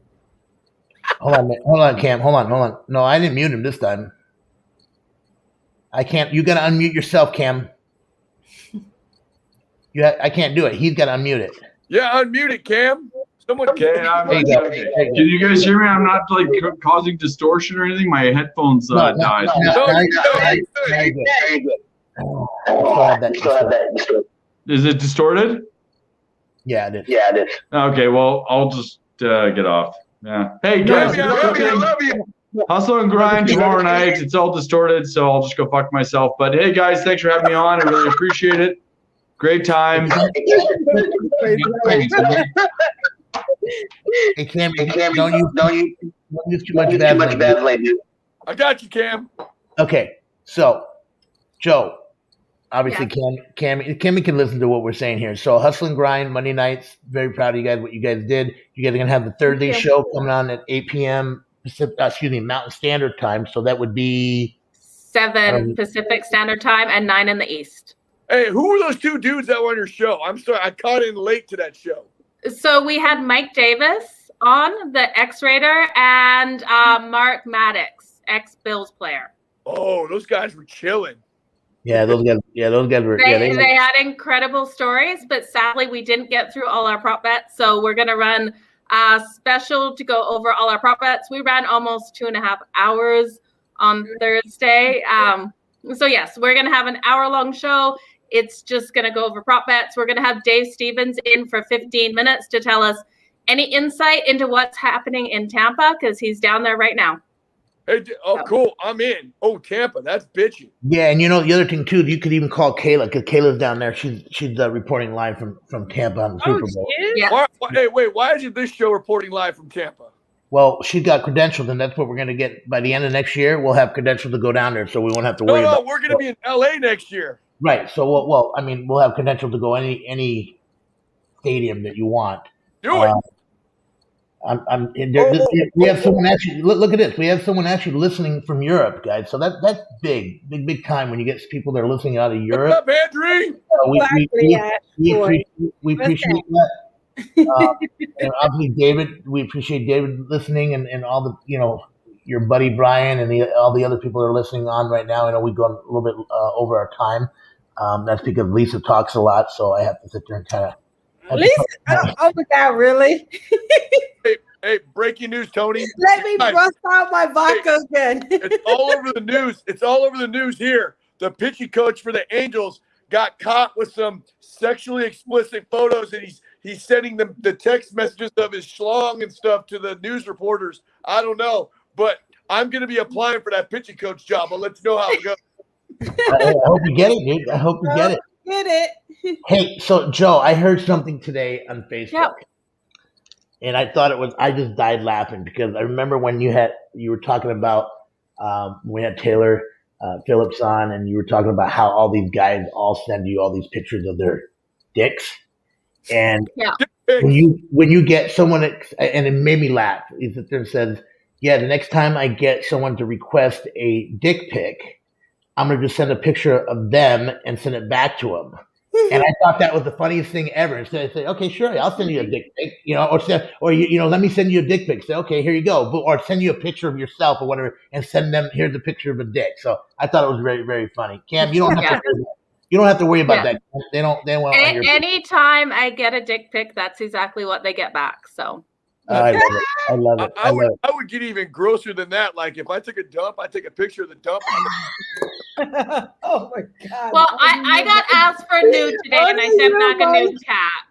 Hold on, Cam. Hold on. No, I didn't mute him this time. I can't. You got to unmute yourself, Cam. I can't do it. He's got to unmute it. Yeah, unmute it, Cam. Someone. Okay, can you guys hear me? I'm not like causing distortion or anything. My headphones died. Is it distorted? Yeah, it is. Okay, well, I'll just get off. Yeah. Hey guys, I love you. Hustle and grind tomorrow night. It's all distorted, so I'll just go fuck myself. But hey guys, thanks for having me on. I really appreciate it. Great time. Hey Cam, don't use too much bad language. I got you, Cam. Okay, so Joe, obviously Cammy can listen to what we're saying here. So Hustle and Grind Monday nights. Very proud of you guys. What you guys did. You guys are gonna have the Thursday show coming on at 8 p.m. Mountain Standard Time. So that would be 7 Pacific Standard Time and 9 in the East. Hey, who were those 2 dudes that were on your show? I'm sorry, I caught in late to that show. So we had Mike Davis on, the X-Raider, and Mark Maddox, ex-Bills player. Oh, those guys were chilling. Yeah, those guys were. They had incredible stories, but sadly we didn't get through all our prop bets. So we're gonna run a special to go over all our prop bets. We ran almost 2.5 hours on Thursday. So yes, we're gonna have an hour-long show. It's just going to go over prop bets. We're going to have Dave Stevens in for 15 minutes to tell us any insight into what's happening in Tampa, because he's down there right now. Hey, cool. I'm in. Oh, Tampa, that's bitchy. Yeah, and the other thing too, you could even call Kayla, because Kayla's down there. She's reporting live from Tampa on the Super Bowl. Yeah. Why isn't this show reporting live from Tampa? Well, she got credentialed, and that's what we're going to get by the end of next year. We'll have credentialed to go down there, so we won't have to worry about. No, we're going to be in LA next year. Right. So, well, I mean, we'll have credential to go any stadium that you want. Do it. We have someone actually. Look at this. We have someone actually listening from Europe, guys. So that's big time when you get people that are listening out of Europe. What's up, Andrew? We appreciate that. And obviously, David. We appreciate David listening, and all the your buddy Brian and all the other people that are listening on right now. I know we've gone a little bit over our time. That's because Lisa talks a lot, so I have to sit there and kind of. Lisa, oh my God, really? Hey, breaking news, Tony. Let me bust out my vodka again. It's all over the news. It's all over the news here. The pitching coach for the Angels got caught with some sexually explicit photos, and he's sending them the text messages of his schlong and stuff to the news reporters. I don't know, but I'm going to be applying for that pitching coach job. I'll let you know how it goes. I hope you get it, dude. I hope you get it. Get it. Hey, so Joe, I heard something today on Facebook. Yep. And I thought I just died laughing, because I remember when you were talking about we had Taylor Phillips on, and you were talking about how all these guys all send you all these pictures of their dicks. And when you get someone, and it made me laugh. He sits there and says, yeah, the next time I get someone to request a dick pic, I'm going to just send a picture of them and send it back to them. And I thought that was the funniest thing ever. Instead of saying, okay, sure, I'll send you a dick pic, or let me send you a dick pic. Say, okay, here you go. Or send you a picture of yourself or whatever, and send them, here's a picture of a dick. So I thought it was very, very funny. Cam, you don't have to worry about that. They won't. Anytime I get a dick pic, that's exactly what they get back. So. I love it. I would get even grosser than that. Like if I took a dump, I take a picture of the dump. Oh my God. Well, I got asked for a nude today, and I sent back a nude cat.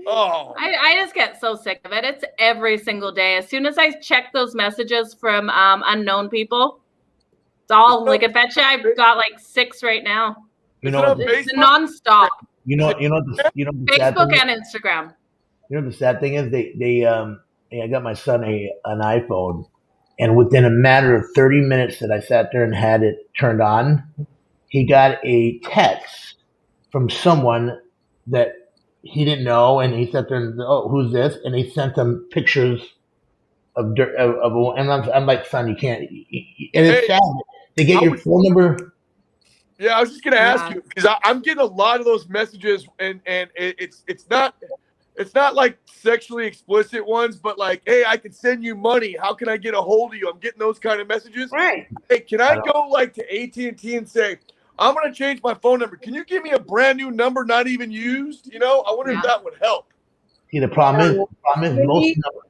Oh. I just get so sick of it. It's every single day. As soon as I check those messages from unknown people, it's all like, I bet you I've got like 6 right now. It's nonstop. Facebook and Instagram. You know the sad thing is I got my son an iPhone, and within a matter of 30 minutes that I sat there and had it turned on, he got a text from someone that he didn't know, and he sat there and said, oh, who's this? And he sent them pictures of and I'm like, son, you can't. And it's sad. They get your phone number. Yeah, I was just gonna ask you, because I'm getting a lot of those messages, and it's not like sexually explicit ones, but like, hey, I can send you money. How can I get a hold of you? I'm getting those kind of messages. Right. Hey, can I go like to AT&T and say, I'm going to change my phone number. Can you give me a brand new number, not even used? I wonder if that would help. See, the problem is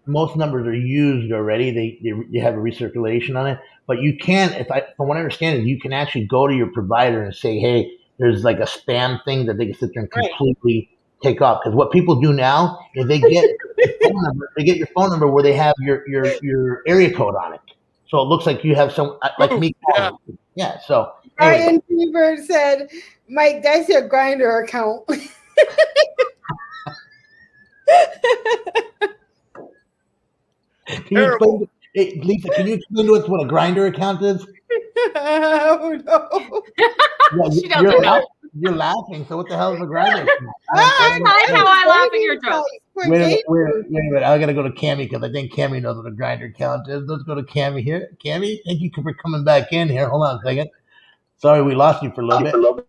most numbers are used already. They have a recirculation on it. But you can, from what I understand, is you can actually go to your provider and say, hey, there's like a spam thing that they can sit there and completely take off. Because what people do now is they get your phone number where they have your area code on it. So it looks like you have some like me. Yeah. So Ryan Beaver said, Mike, that's your Grinder account. Terrible. Lisa, can you explain to us what a Grinder account is? Oh no. Well, she doesn't know. You're laughing, so what the hell is a Grinder account? I like how I laugh at your jokes. Wait a minute. I gotta go to Cammy because I think Cammy knows what a Grinder account is. Let's go to Cammy here. Cammy, thank you for coming back in here. Hold on a second. Sorry, we lost you for a little bit.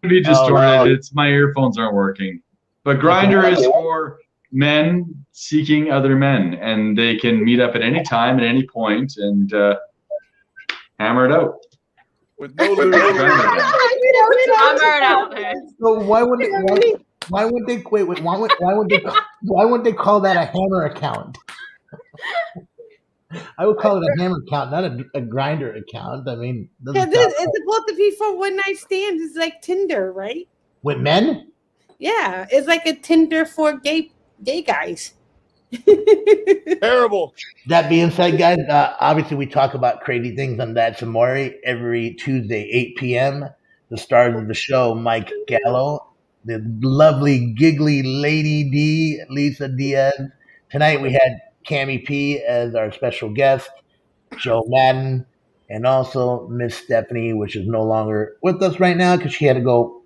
Be distorted. It's my earphones aren't working. But Grinder is for men seeking other men, and they can meet up at any time, at any point, and hammer it out. With no lube. Hammer it out. So why would they call that a hammer account? I would call it a hammer account, not a Grinder account. I mean, it's supposed to be for one night stands. It's like Tinder, right? With men? Yeah, it's like a Tinder for gay guys. Terrible. That being said, guys, obviously we talk about crazy things on That's Amore every Tuesday, 8 p.m. The stars of the show, Mike Gallo, the lovely, giggly Lady D, Lisa Diaz. Tonight we had Cammy P as our special guest, Joe Madden, and also Miss Stephanie, which is no longer with us right now because she had to go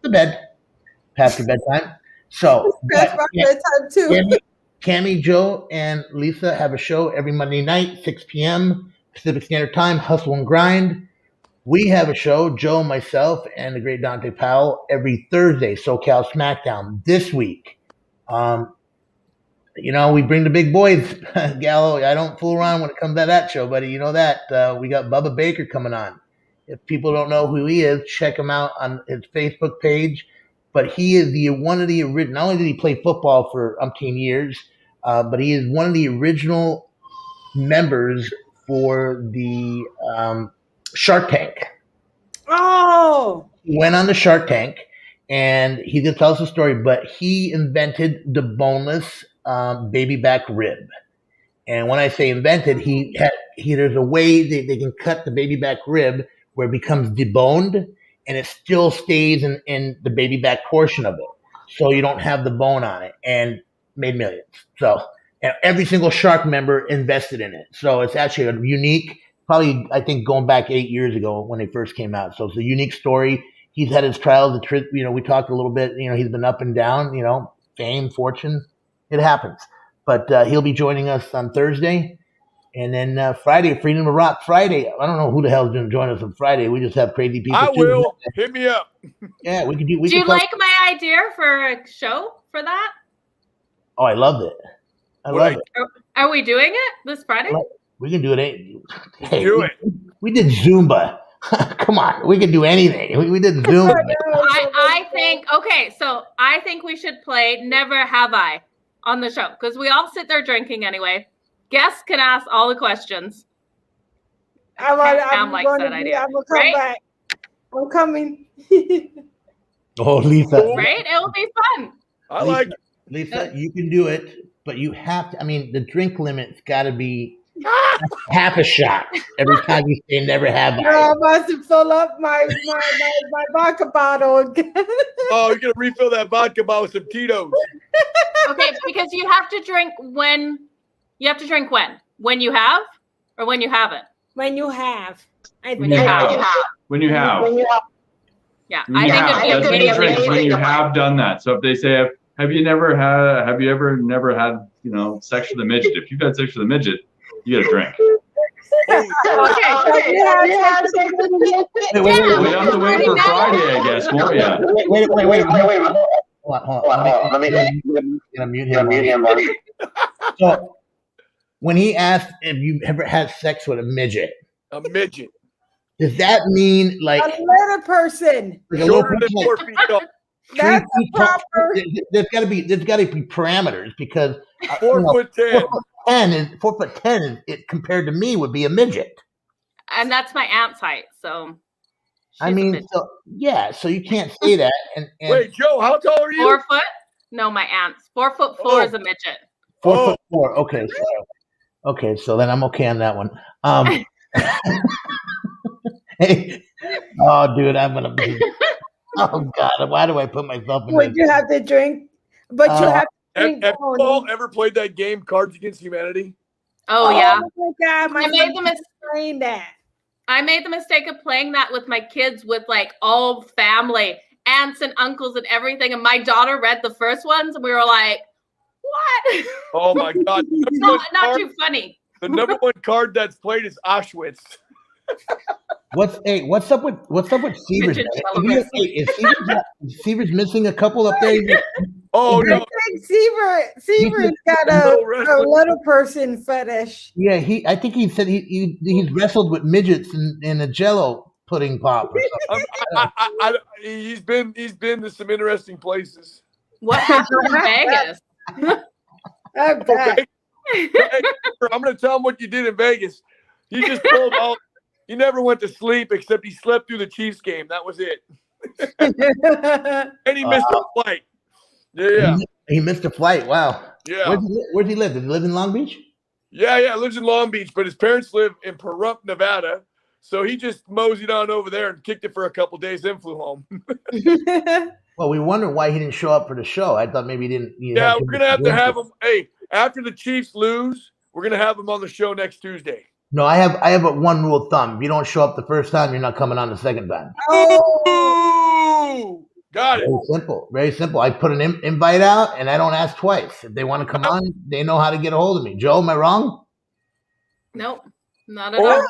to bed past her bedtime. So that's my bedtime too. Cammy, Joe, and Lisa have a show every Monday night, 6 p.m. Pacific Standard Time, Hustle and Grind. We have a show, Joe, myself, and the great Dante Powell, every Thursday, SoCal SmackDown. This week, we bring the big boys. Gallo, I don't fool around when it comes to that show, buddy. You know that. We got Bubba Baker coming on. If people don't know who he is, check him out on his Facebook page. But he is one of the original. Not only did he play football for umpteen years, but he is one of the original members for the Shark Tank. Oh! He went on the Shark Tank, and he did tell us a story, but he invented the boneless baby back rib. And when I say invented, there's a way they can cut the baby back rib where it becomes deboned, and it still stays in the baby back portion of it. So you don't have the bone on it, and made millions. So and every single Shark member invested in it. So it's actually a unique, probably I think going back 8 years ago when they first came out. So it's a unique story. He's had his trials, we talked a little bit, he's been up and down, fame, fortune, it happens. But he'll be joining us on Thursday. And then Friday, Freedom of Rock Friday. I don't know who the hell is going to join us on Friday. We just have crazy people. I will. Hit me up. Yeah, we can do. Do you like my idea for a show for that? Oh, I loved it. I love it. Are we doing it this Friday? We can do it. Hey, do it. We did Zumba. Come on, we can do anything. We did Zumba. I think we should play Never Have I on the show because we all sit there drinking anyway. Guests can ask all the questions. I'm gonna come back. I'm coming. Oh, Lisa. Right? It'll be fun. I like it. Lisa, you can do it, but you have to. The drink limit's got to be half a shot every time you say never have I. I'm about to fill up my vodka bottle again. Oh, you're going to refill that vodka bottle with some Tito's. Okay, because you have to drink when? You have to drink when? When you have or when you haven't? When you have. When you have. Yeah, I think it'd be amazing when you have done that. So if they say, have you ever had, sex with a midget? If you've had sex with a midget, you get a drink. Okay. We have to wait for Friday, I guess. Won't we? Wait. Hold on. Let me mute him. So, when he asked if you ever had sex with a midget, does that mean like a little person? Shorter than 4 feet tall. That's a proper. There's got to be parameters because 4'10". 4'10" is compared to me would be a midget. And that's my aunt's height, so. I mean, so you can't say that. And wait, Joe, how tall are you? 4 foot? No, my aunt's 4'4" is a midget. 4'4". Okay, so then I'm okay on that one. Hey, oh, dude, I'm gonna be. Oh God, why do I put myself in? Would you have to drink? But you have to drink. Have you all ever played that game, Cards Against Humanity? Oh yeah. Oh my God, I made the mistake of playing that with my kids, with like all family, aunts and uncles and everything. And my daughter read the first ones, and we were like, "What?" Oh my God! not too funny. The number one card that's played is Auschwitz. What's up with Severs? Is Severs missing a couple up there? Oh no! Severs got a little person fetish. Yeah, I think he said he's wrestled with midgets in a Jello pudding pop. Or something. He's been to some interesting places. What happened in Vegas? Okay. I'm going to tell him what you did in Vegas. He just pulled out. He never went to sleep, except he slept through the Chiefs game. That was it. And he missed a flight. Yeah. He missed a flight. Wow. Yeah. Where'd he live? Did he live in Long Beach? Yeah. Lives in Long Beach, but his parents live in Pahrump, Nevada. So he just moseyed on over there and kicked it for a couple days, then flew home. Well, we wonder why he didn't show up for the show. I thought maybe he didn't. Yeah, we're going to have to have him. Hey, after the Chiefs lose, we're going to have him on the show next Tuesday. No, I have a one rule of thumb. If you don't show up the first time, you're not coming on the second time. Oh, got it. Very simple. Very simple. I put an invite out, and I don't ask twice. If they want to come on, they know how to get a hold of me. Joe, am I wrong? Nope, not at all.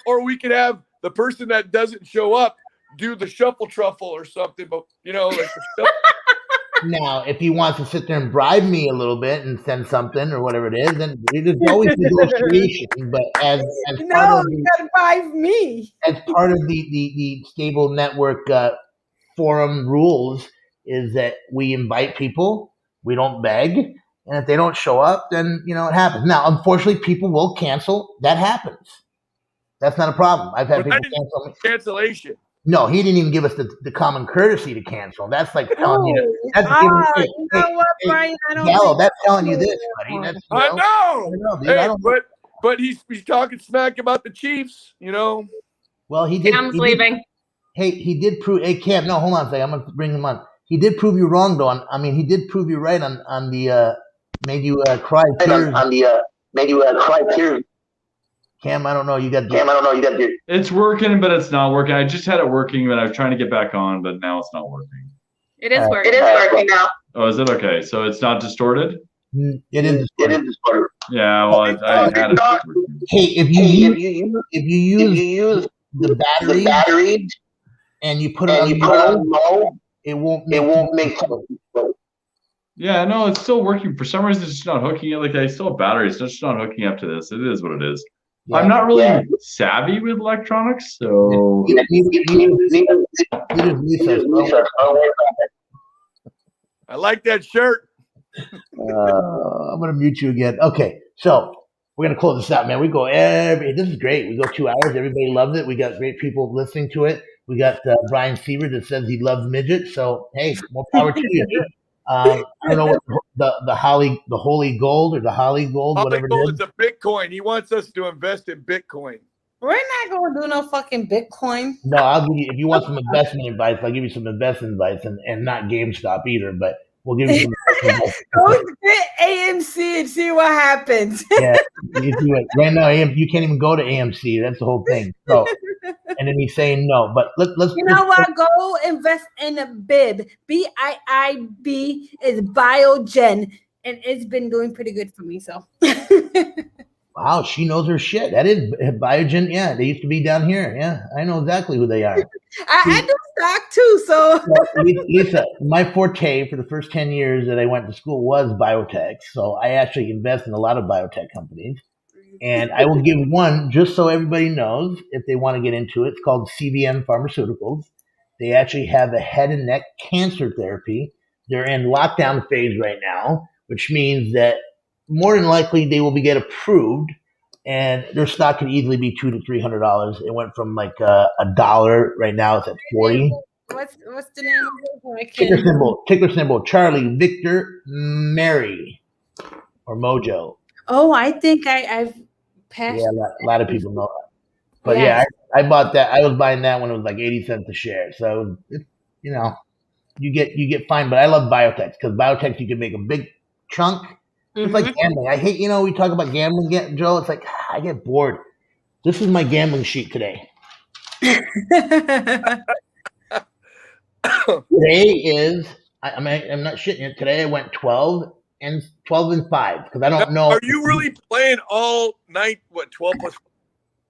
Or we could have the person that doesn't show up do the shuffle truffle or something. But Now, if he wants to sit there and bribe me a little bit and send something or whatever it is, then there's always negotiation. But as part of you gotta bribe me. As part of the stable network forum rules is that we invite people, we don't beg, and if they don't show up, then it happens. Now, unfortunately, people will cancel. That happens. That's not a problem. I've had people cancel. Cancellation. No, he didn't even give us the common courtesy to cancel. That's like telling you. That's you know what, Brian? I don't. Gallo, that's telling you this, buddy. That's, I know. Dude, hey, but he's talking smack about the Chiefs. Well, he did. Cam's leaving. He did prove. Hey, Cam, no, hold on a second. I'm gonna bring him on. He did prove you wrong, though. He did prove you right on the made you cry tears. Made you cry tears. Cam, I don't know. You got. It's working, but it's not working. I just had it working, but I was trying to get back on, but now it's not working. It is working. It is working now. Oh, is it okay? So it's not distorted? It is distorted. Yeah, well, I had it. Hey, if you use the battery and you put it on low, it won't make sense. Yeah, no, it's still working. For some reason, it's just not hooking it. Like, I still have batteries. It's just not hooking up to this. It is what it is. Yeah, I'm not really savvy with electronics, so. I like that shirt. I'm going to mute you again. Okay, so we're going to close this out, man. We go this is great. We go 2 hours. Everybody loves it. We got great people listening to it. We got Brian Severs that says he loves midgets. So, hey, more power to you. I don't know what the holy gold or the holly gold, whatever it is. It's a Bitcoin. He wants us to invest in Bitcoin. We're not going to do no fucking Bitcoin. No, I'll give you, if you want some investment advice, I'll give you some investment advice and not GameStop either, but we'll give you some Go get AMC and see what happens. Yeah, you do it. Right now, you can't even go to AMC. That's the whole thing. So, and then he's saying no. But let's. You know what? Go invest in a BIB. BIIB is Biogen, and it's been doing pretty good for me. So. Wow, she knows her shit. That is Biogen. Yeah, they used to be down here. Yeah, I know exactly who they are. I do stock too. So, Lisa, my forte for the first 10 years that I went to school was biotech. So I actually invest in a lot of biotech companies. And I will give one just so everybody knows if they want to get into it. It's called CVM Pharmaceuticals. They actually have a head and neck cancer therapy. They're in lockdown phase right now, which means that more than likely they will get approved, and their stock could easily be $200 to $300. It went from like $1 right now. It's at 40. What's the name of it? Ticker symbol Charlie Victor Mary or Mojo. Oh, I think I've passed. Yeah, a lot of people know that. But yeah, I bought that. I was buying that when it was like 80 cents a share. So you get fine. But I love biotech because biotech you can make a big chunk. It's like gambling. I hate we talk about gambling, Joe. It's like I get bored. This is my gambling sheet today. Today is I'm not shitting you. Today I went 12 and 5 because I don't know. Are you really playing all night? What 12 plus?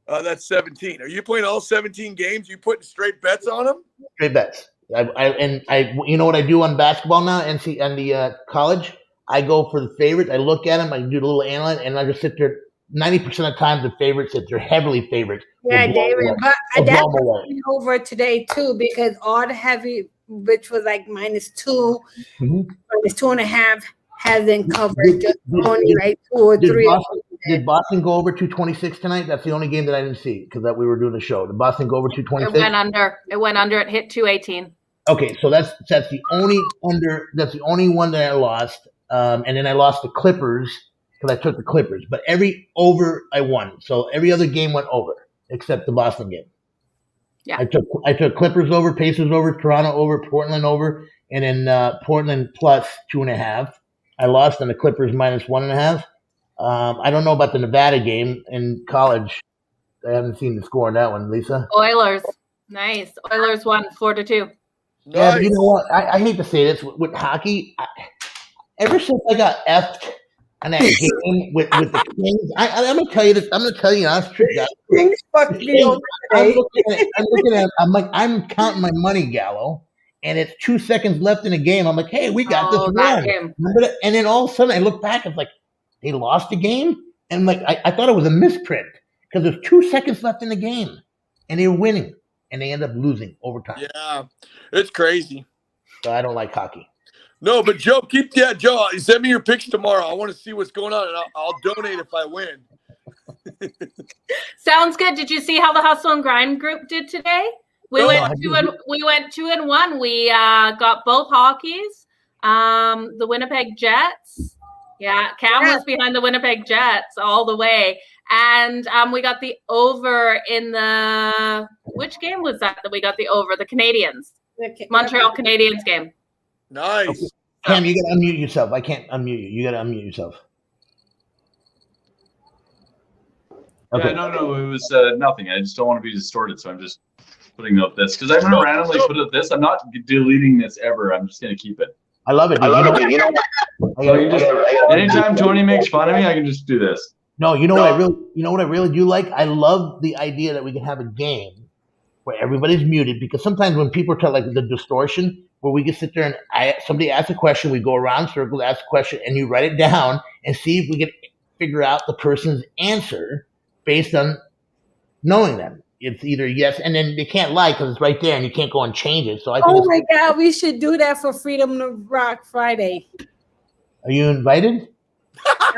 That's 17. Are you playing all 17 games? You putting straight bets on them? Straight bets. I you know what I do on basketball now? On the college, I go for the favorites. I look at them. I do the little analyze, and I just sit there. 90% of the time, the favorites that they're heavily favorites. Yeah, David, but that's over today too because all the heavy, which was like -2, -2.5, hasn't covered. Just only like 2 or 3. Did Boston go over 226 tonight? That's the only game that I didn't see because we were doing the show. Did Boston go over 226? It went under. It hit 218. Okay, so that's the only under. That's the only one that I lost. And then I lost the Clippers because I took the Clippers. But every over I won. So every other game went over except the Boston game. Yeah. I took Clippers over, Pacers over, Toronto over, Portland over, and then Portland plus 2.5. I lost on the Clippers minus 1.5. I don't know about the Nevada game in college. I haven't seen the score on that one, Lisa. Oilers. Nice. Oilers won 4-2. Nice. Yeah, but you know what? I hate to say this with hockey. Ever since I got effed on that game with the Kings, I'm going to tell you this. I'm going to tell you honest truth. Kings fucked me over today. I'm looking at it. I'm like, I'm counting my money, Gallo. And it's 2 seconds left in the game. I'm like, hey, we got this wrong. And then all of a sudden I look back. It's like, they lost the game? And like I thought it was a misprint because there's 2 seconds left in the game. And they were winning. And they end up losing overtime. Yeah, it's crazy. So I don't like hockey. No, but Joe, Joe, send me your picks tomorrow. I want to see what's going on, and I'll donate if I win. Sounds good. Did you see how the Hustle and Grind group did today? We went 2-1. We got both hockeys. The Winnipeg Jets. Yeah, Cam was behind the Winnipeg Jets all the way. And we got the over in the – which game was that we got the over? The Canadians. Montreal Canadiens game. Nice. Okay. Cam, you got to unmute yourself. I can't unmute you. You got to unmute yourself. Okay. Yeah, no, it was nothing. I just don't want to be distorted, so I'm just putting up this. Because I'm going to randomly put up this. I'm not deleting this ever. I'm just going to keep it. I love it. Anytime Tony makes fun of me, I can just do this. No, you know what I really do like? I love the idea that we can have a game where everybody's muted because sometimes when people tell like the distortion, where we can sit there and somebody asks a question, we go around circles, ask a question, and you write it down and see if we can figure out the person's answer based on knowing them. It's either yes, and then they can't lie because it's right there, and you can't go and change it. So I think my God, we should do that for Freedom to Rock Friday. Are you invited?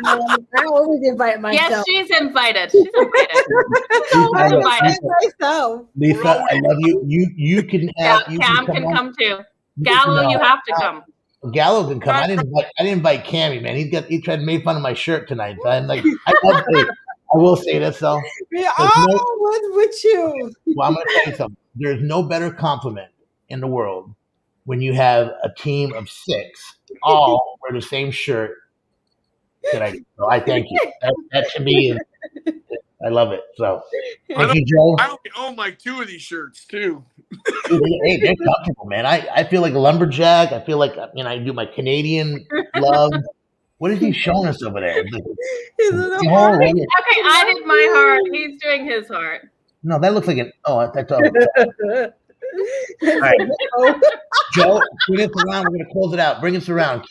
I always invite myself. Yes, she's invited. She's invited. Lisa, I love you. You can have. Cam can come too. Gallo, you have to come. Gallo can come. I didn't invite Cammy, man. He tried to make fun of my shirt tonight. So I'm like, I will say this though. What's with you? Well, I'm going to tell you something. There's no better compliment in the world when you have a team of 6 all wear the same shirt. So I thank you. That to me is, I love it. So thank you, Joe. I only own like 2 of these shirts too. Hey, they're comfortable, man. I feel like a lumberjack. I feel like I do my Canadian love. What is he showing us over there? Okay, I did my heart. He's doing his heart. No, that looks like an. Oh, that's all. All right, Joe, bring us around. We're gonna close it out. Bring us around.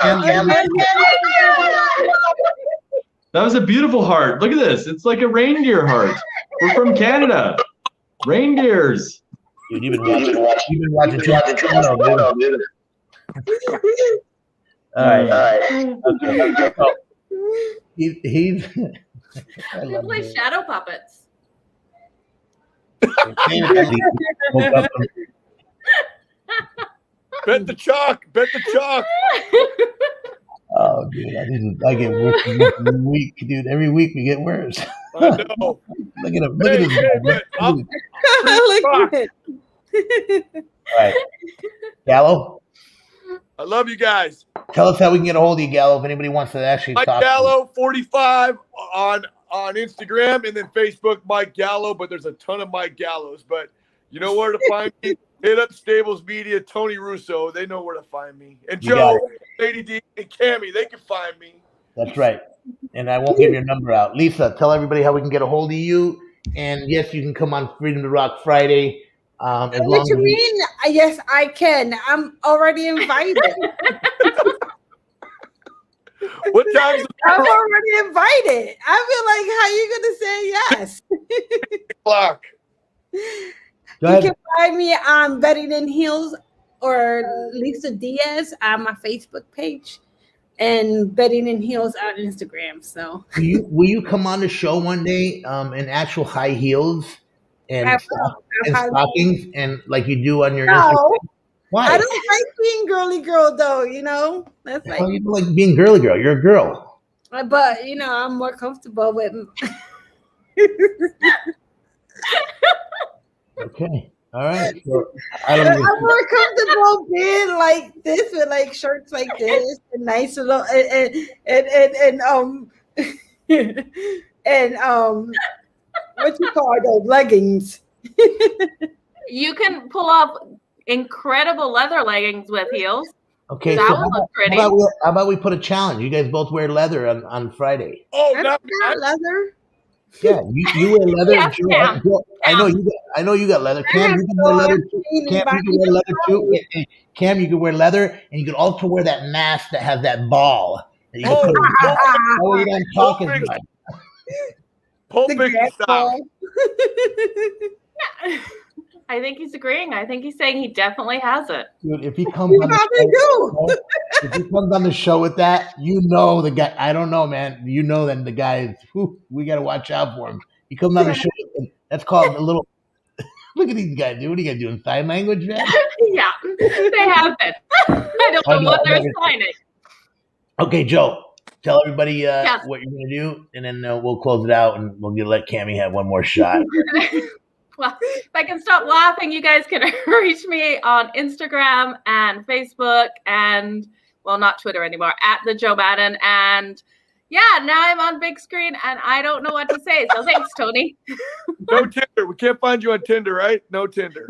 That was a beautiful heart. Look at this. It's like a reindeer heart. We're from Canada. Reindeers. Dude, you've been watching too much porno, dude. All right. Okay. So, he's. They play shadow puppets. Bet the chalk. Bet the chalk. Oh, dude, I get worse every week, dude. Every week we get worse. I know. Look at him. Look at his. Look at it. All right, Gallo. I love you guys. Tell us how we can get a hold of you, Gallo, if anybody wants to actually Mike talk. Gallo 45 on Instagram, and then Facebook Mike Gallo. But there's a ton of Mike Gallos. But you know where to find me. Hit up Stables Media, Tony Russo. They know where to find me. And Joe, Lady D, and Cammy, they can find me. That's right. And I won't give your number out. Lisa, tell everybody how we can get a hold of you. And yes, you can come on Freedom to Rock Friday. What you mean? Yes, I can. I'm already invited. What time? I'm already invited. I feel like, how you gonna say yes? Clock. You can find me on Betting in Heels or Lisa Diaz on my Facebook page and Betting in Heels on Instagram. So will you come on the show one day in actual high heels and stockings and like you do on your Instagram? Why? I don't like being girly girl though, That's like you don't like being girly girl. You're a girl. But I'm more comfortable with Okay. All right. So, I'm more comfortable being like this with like shirts like this and nice little and what you call those leggings. You can pull off incredible leather leggings with heels. Okay. That So would look pretty. how about we put a challenge? You guys both wear leather on Friday. Oh, not leather. Yeah, you wear leather. Yes, Joe, I know you got leather. Cam, you can wear leather too. Cam, you can wear leather too. Cam, you can wear leather, and you can also wear that mask that has that ball. That you can put I'm talking about. Pulp Fiction style. I think he's agreeing. I think he's saying he definitely has it. Dude, if he comes on the show with that, the guy. I don't know, man. Then the guy is. We got to watch out for him. He comes on the show. That's called a little. Look at these guys, dude. What are you guys doing? Sign language, man? Yeah, they have it. I don't know what they're signing. Okay, Joe. Tell everybody what you're gonna do, and then we'll close it out, and we'll let Cammy have one more shot. Well, if I can stop laughing, you guys can reach me on Instagram and Facebook and, well, not Twitter anymore, at the Joe Madden. And yeah, now I'm on big screen and I don't know what to say. So thanks, Tony. No Tinder. We can't find you on Tinder, right? No Tinder.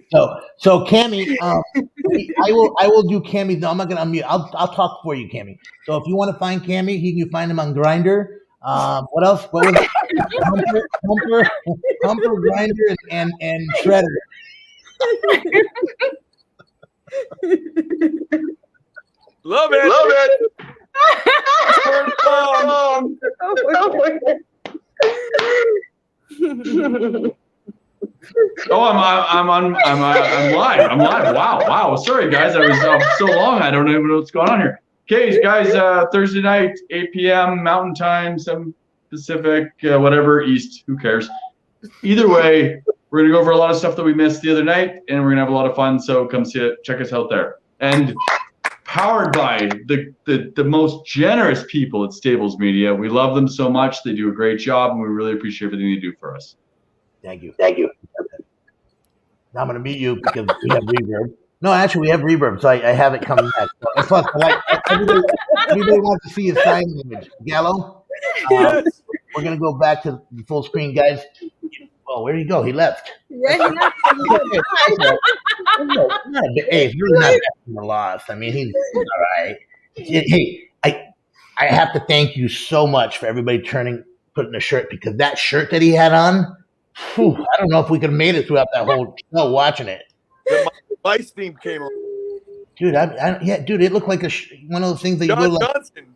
So Cammy, I will do Cammy. No, I'm not gonna unmute. I'll talk for you, Cammy. So if you want to find Cammy, you can find him on Grindr. What else? What was it? Humper, Grindr, and Shredder. Love it. Oh, I'm live. I'm live. Wow. Sorry, guys. I was so long. I don't even know what's going on here. Okay, guys. Thursday night, 8 p.m. Mountain Time, 7 Pacific, whatever East. Who cares? Either way, we're gonna go over a lot of stuff that we missed the other night, and we're gonna have a lot of fun. So come see it. Check us out there. And powered by the most generous people at Stables Media. We love them so much. They do a great job, and we really appreciate everything they do for us. Thank you. Now I'm going to meet you because we have reverb. No, actually, we have reverb, so I have it coming back. Plus, everybody wants to see his sign image. Gallo, we're going to go back to the full screen, guys. Well, where did he go? He left. Yeah, he left. Hey, it's really not that much of a loss. I mean, he's all right. Hey, I have to thank you so much for everybody putting the shirt, because that shirt that he had on, I don't know if we could have made it throughout that whole show watching it. The Vice theme came on. Dude, dude, it looked like one of those things that John you go like. Johnson.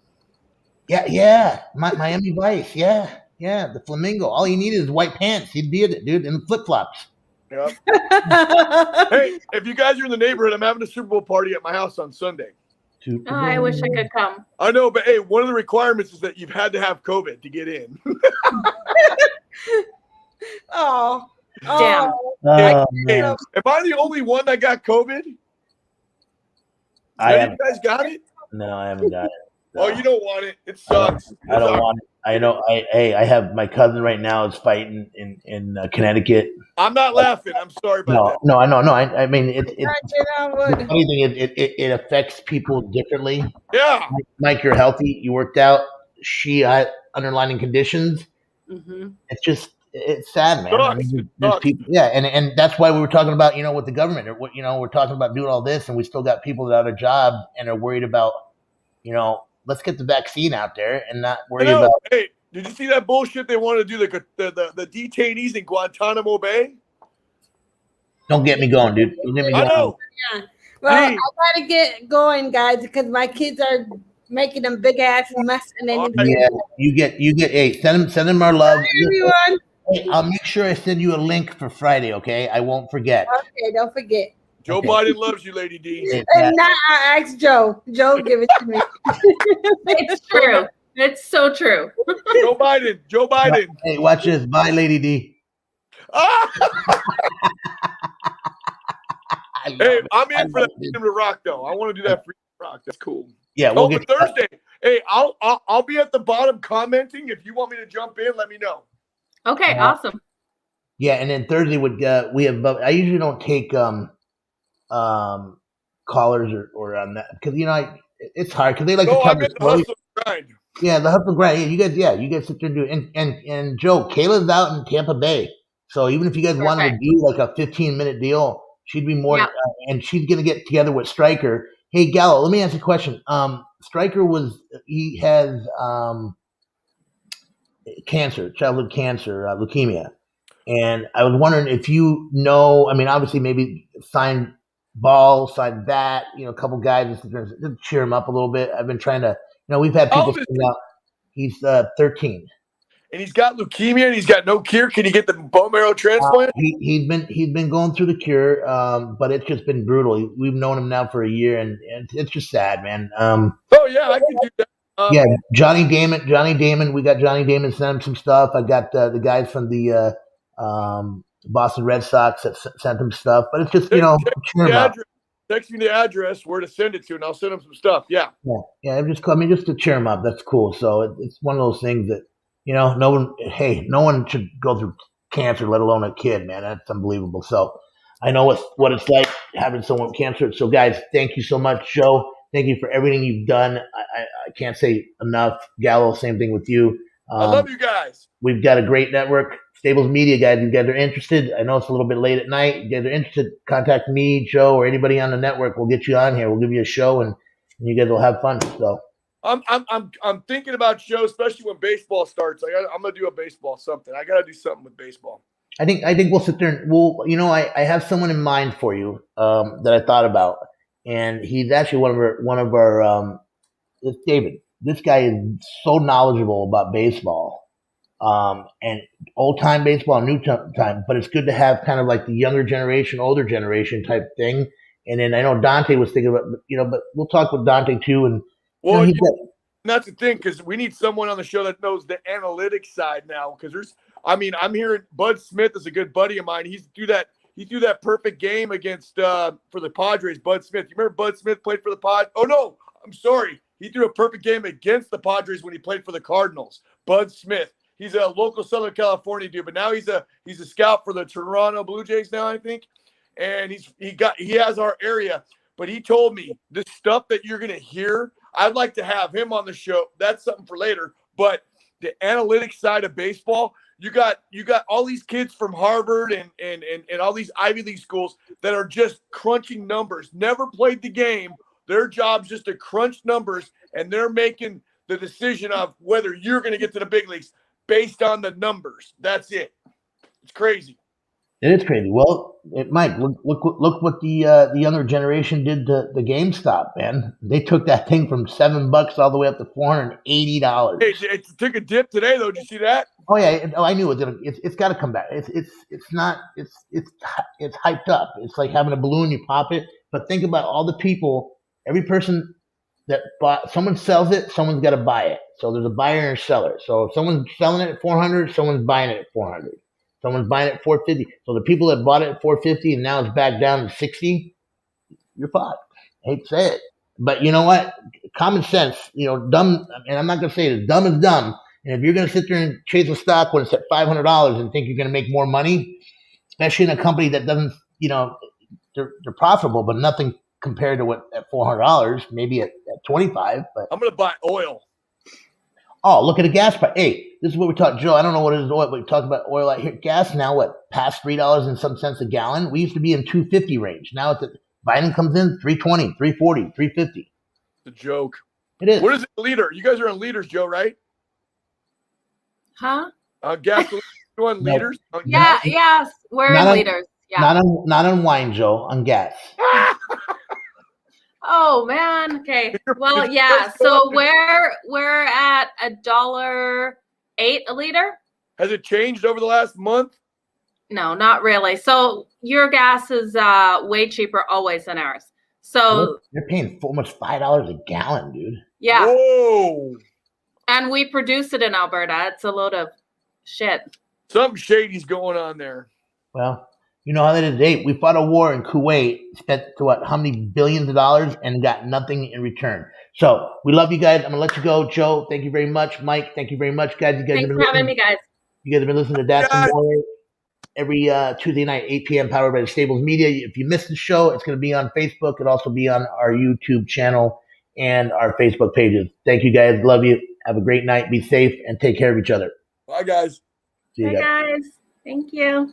Yeah, Miami Vice, yeah. Yeah, the flamingo. All he needed is white pants. He'd be it, dude, and flip flops. Yep. Hey, if you guys are in the neighborhood, I'm having a Super Bowl party at my house on Sunday. I wish I could come. I know, but hey, one of the requirements is that you've had to have COVID to get in. Oh, Damn. Oh, Hey, man. am I the only one that got COVID? I Have have you guys got it? no, I haven't got it. No. Oh, you don't want it. It sucks. I don't want it. I know. I have my cousin right now is fighting in Connecticut. I'm not laughing. I'm sorry about that. No, I know. No, I mean the would. funny thing is it affects people differently. Yeah. Mike, you're healthy. You worked out. She had underlying conditions. Mm-hmm. It's sad, man. I mean, there's people, yeah, and that's why we were talking about, with the government, or what, we're talking about doing all this, and we still got people that are out of job and are worried about, let's get the vaccine out there and not worry about. Hey, did you see that bullshit they want to do the detainees in Guantanamo Bay? Don't get me going, dude. Don't get me going. I know. Yeah. Well, I gotta get going, guys, because my kids are making them big ass mess, and then you get. Hey, send them our love. Hi, everyone. Hey, I'll make sure I send you a link for Friday. Okay, I won't forget. Okay, don't forget. Joe Biden loves you, Lady D. And now I asked Joe. Joe, give it to me. It's true. It's so true. Joe Biden. Hey, watch this. Bye, Lady D. Hey, I'm in for that Freedom to Rock, though. I want to do that Freedom to Rock. That's cool. Yeah, we'll get Thursday. Hey, I'll be at the bottom commenting. If you want me to jump in, let me know. Okay, awesome. Yeah, and then Thursday we have. I usually don't take callers or on that because it's hard because they like to tell the story. Hustle grind. Yeah, the hustle grind. Yeah, you guys sit there and do it. And Joe, Kayla's out in Tampa Bay, so even if you guys wanted to do like a 15-minute deal, she'd be more. And she's gonna get together with Stryker. Hey, Gallo, let me ask you a question. Stryker he has cancer, childhood cancer, leukemia. And I was wondering if obviously maybe sign ball, sign that, a couple guys to cheer him up a little bit. I've been trying to, we've had people out. He's 13. And he's got leukemia and he's got no cure. Can he get the bone marrow transplant? He's been going through the cure, but it's just been brutal. We've known him now for a year, and it's just sad, man. Oh yeah, I can do that. Yeah, Johnny Damon. We got Johnny Damon sent him some stuff. I got the guys from the Boston Red Sox that sent him stuff. But it's just text me the address where to send it to, and I'll send him some stuff. Yeah. Just to cheer him up. That's cool. So it's one of those things that no one should go through cancer, let alone a kid, man. That's unbelievable. So I know what it's like having someone with cancer. So guys, thank you so much, Joe. Thank you for everything you've done. I can't say enough. Gallo, same thing with you. I love you guys. We've got a great network. Stables Media, guys. If you guys are interested, I know it's a little bit late at night. If you guys are interested, contact me, Joe, or anybody on the network. We'll get you on here. We'll give you a show, and you guys will have fun. So I'm thinking about shows, especially when baseball starts. I'm gonna do a baseball something. I gotta do something with baseball. I think we'll sit there and I have someone in mind for you that I thought about, and he's actually one of our it's David. This guy is so knowledgeable about baseball, and old time baseball and new time. But it's good to have kind of like the younger generation, older generation type thing. And then I know Dante was thinking about, but we'll talk with Dante too. And that's the thing, because we need someone on the show that knows the analytics side now. Because I'm hearing Bud Smith is a good buddy of mine. He threw that perfect game against for the Padres. Bud Smith. You remember Bud Smith played for the Padres? Oh no, I'm sorry. He threw a perfect game against the Padres when he played for the Cardinals. Bud Smith. He's a local Southern California dude, but now he's a scout for the Toronto Blue Jays now, I think. And he has our area. But he told me the stuff that you're gonna hear, I'd like to have him on the show. That's something for later. But the analytics side of baseball, you got all these kids from Harvard and all these Ivy League schools that are just crunching numbers, never played the game. Their job's just to crunch numbers, and they're making the decision of whether you're going to get to the big leagues based on the numbers. That's it. It's crazy. It is crazy. Well, Mike, look what the younger generation did to the GameStop, man. They took that thing from $7 all the way up to $480. Hey, it took a dip today, though. Did you see that? Oh yeah, I knew it's got to come back. It's not it's hyped up. It's like having a balloon, you pop it. But think about all the people, every person that bought, someone sells it, someone's got to buy it. So there's a buyer and a seller. So if someone's selling it at 400, someone's buying it at 400. Someone's buying it at 450. So the people that bought it at 450 and now it's back down to 60, you're fucked. I hate to say it, but you know what? Common sense, dumb. And I'm not gonna say it. Dumb is dumb. And if you're gonna sit there and chase a stock when it's at $500 and think you're gonna make more money, especially in a company that doesn't, they're profitable, but nothing compared to what at $400, maybe at 25. But I'm gonna buy oil. Oh, look at the gas price. Hey, this is what we talked, Joe. I don't know what it is oil, but we talked about oil out here. Gas now, past $3 and some cents a gallon? We used to be in $2.50 range. Now Biden comes in $3.20, $3.40, $3.50. It's a joke. It is. What is it, liter? You guys are in liters, Joe, right? Huh? Gasoline, you on No. liters? Yes, we're in liters. Yeah. Not on wine, Joe, on gas. Oh man. Okay. Well, yeah. So we're at $1.08 a liter. Has it changed over the last month? No, not really. So your gas is way cheaper always than ours. So you're paying almost $5 a gallon, dude. Yeah. Whoa. And we produce it in Alberta. It's a load of shit. Something shady's going on there. Well, you know how that is. We fought a war in Kuwait, spent how many billions of dollars, and got nothing in return. So we love you guys. I'm gonna let you go, Joe. Thank you very much, Mike. Thank you very much, guys. Thanks for having me, guys. You guys have been listening to That's Amore every Tuesday night, 8 p.m. Powered by the Stables Media. If you missed the show, it's going to be on Facebook. It'll also be on our YouTube channel and our Facebook pages. Thank you, guys. Love you. Have a great night. Be safe and take care of each other. Bye, guys. See you guys. Thank you.